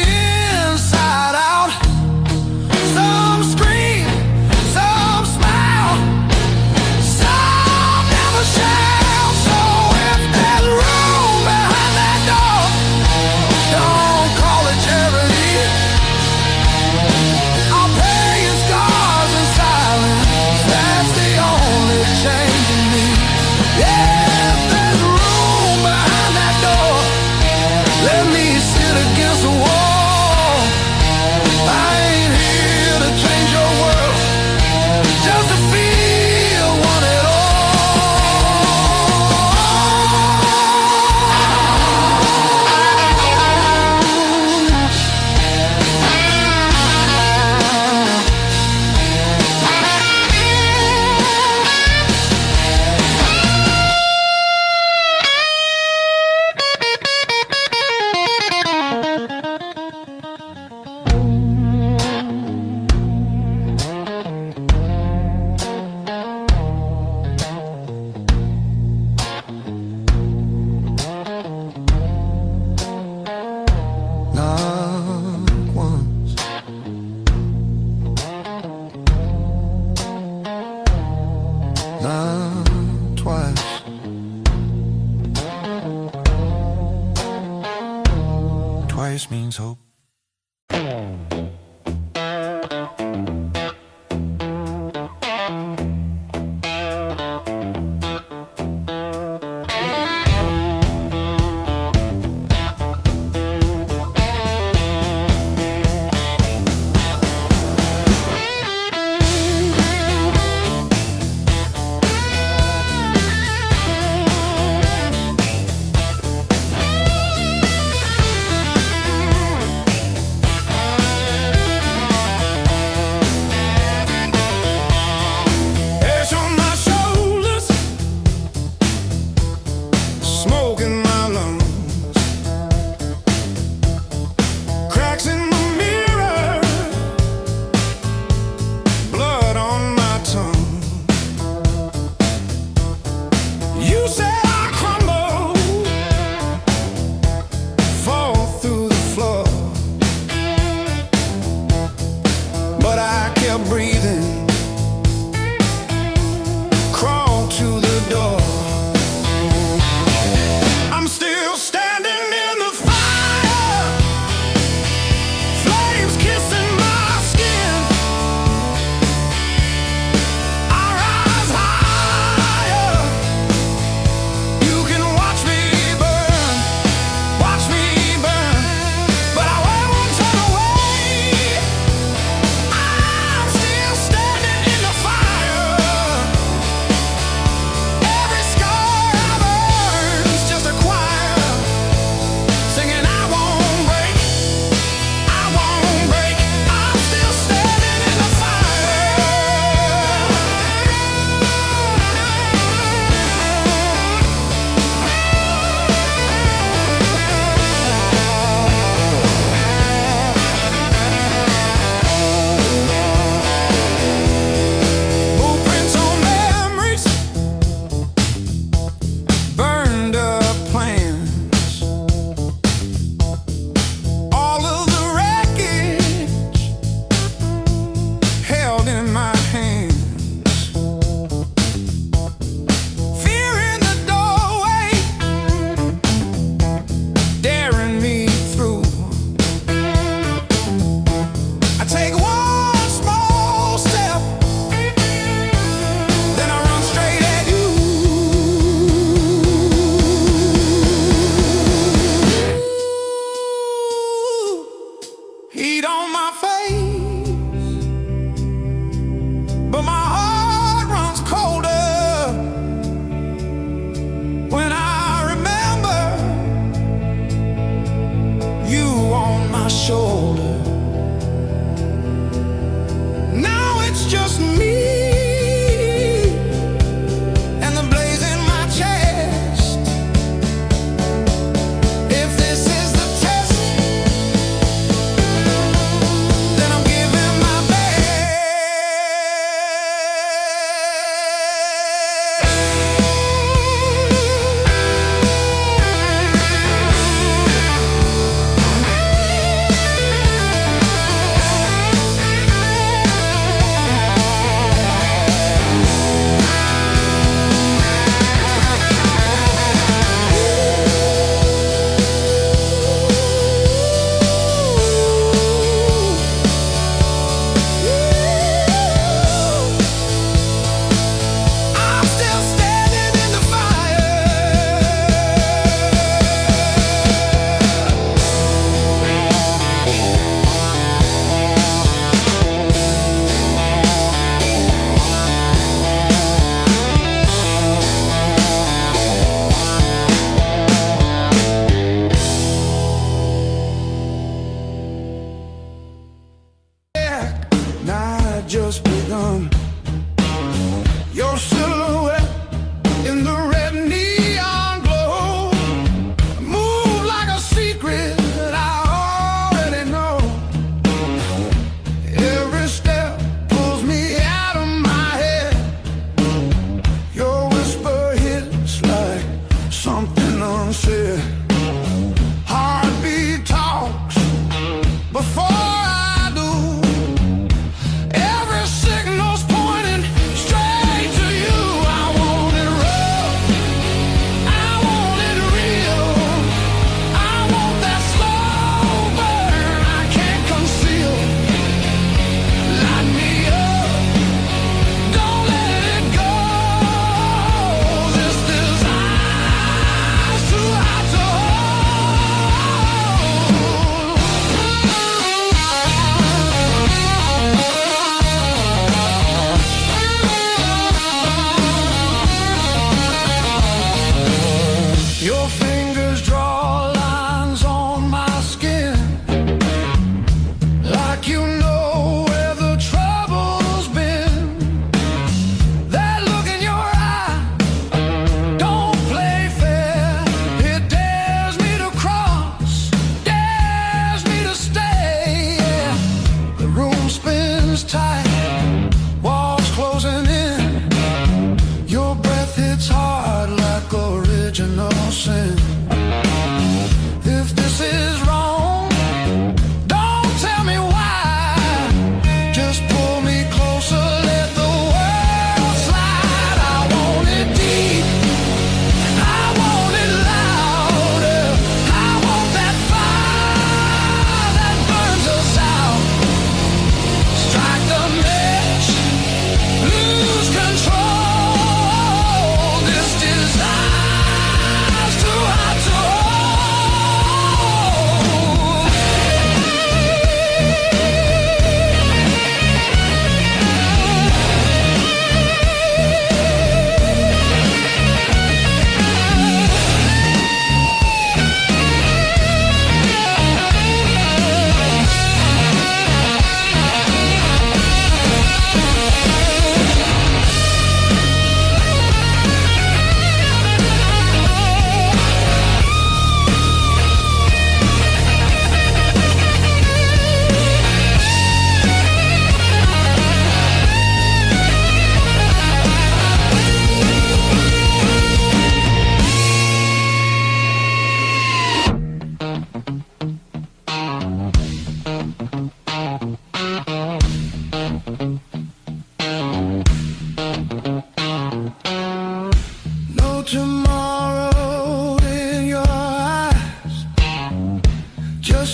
inside out. Some scream, some smile, some never shout. So if there's room behind that door, don't call it charity. I'll pay your scars in silence, that's the only change in me. Yeah, if there's room behind that door, let me sit against the wall. I ain't here to change your world, just to feel one at all. Not once, not twice. Twice means hope.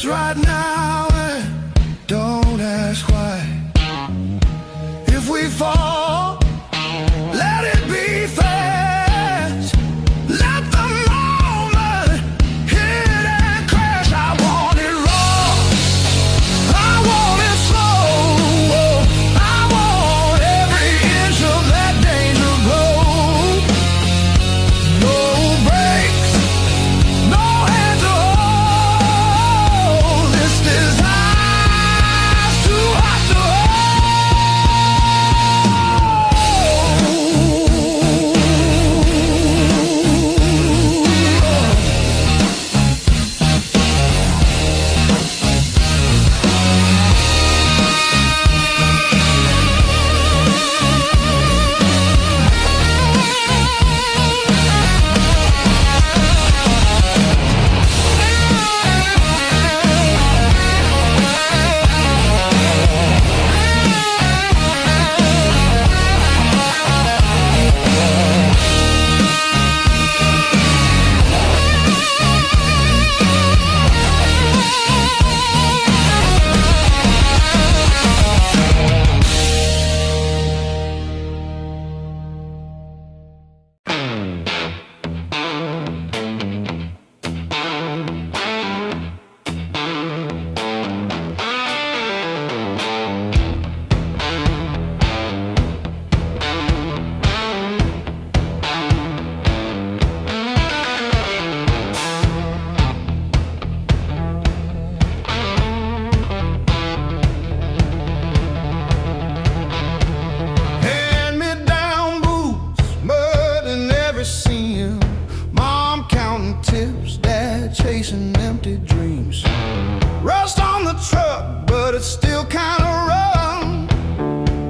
right now, and don't ask why. If we fall, let it be fast. Let the moment hit and crash. I want it raw, I want it slow, I want every inch of that danger glow. No brakes, no hands to hold. This desire's too hot to hand-me-down boots, mud in every seam. Mom counting tips, dad chasing empty dreams. Rust on the truck, but it's still kinda rough.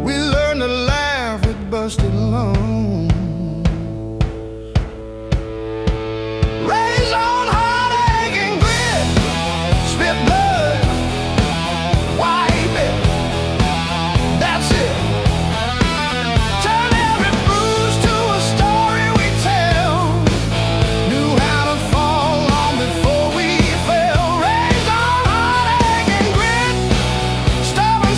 We learned to laugh at busted lungs. Raised on heartache and grit, spit blood, wipe it, that's it. Turn every bruise to a story we tell. Knew how to fall long before we fell. Raised on heartache and grit, stubborn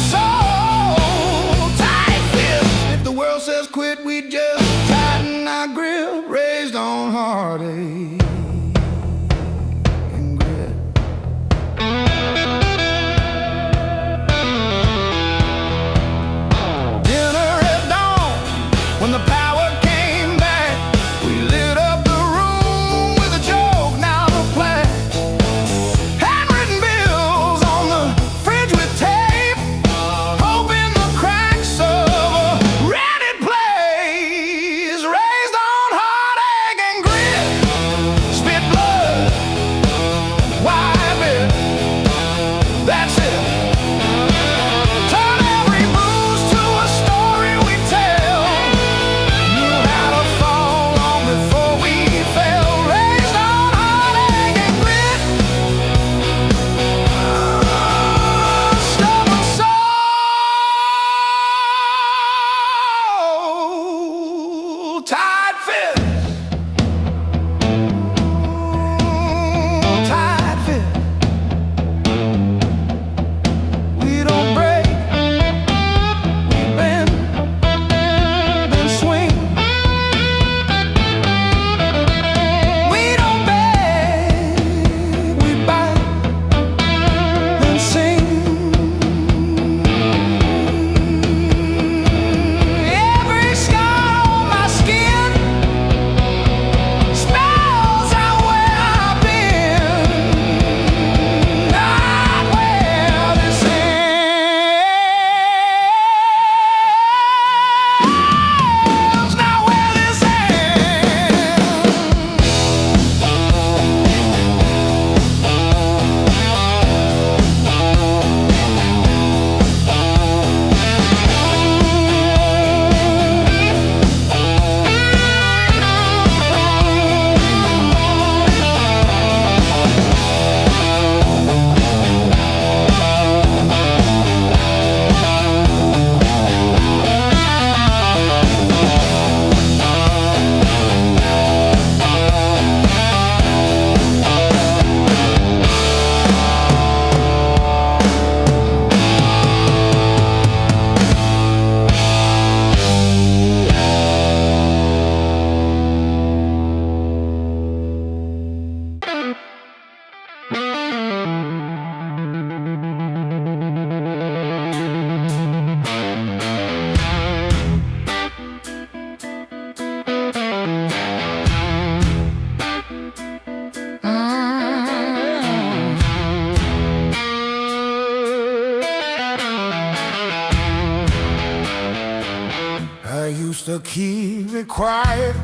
to keep it quiet.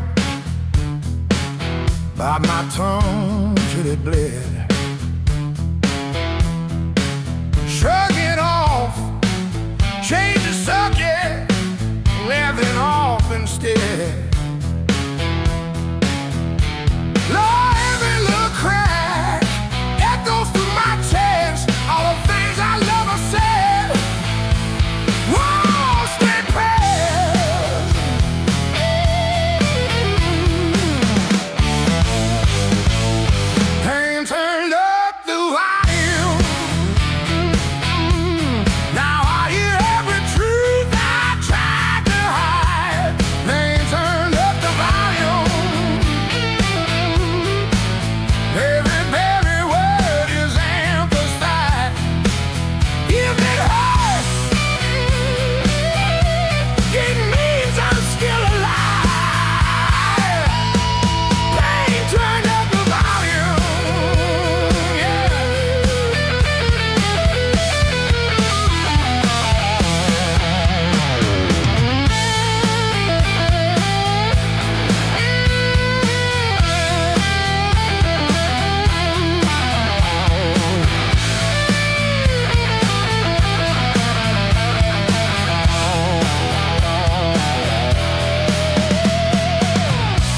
Bite my tongue till it bled. Shrug it off, change the subject, laughing off instead. Lord, every little crack echoes through my chest. All the things I love are said. Walls stay past. Pain turned up the volume. Now I hear every truth I tried to hide. Pain turned up the volume. Every word is amplified. If it hurts, it means I'm still alive. Pain turned up the volume, yeah.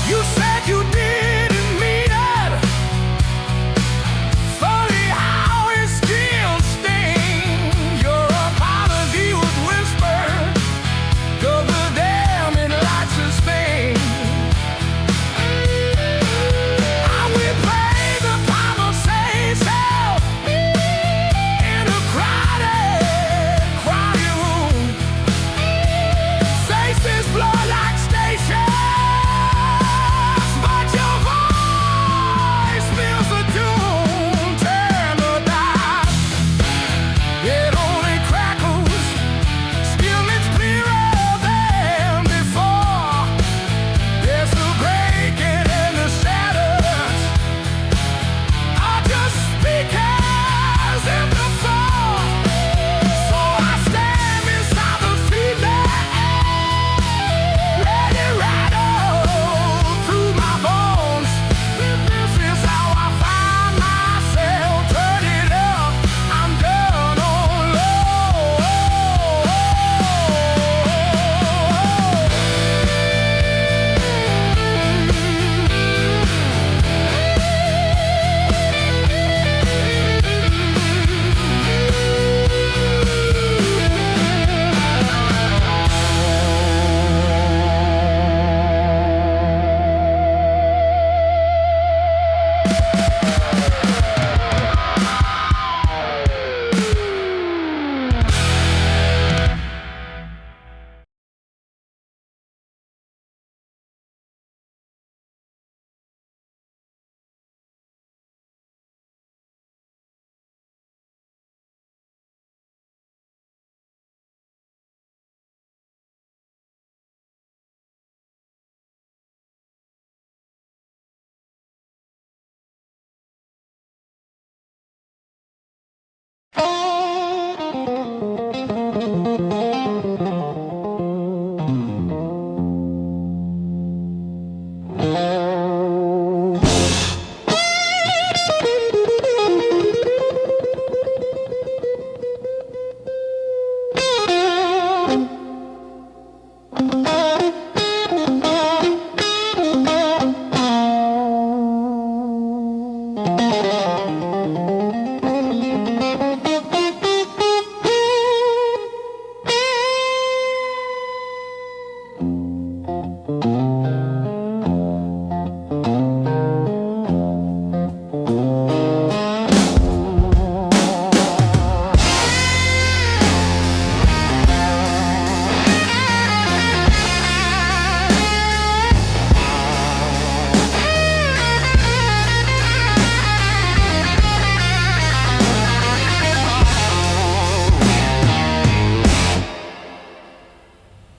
You said you didn't mean it. Funny how it still stings. Your apology was whispered, though the damn it lights of Spain. I will play the conversation in a crowded room. Faces blur like stations, but your voice fills the doom. Turn the dial, it only crackles. Still it's clearer than before. There's the breaking and the shatters are just speakers in the fall. So I stand beside the feedback, let it rattle through my bones. This is how I find myself. Turn it up, I'm done on low.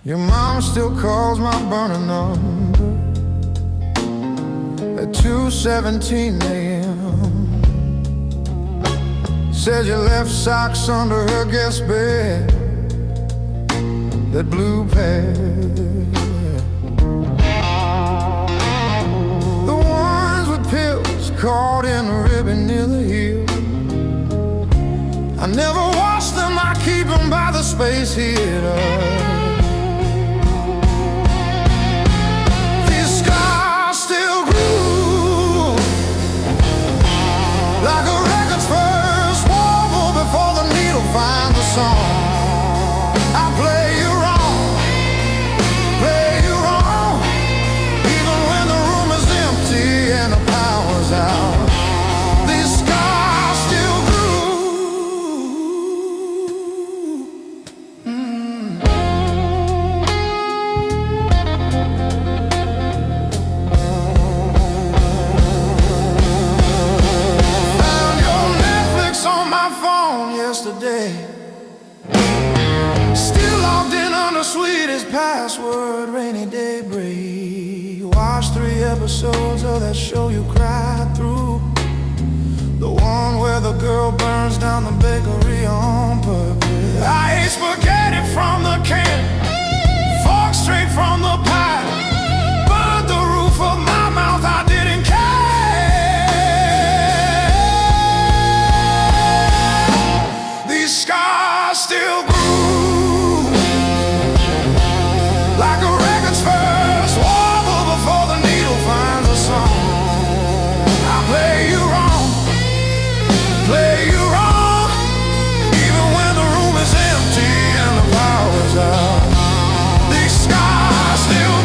Your mom still calls my burner number at 2:17 a.m. Says you left socks under her guest bed, that blue pair. caught in a ribbon near the heel. I never wash them, I keep them by the space heater. These scars still groove like a record's first warble before the needle finds the song. I play you wrong, play you wrong, even when the room is empty and the power's out. These scars still yesterday, still logged in on the sweetest password, rainy day break. Watched 3 episodes of that show you cried through, the one where the girl burns down the bakery on purpose. I ate spaghetti from the can, fork straight from the pie, burned the roof of my mouth, I didn't care. Scars still groove like a record's first warble before the needle finds a song. I play you wrong, play you wrong, even when the room is empty and the power's out. These scars still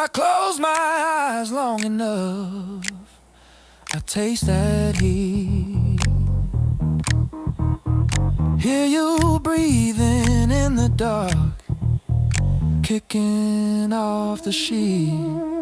I close my eyes long enough, I taste that heat. Hear you breathing in the dark, kicking off the sheet.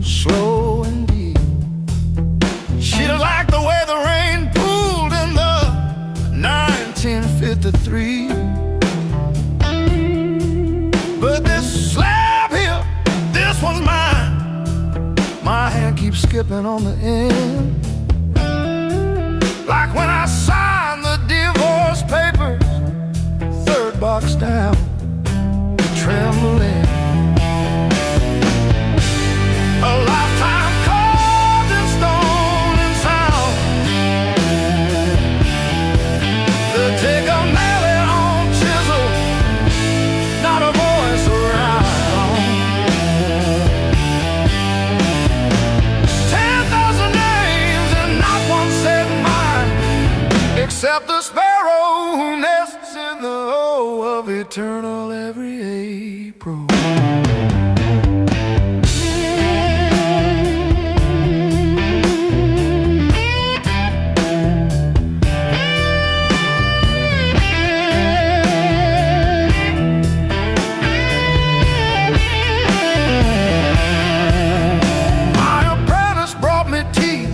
Slow and deep. She don't like the way the rain pooled in the 1953. But this slab here, this one's mine. My hand keeps skipping on the end, like when I signed the divorce papers, third box down, trembling. A lifetime carved in stone and sound. They'll take a mallet on chisel, not a voice around. 10,000 names and not one said mine, except the sparrow who nests in the O of eternal every April.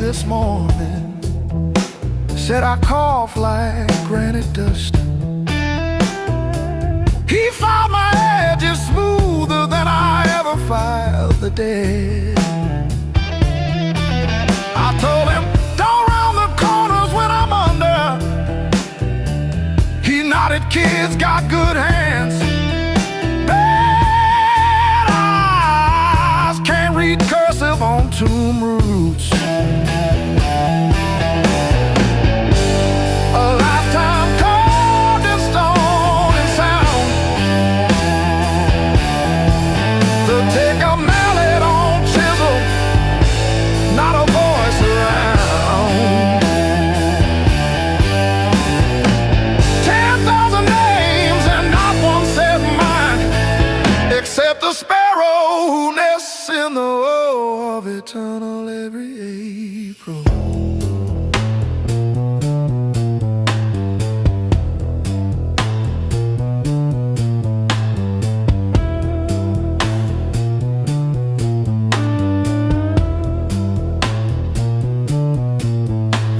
This morning said I cough like granite dust. He filed my edges smoother than I ever filed the dead. I told him, don't round the corners when I'm under. He nodded, kids got good hands, bad eyes, can't read cursive on tomb roots. tunnel every April.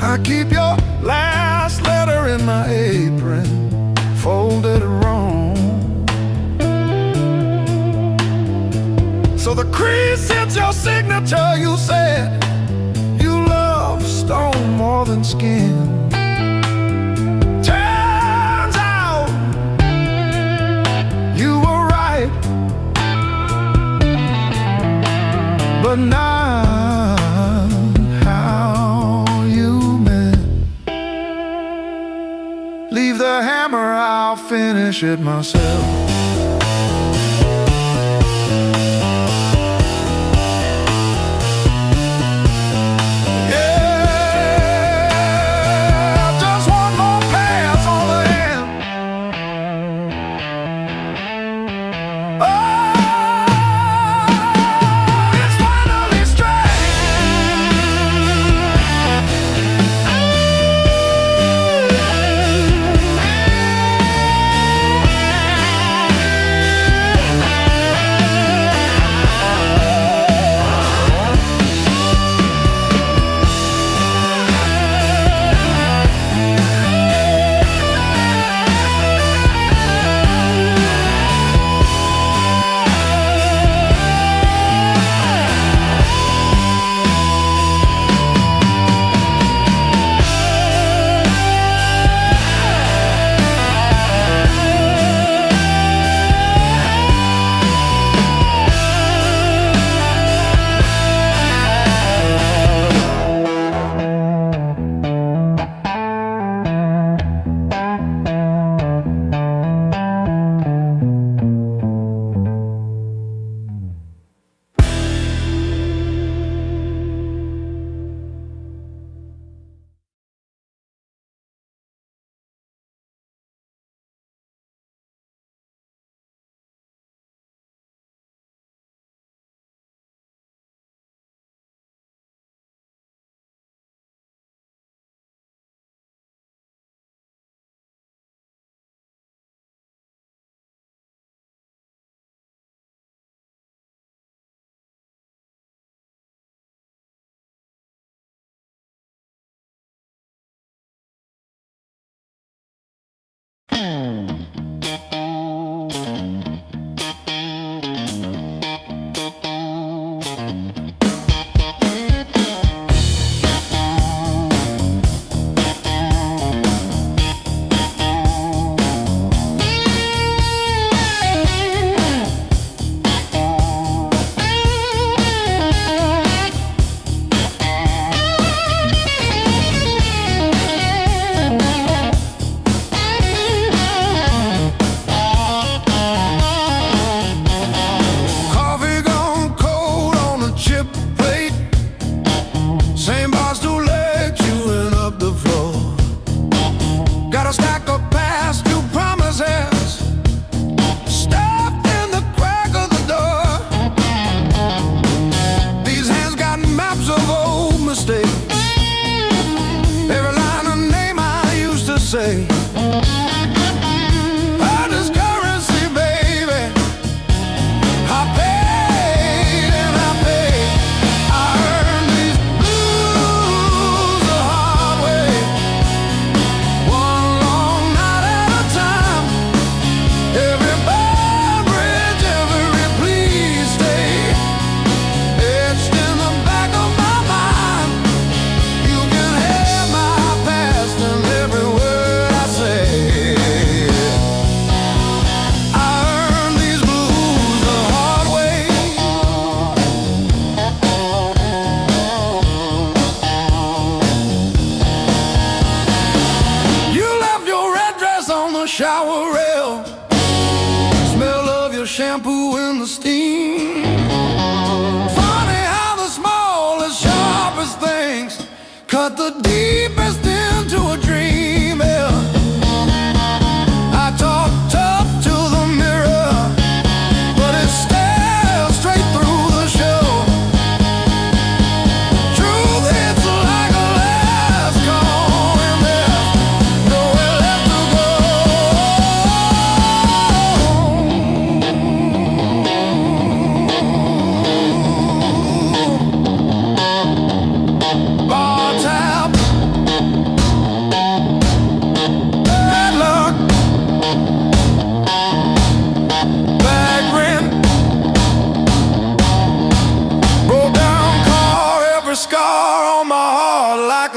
I keep your last letter in my apron, folded wrong, so the crease hits your signature. You said you love stone more than skin. Turns out you were right, but not how you meant. Leave the hammer, I'll finish it myself.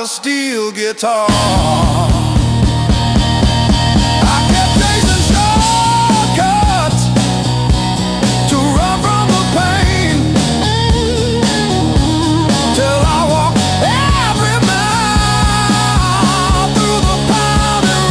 steel guitar. I kept chasing shortcuts to run from the pain, till I walked every mile through the pounding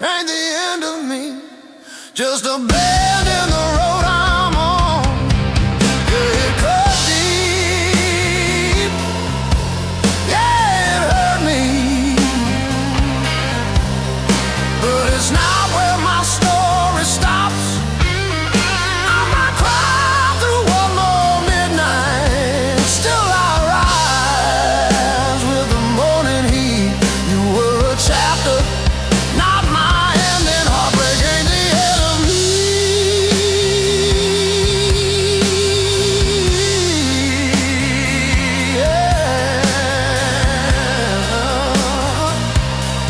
ain't the end of me, just a bend in the road I'm on. Yeah, it cut deep, yeah, it hurt me, but it's not where my story stops. I might cry through one more midnight, still I rise with the morning heat. You were a chapter, not my ending. Heartbreak ain't the end of me. Yeah.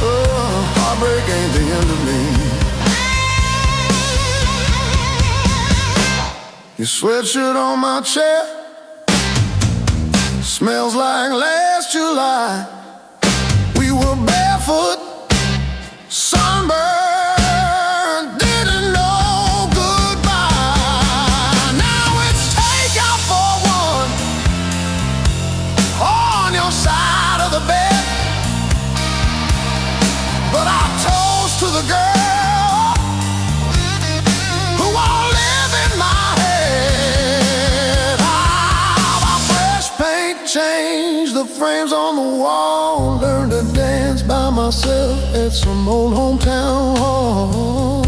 Oh, heartbreak ain't the end of me. Your sweatshirt on my chair smells like last July. We were barefoot, sunburned, didn't know goodbye. Now it's takeout for one on your side of the bed, but I toast to the girl who won't live in my head. How about fresh paint, change the frames on the wall, learn to dance by myself at some old hometown hall.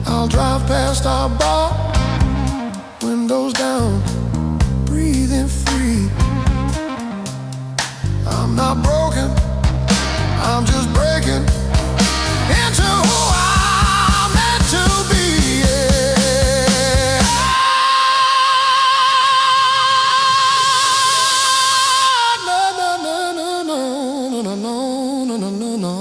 I'll drive past our bar, windows down, breathing free. I'm not broken, I'm just breaking into who I'm meant to be. Yeah. No, no, no, no, no, no, no, no, no, no, no.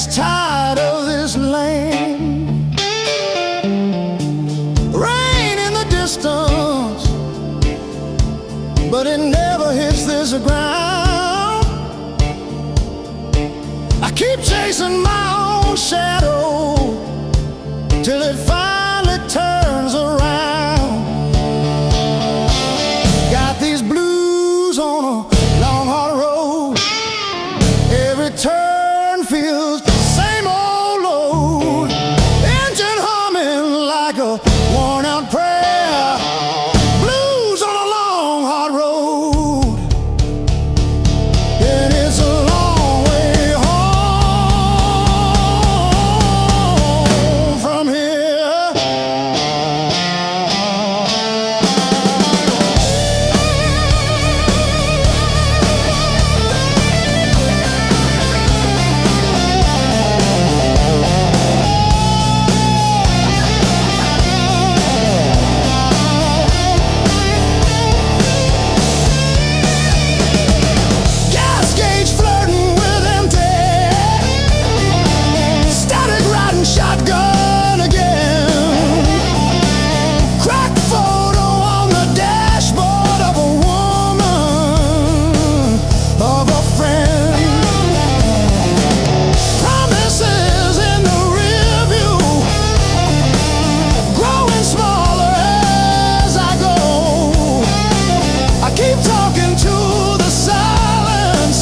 gets tired of this land. Rain in the distance, but it never hits this ground. I keep chasing my own shadow till it finally turns around. Got these blues on a long hard road. Every turn feels the same old load. Engine humming like a worn out prayer. Blues on a long hard road. And it's a long way home from here. Gas gauge flirting with empty. Static riding shotgun again. Cracked photo on the dashboard of a woman, of a friend. Promises in the rear view, growing smaller as I go. I keep talking to the silence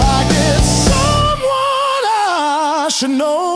like it's someone I should know.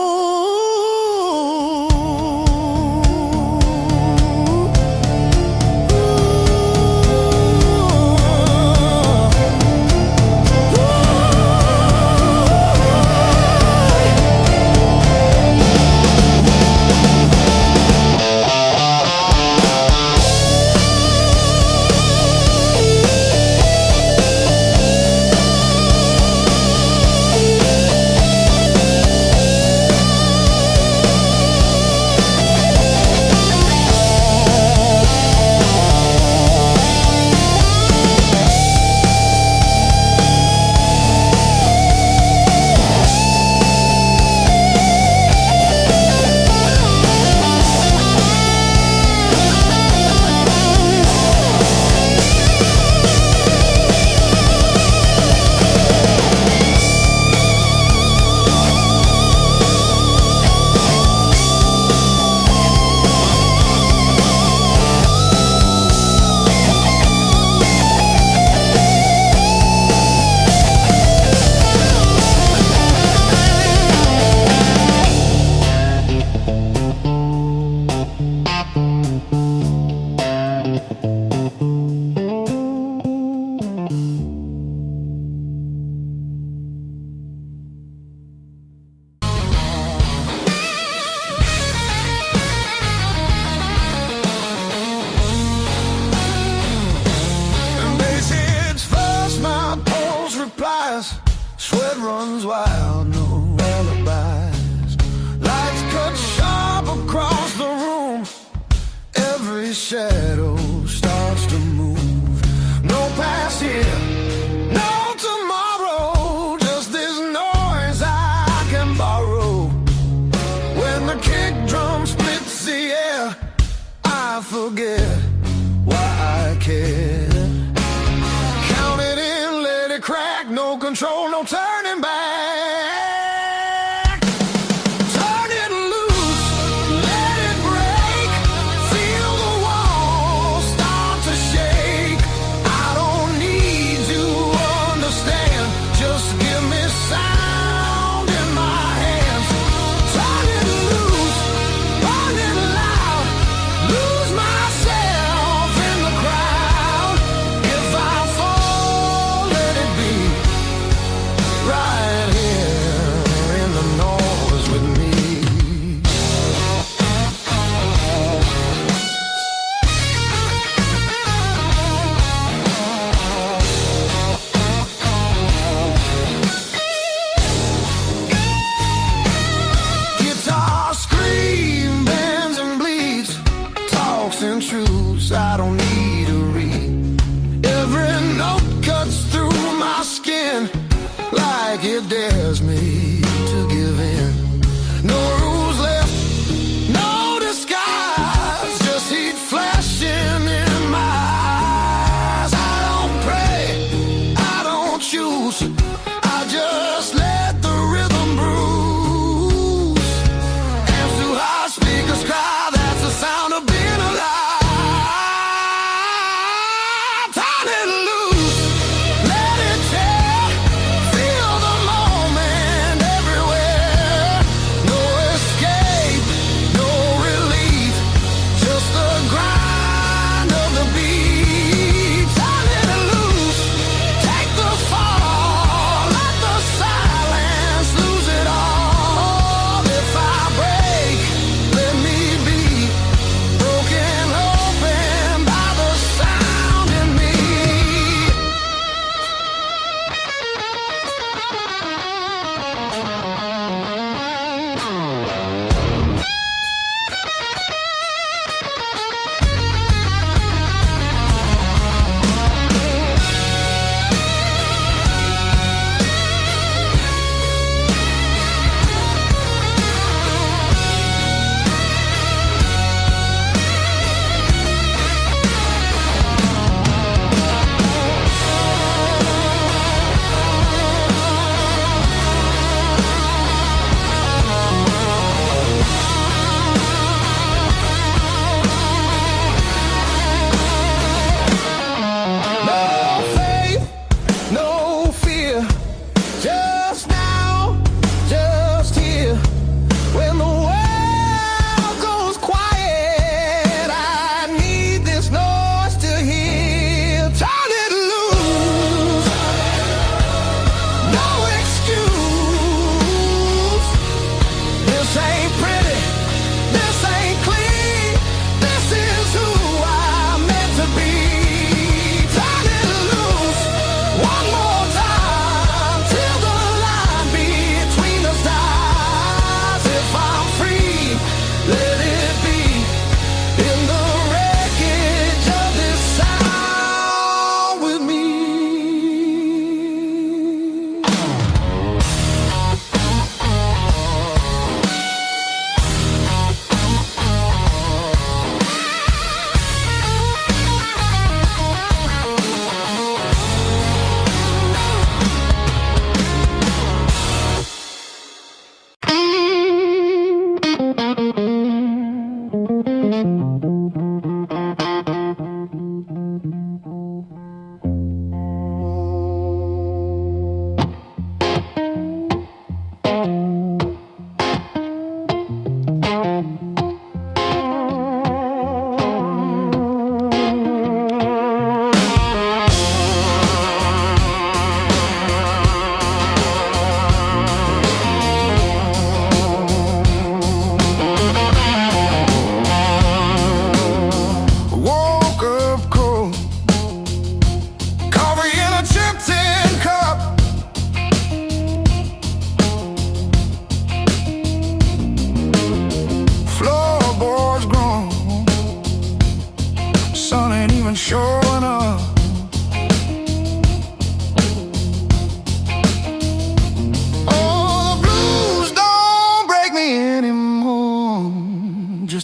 And they say it's fast, my pulse replies. Sweat runs wild, no alibis. Lights cut sharp across the room. Every shadow starts to move. No past here, no tomorrow. Just this noise I can borrow. When the kick drum splits the air, I forget why I care. Count it in, let it crack. No control, no turning back. Turn it loose, let it break. Feel the walls start to shake. I don't need to understand. Just give me sound in my hands. Turn it loose, burn it loud. Lose myself in the crowd. If I fall, let it be right here in the noise with me. Guitar scream, bends and bleeds, talks and truths I don't need to read. Every note cuts through my skin like it dares me to give in.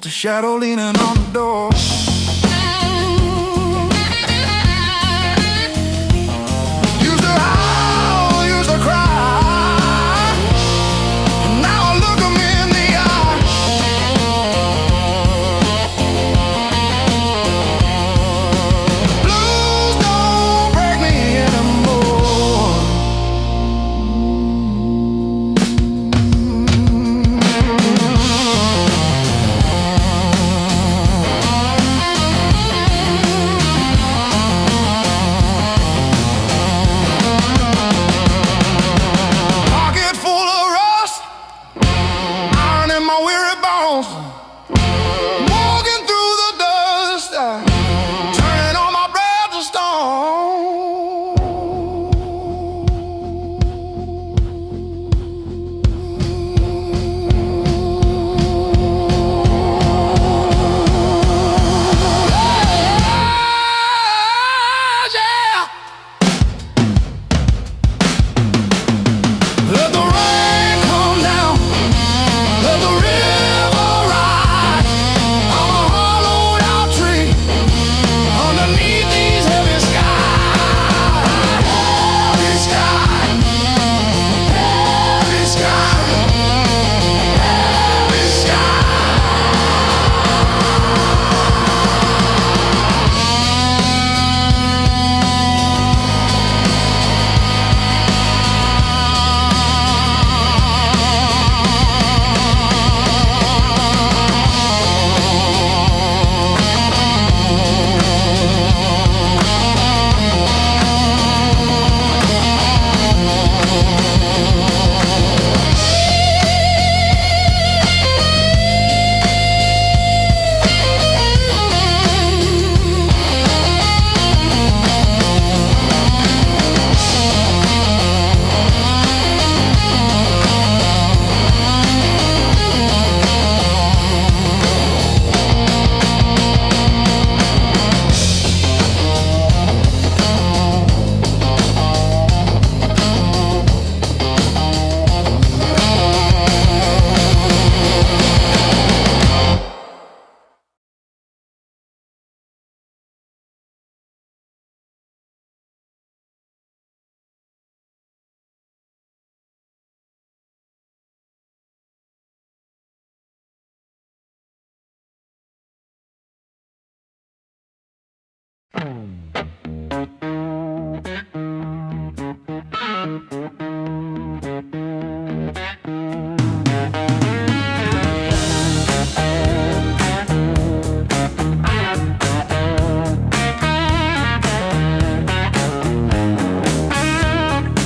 a shadow leaning on the door. Used to howl, used to cry, and now I look 'em in the eye. Blues don't break me anymore. Pocket full of rust, iron in my weary bones. Walking through the dust, turning all my breath to stone. Yeah. Let the rain come down, let the river rise. I'm a hollowed out tree underneath these heavy skies. Heavy sky, heavy sky, heavy sky.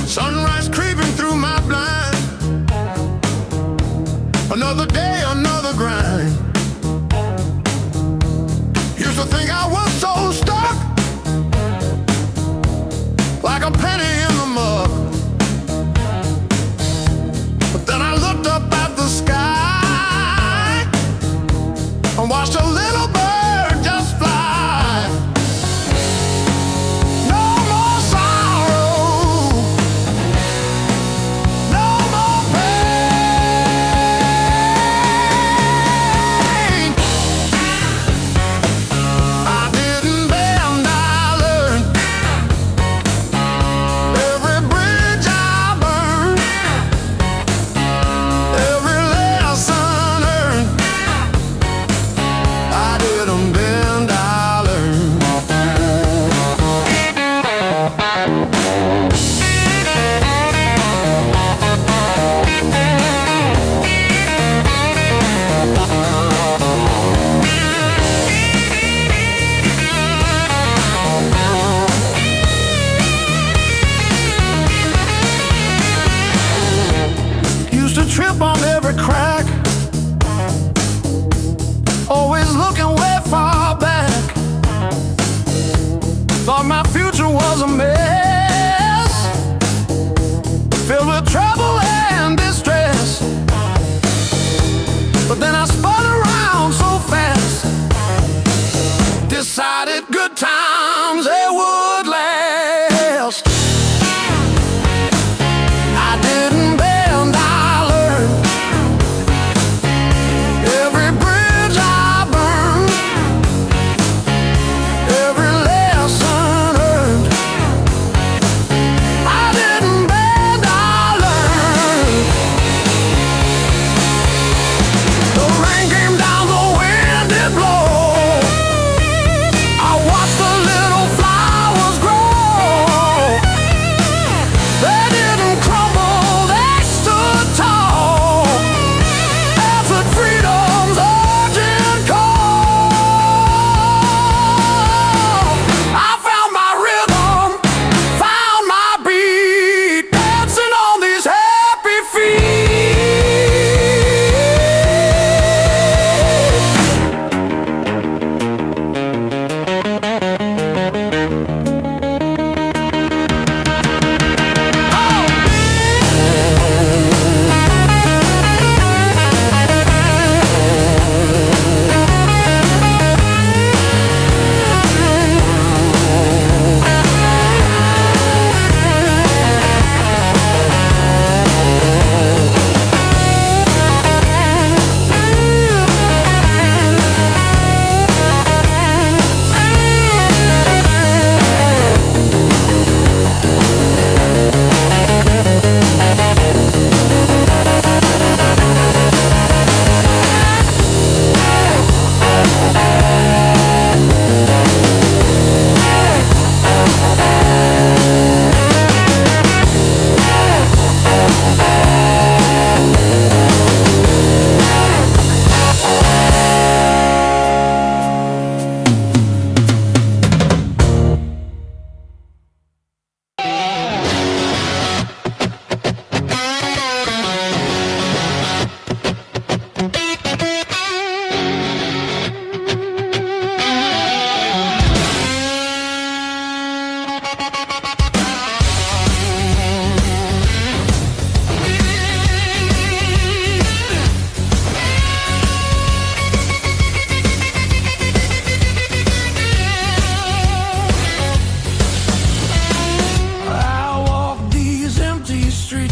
Sunrise creeping through my blind. Another day, another grind. Used to think I was so stuck,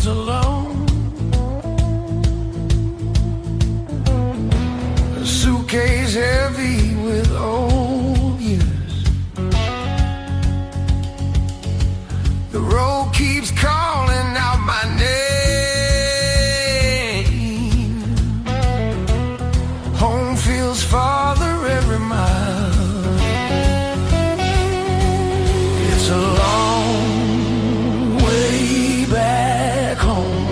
streets alone. A suitcase heavy with old years. The road keeps calling out my name. Home feels farther every mile. It's a long way back home.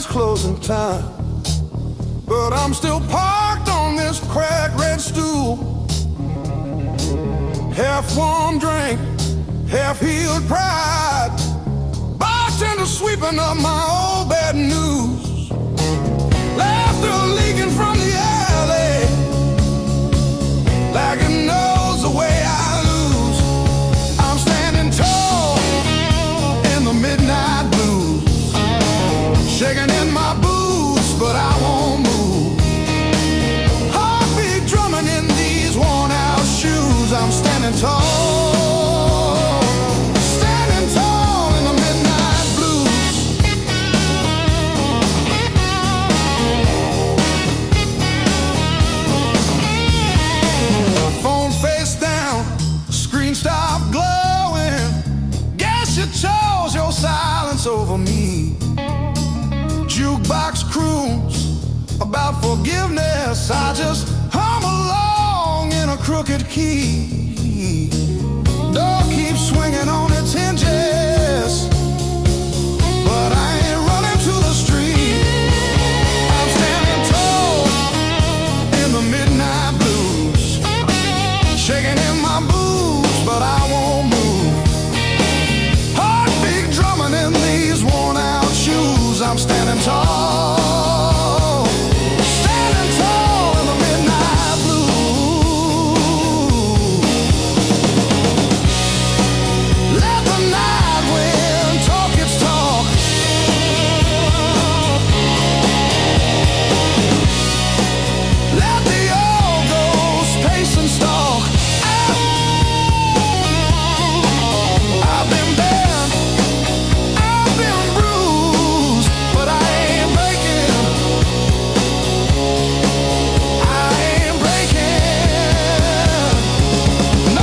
it's closing time, but I'm still parked on this cracked red stool. Half warm drink, half healed pride. Bartender sweeping up my old bad news. Laughter leaking from the alley, like it knows the way I lose. I'm standing tall in the midnight blues, shaking in my boots, but I won't move. Heartbeat drumming in these worn out shoes. I'm standing tall, standing tall in the midnight blues. Phone face down, screen stopped glowing. Guess you chose your silence over me. Jukebox croons about forgiveness. I just hum along in a crooked key. Door keeps swinging on its hinges, but I ain't running to the street. I'm standing tall in the midnight blues, shaking in my boots, but I won't move. Heartbeat drumming in these worn out shoes. I'm standing tall, standing tall in the midnight blue. Let the night wind talk its talk. Let the old ghost pace and stalk. I've been bent, I've been bruised, but I ain't breaking. I ain't breaking. No.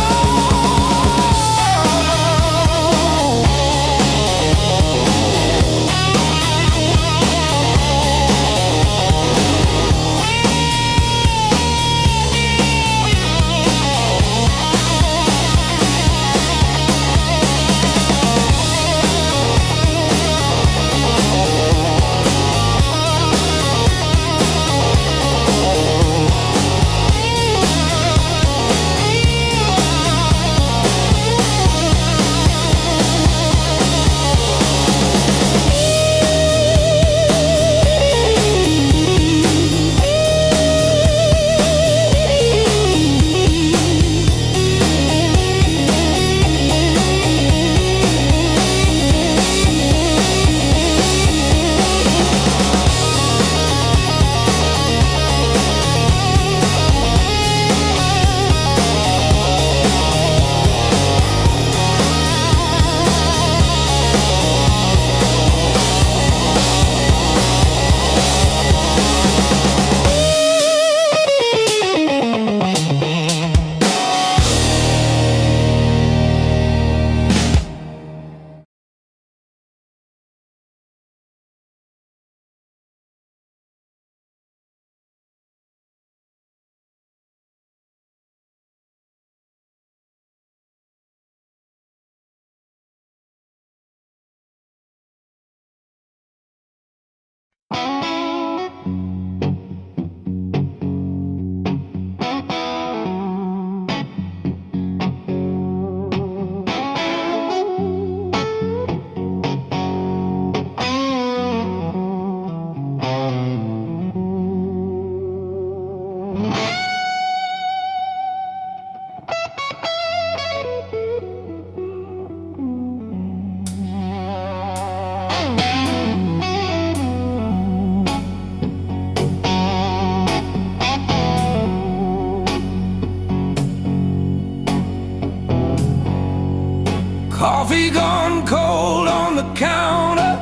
Coffee gone cold on the counter,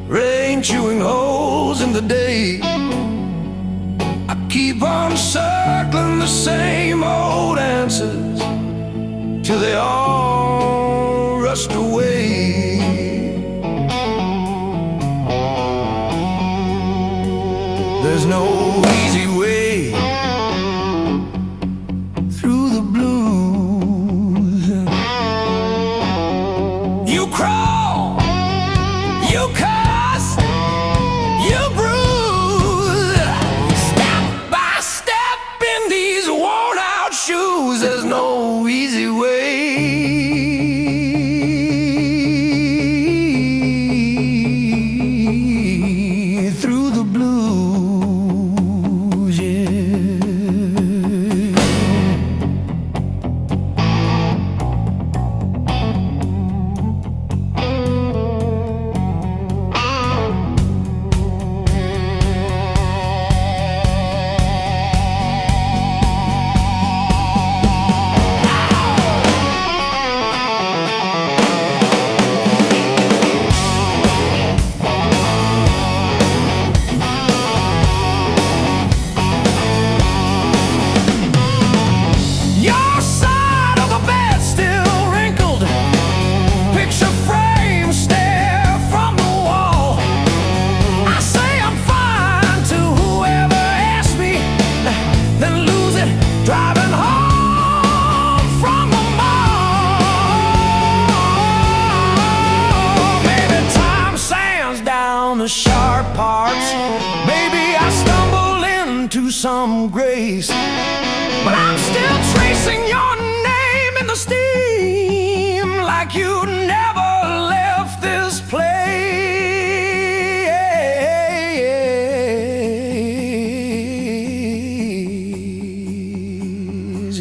rain chewing holes in the day. I keep on circling the same old answers till they all rust away. There's no easy way through the blues. You crawl, you cuss, easy way through the blues, yeah. Your side of the bed still wrinkled, picture frame stare from the wall. I say I'm fine to whoever asks me, then lose it driving home from the mall. Maybe time sands down the sharp parts. Maybe I stumble into some grace, but I'm still tracing your name in the steam like you never left this place.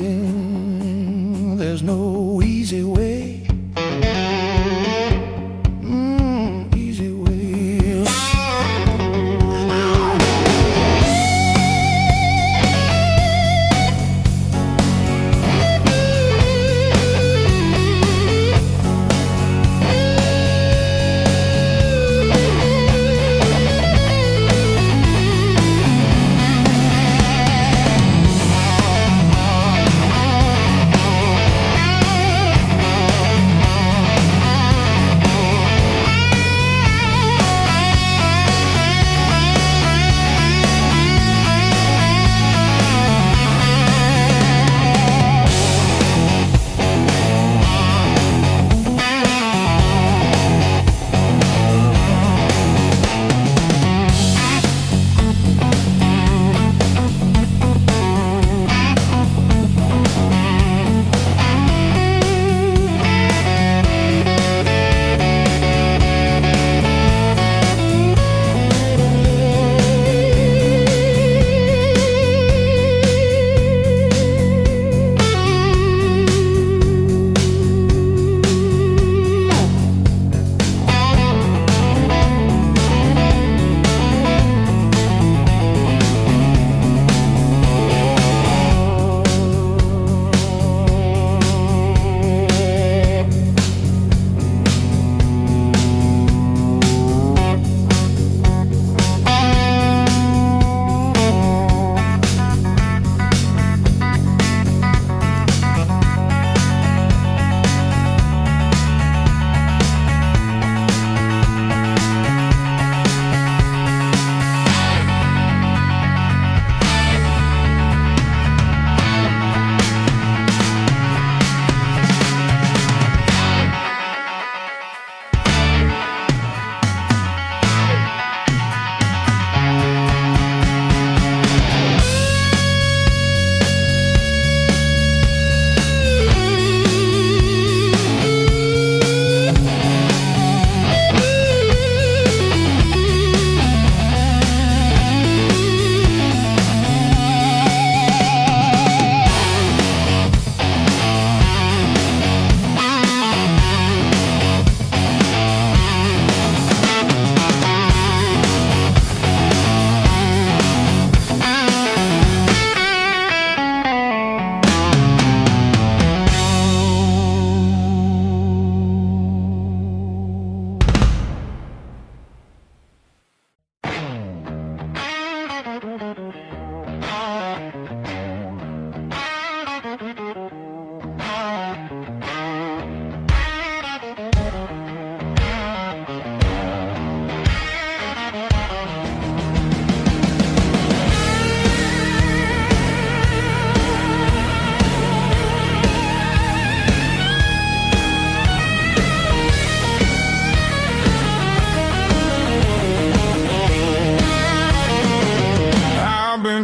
And there's no easy way. Easy way.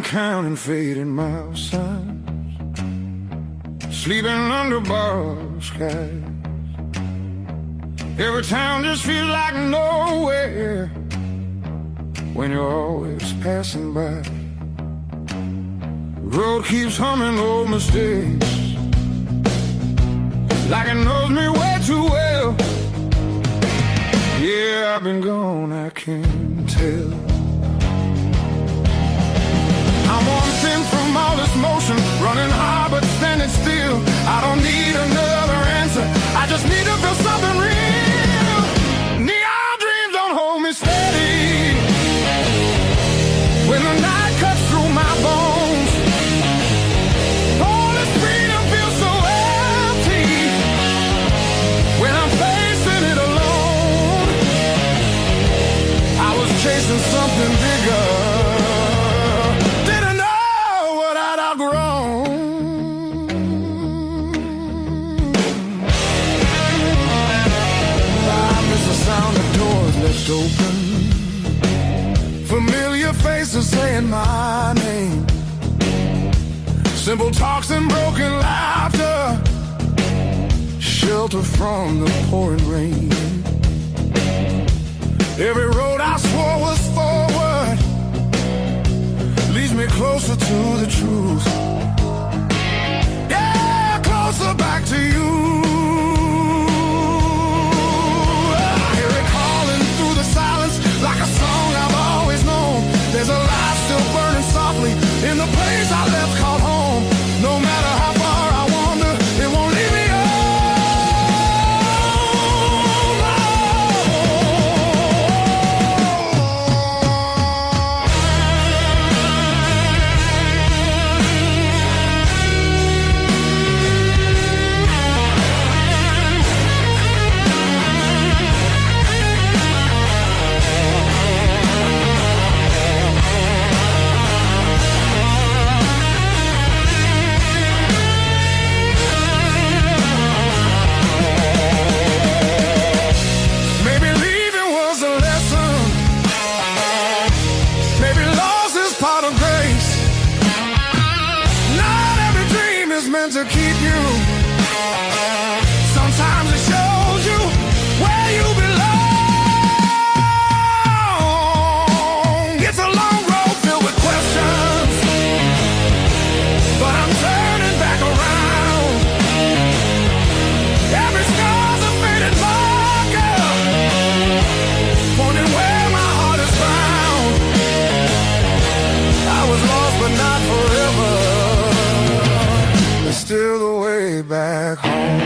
counting fading miles signs, sleeping under borrowed skies. Every town just feels like nowhere when you're always passing by. The road keeps humming old mistakes like it knows me way too well. Yeah, I've been gone, I can't tell. I'm one thing from all this motion, running hard but standing still. I don't need another answer, I just need to feel something real. Neon dreams don't hold me steady when the night cuts through my bones. All this freedom feels so empty when I'm facing it alone. I was chasing something bigger, didn't know what I'd outgrown. I miss the sound of doors left open, familiar faces saying my name, simple talks and broken laughter, shelter from the pouring rain. Every road I swore was forward leads me closer to the truth. Yeah, closer back to you. I hear it calling through the silence like a song I've always known. There's a light still burning softly in the place I left called home. No matter how far I wander, it won't leave me alone. Maybe leaving was a lesson, maybe loss is part of grace. Not every dream is meant to keep you. Sometimes it shows you where you belong. It's a long road filled with questions, but I'm turning back around. Every scar's a faded marker, pointing where my heart is found. I was lost but not forever. There's still the way back home.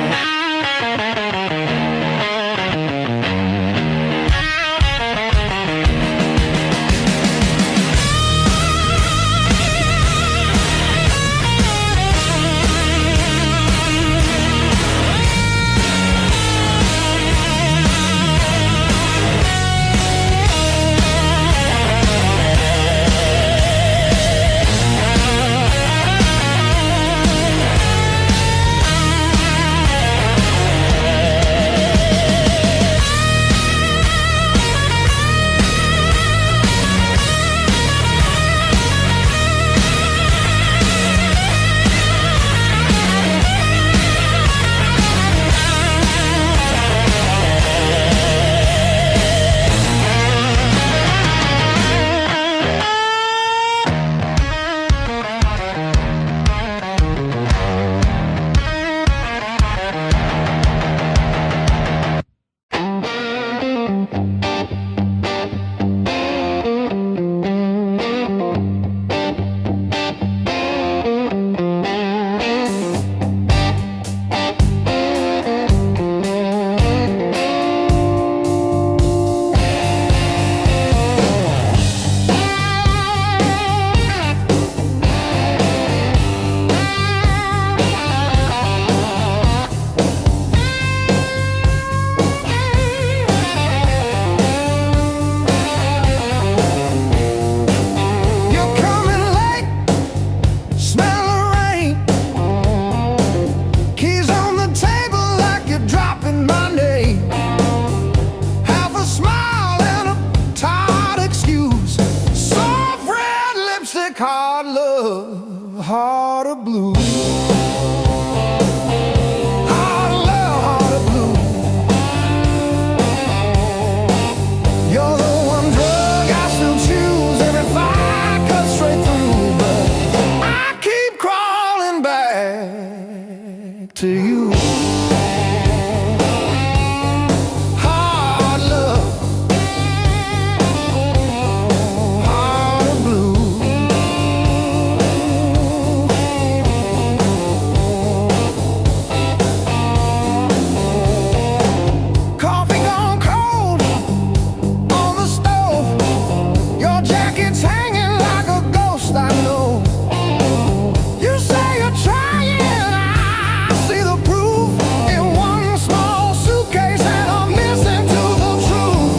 Hard love, hard blue. Coffee gone cold on the stove. Your jacket's hanging like a ghost, I know. You say you're trying, I see the proof in one small suitcase, and I'm missing to the truth.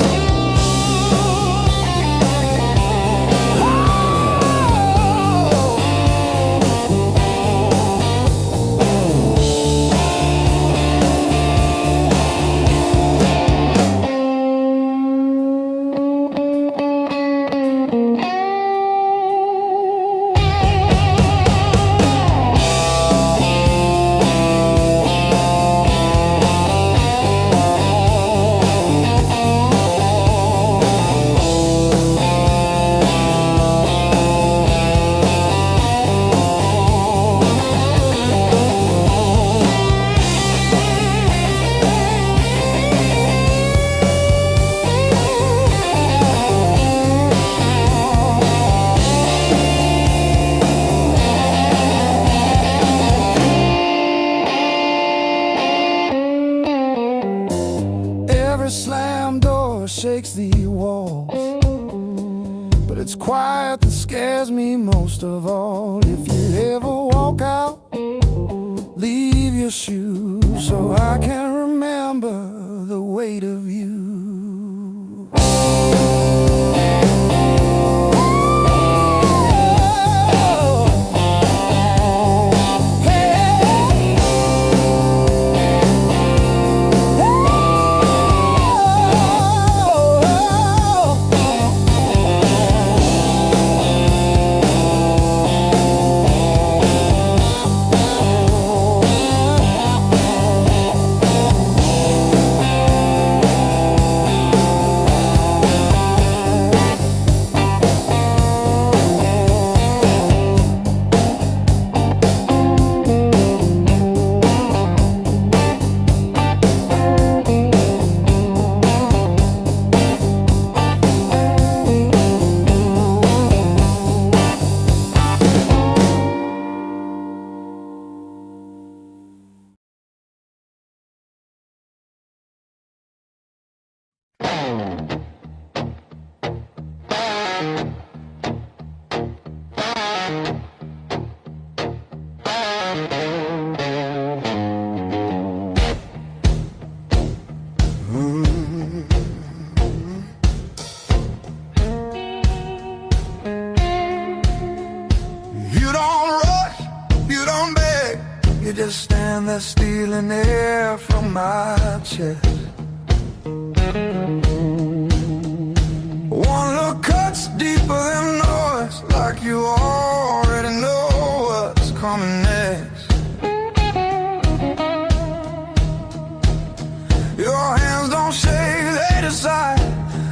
Every slam door shakes the walls, but it's quiet that scares me most of all. If you ever walk out, leave your shoes so I can remember the weight of you. You don't rush, you don't beg, you just stand there stealing air from my chest. One look cuts deeper than noise, like you already know what's coming next. Your hands don't shake, they decide.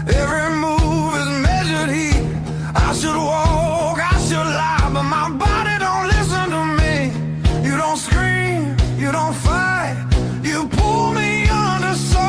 Every move is measured heat. I should walk, I should lie, but my body don't listen to me. You don't scream, you don't fight, you pull me under so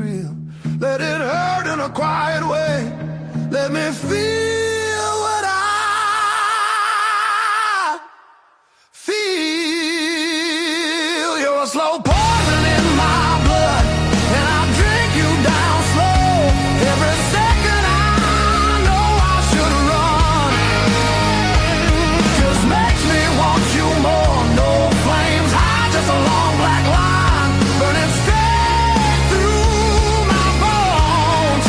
real. Let it hurt in a quiet way. Let me feel what I feel. You're a slow poison in my blood, and I drink you down slow. Every second I know I should run. Just makes me want you more. No flames high, just a long black line burning straight through my bones.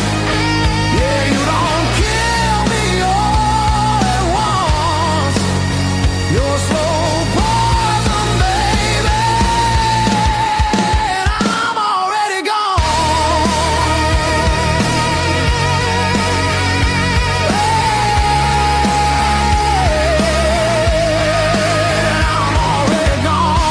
Yeah, you don't kill me all at once. You're slow poison, baby, and I'm already gone. I'm already gone.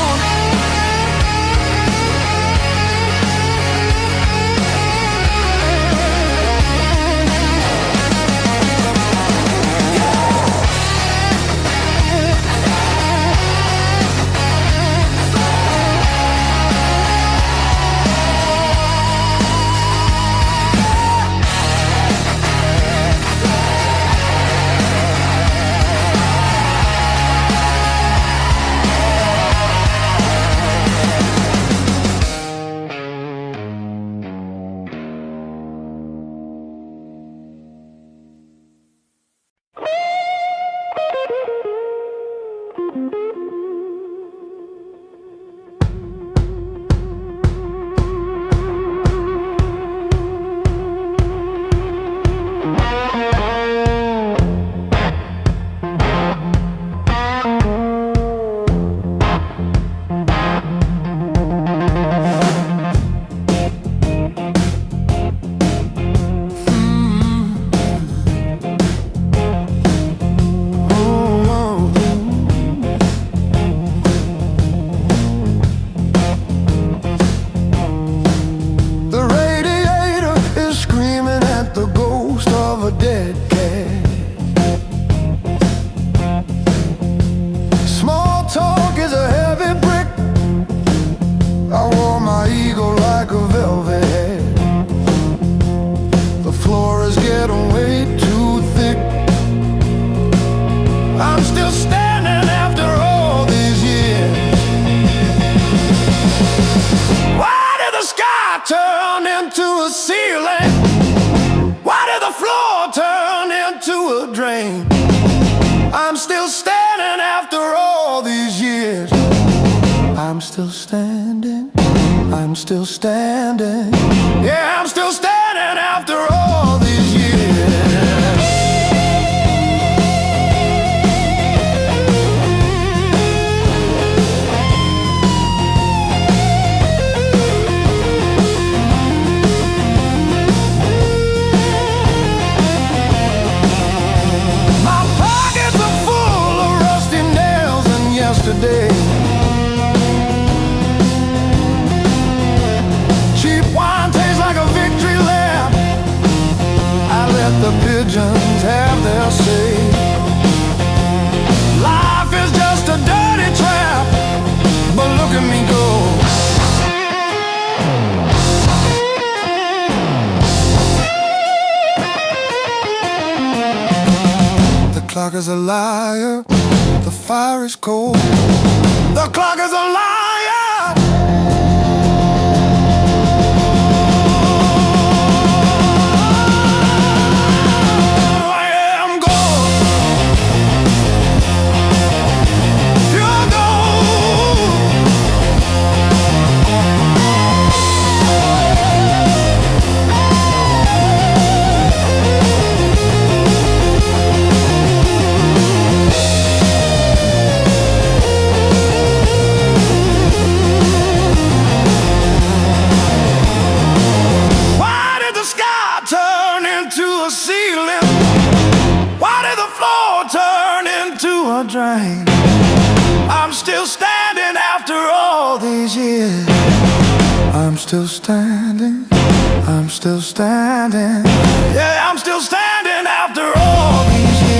The radiator is screaming at the ghost of a dead cat. Small talk is a heavy brick. I wore my ego like a velvet hat. The floor is getting way too thick. I'm still standing after all these years. Why did the sky turn into a ceiling? Why did the floor turn into a drain? I'm still standing after all these years. I'm still standing. I'm still standing. Yeah, I'm still standing after all these years. My pockets are full of rusty nails and yesterday. Cheap wine tastes like a victory lap. I let the pigeons have their say. Life is just a dirty trap, but look at me go. The clock is a liar, the fire is cold. The clock is a liar. I am gone. You're gone. Why did the sky turn into a ceiling? Why did the floor turn into a drain? I'm still standing after all these years. I'm still standing. I'm still standing. Yeah, I'm still standing after all these years.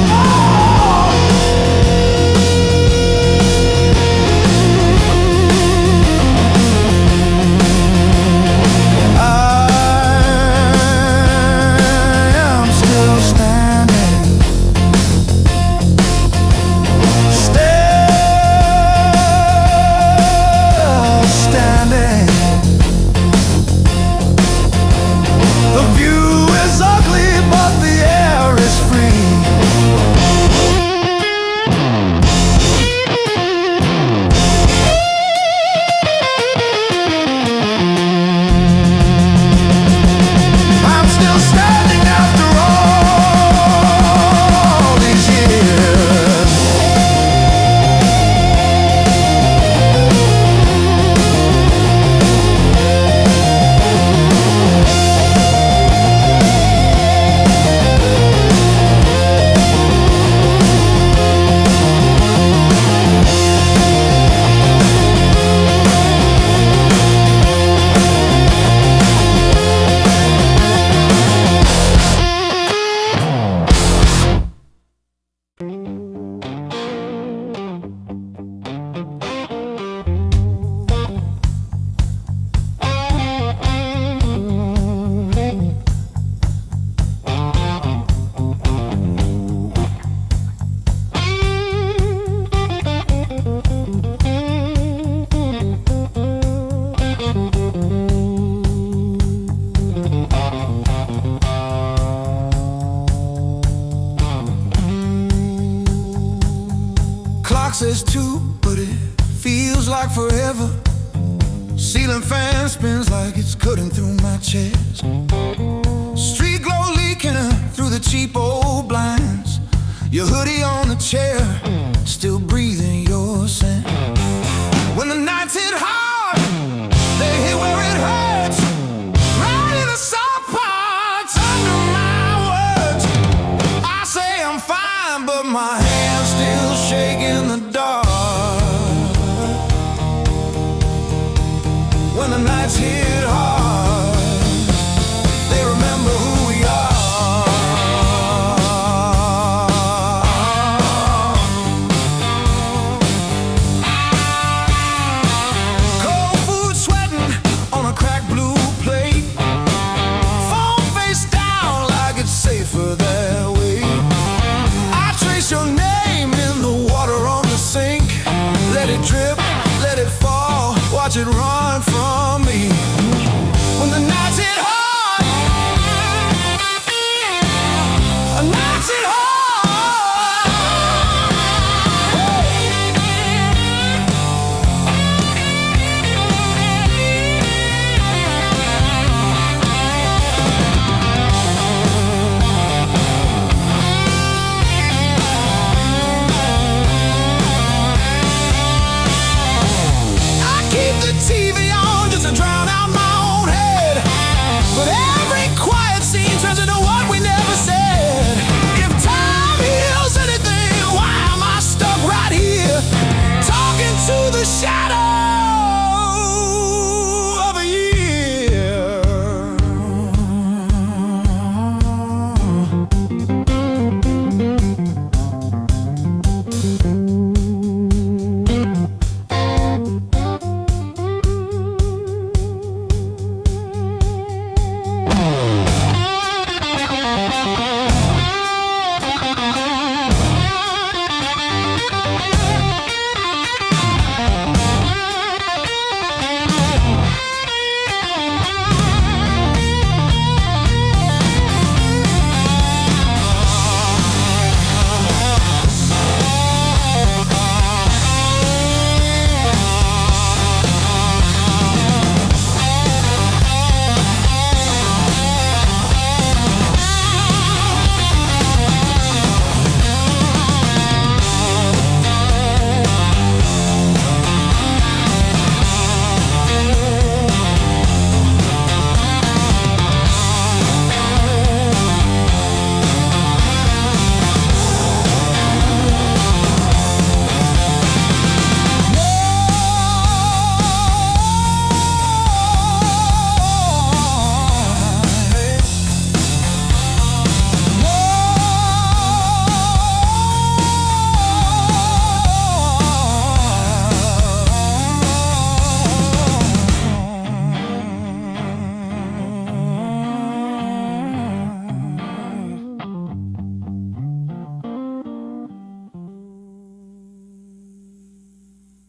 Oh! clock says 2, but it feels like forever. Ceiling fan spins like it's cutting through my chest. Street glow leaking through the cheap old blinds. Your hoodie on the chair, still breathing your scent. When the nights hit hard, they hit where it hurts. Right in the soft parts under my words. I say I'm fine, but my hands still shake in the dark. When the nights hit hard, they remember who we are. Cold food sweating on a cracked blue plate. Phone face down like it's safer that way. I trace your name in the water on the sink. Let it drip, let it fall, watch it run from me. When the nights hit hard, nights hit hard. I keep the TV on just to drown out my own head, but every quiet scene turns into what we never said. If time heals anything, why am I stuck right here, talking to the shadow of a year?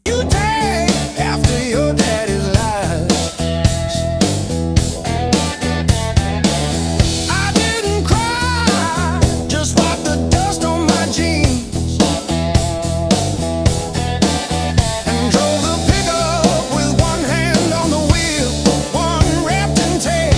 You take after your daddy's lies. I didn't cry, just wiped the dust on my jeans and drove the pickup with one hand on the wheel, one wrapped in tape.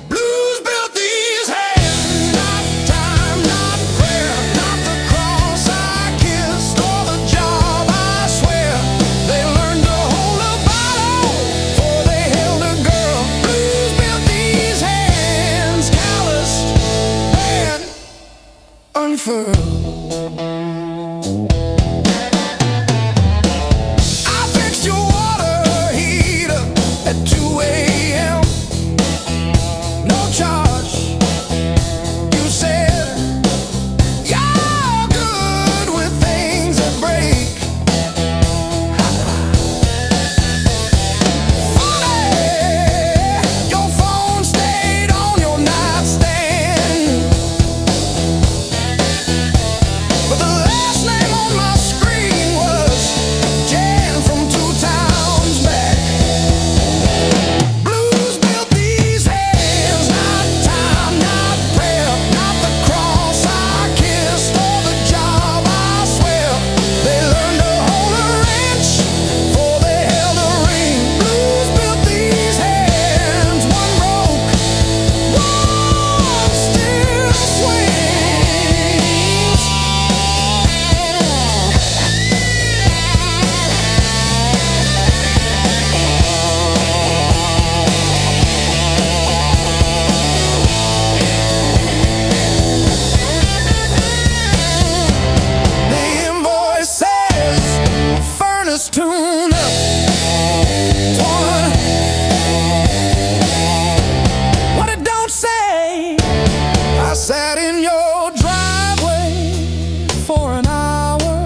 Blues built these hands, not time, not prayer, not the cross I kissed or the job I swear. They learned to hold a bottle before they held a girl. Blues built these hands, calloused and unfurled.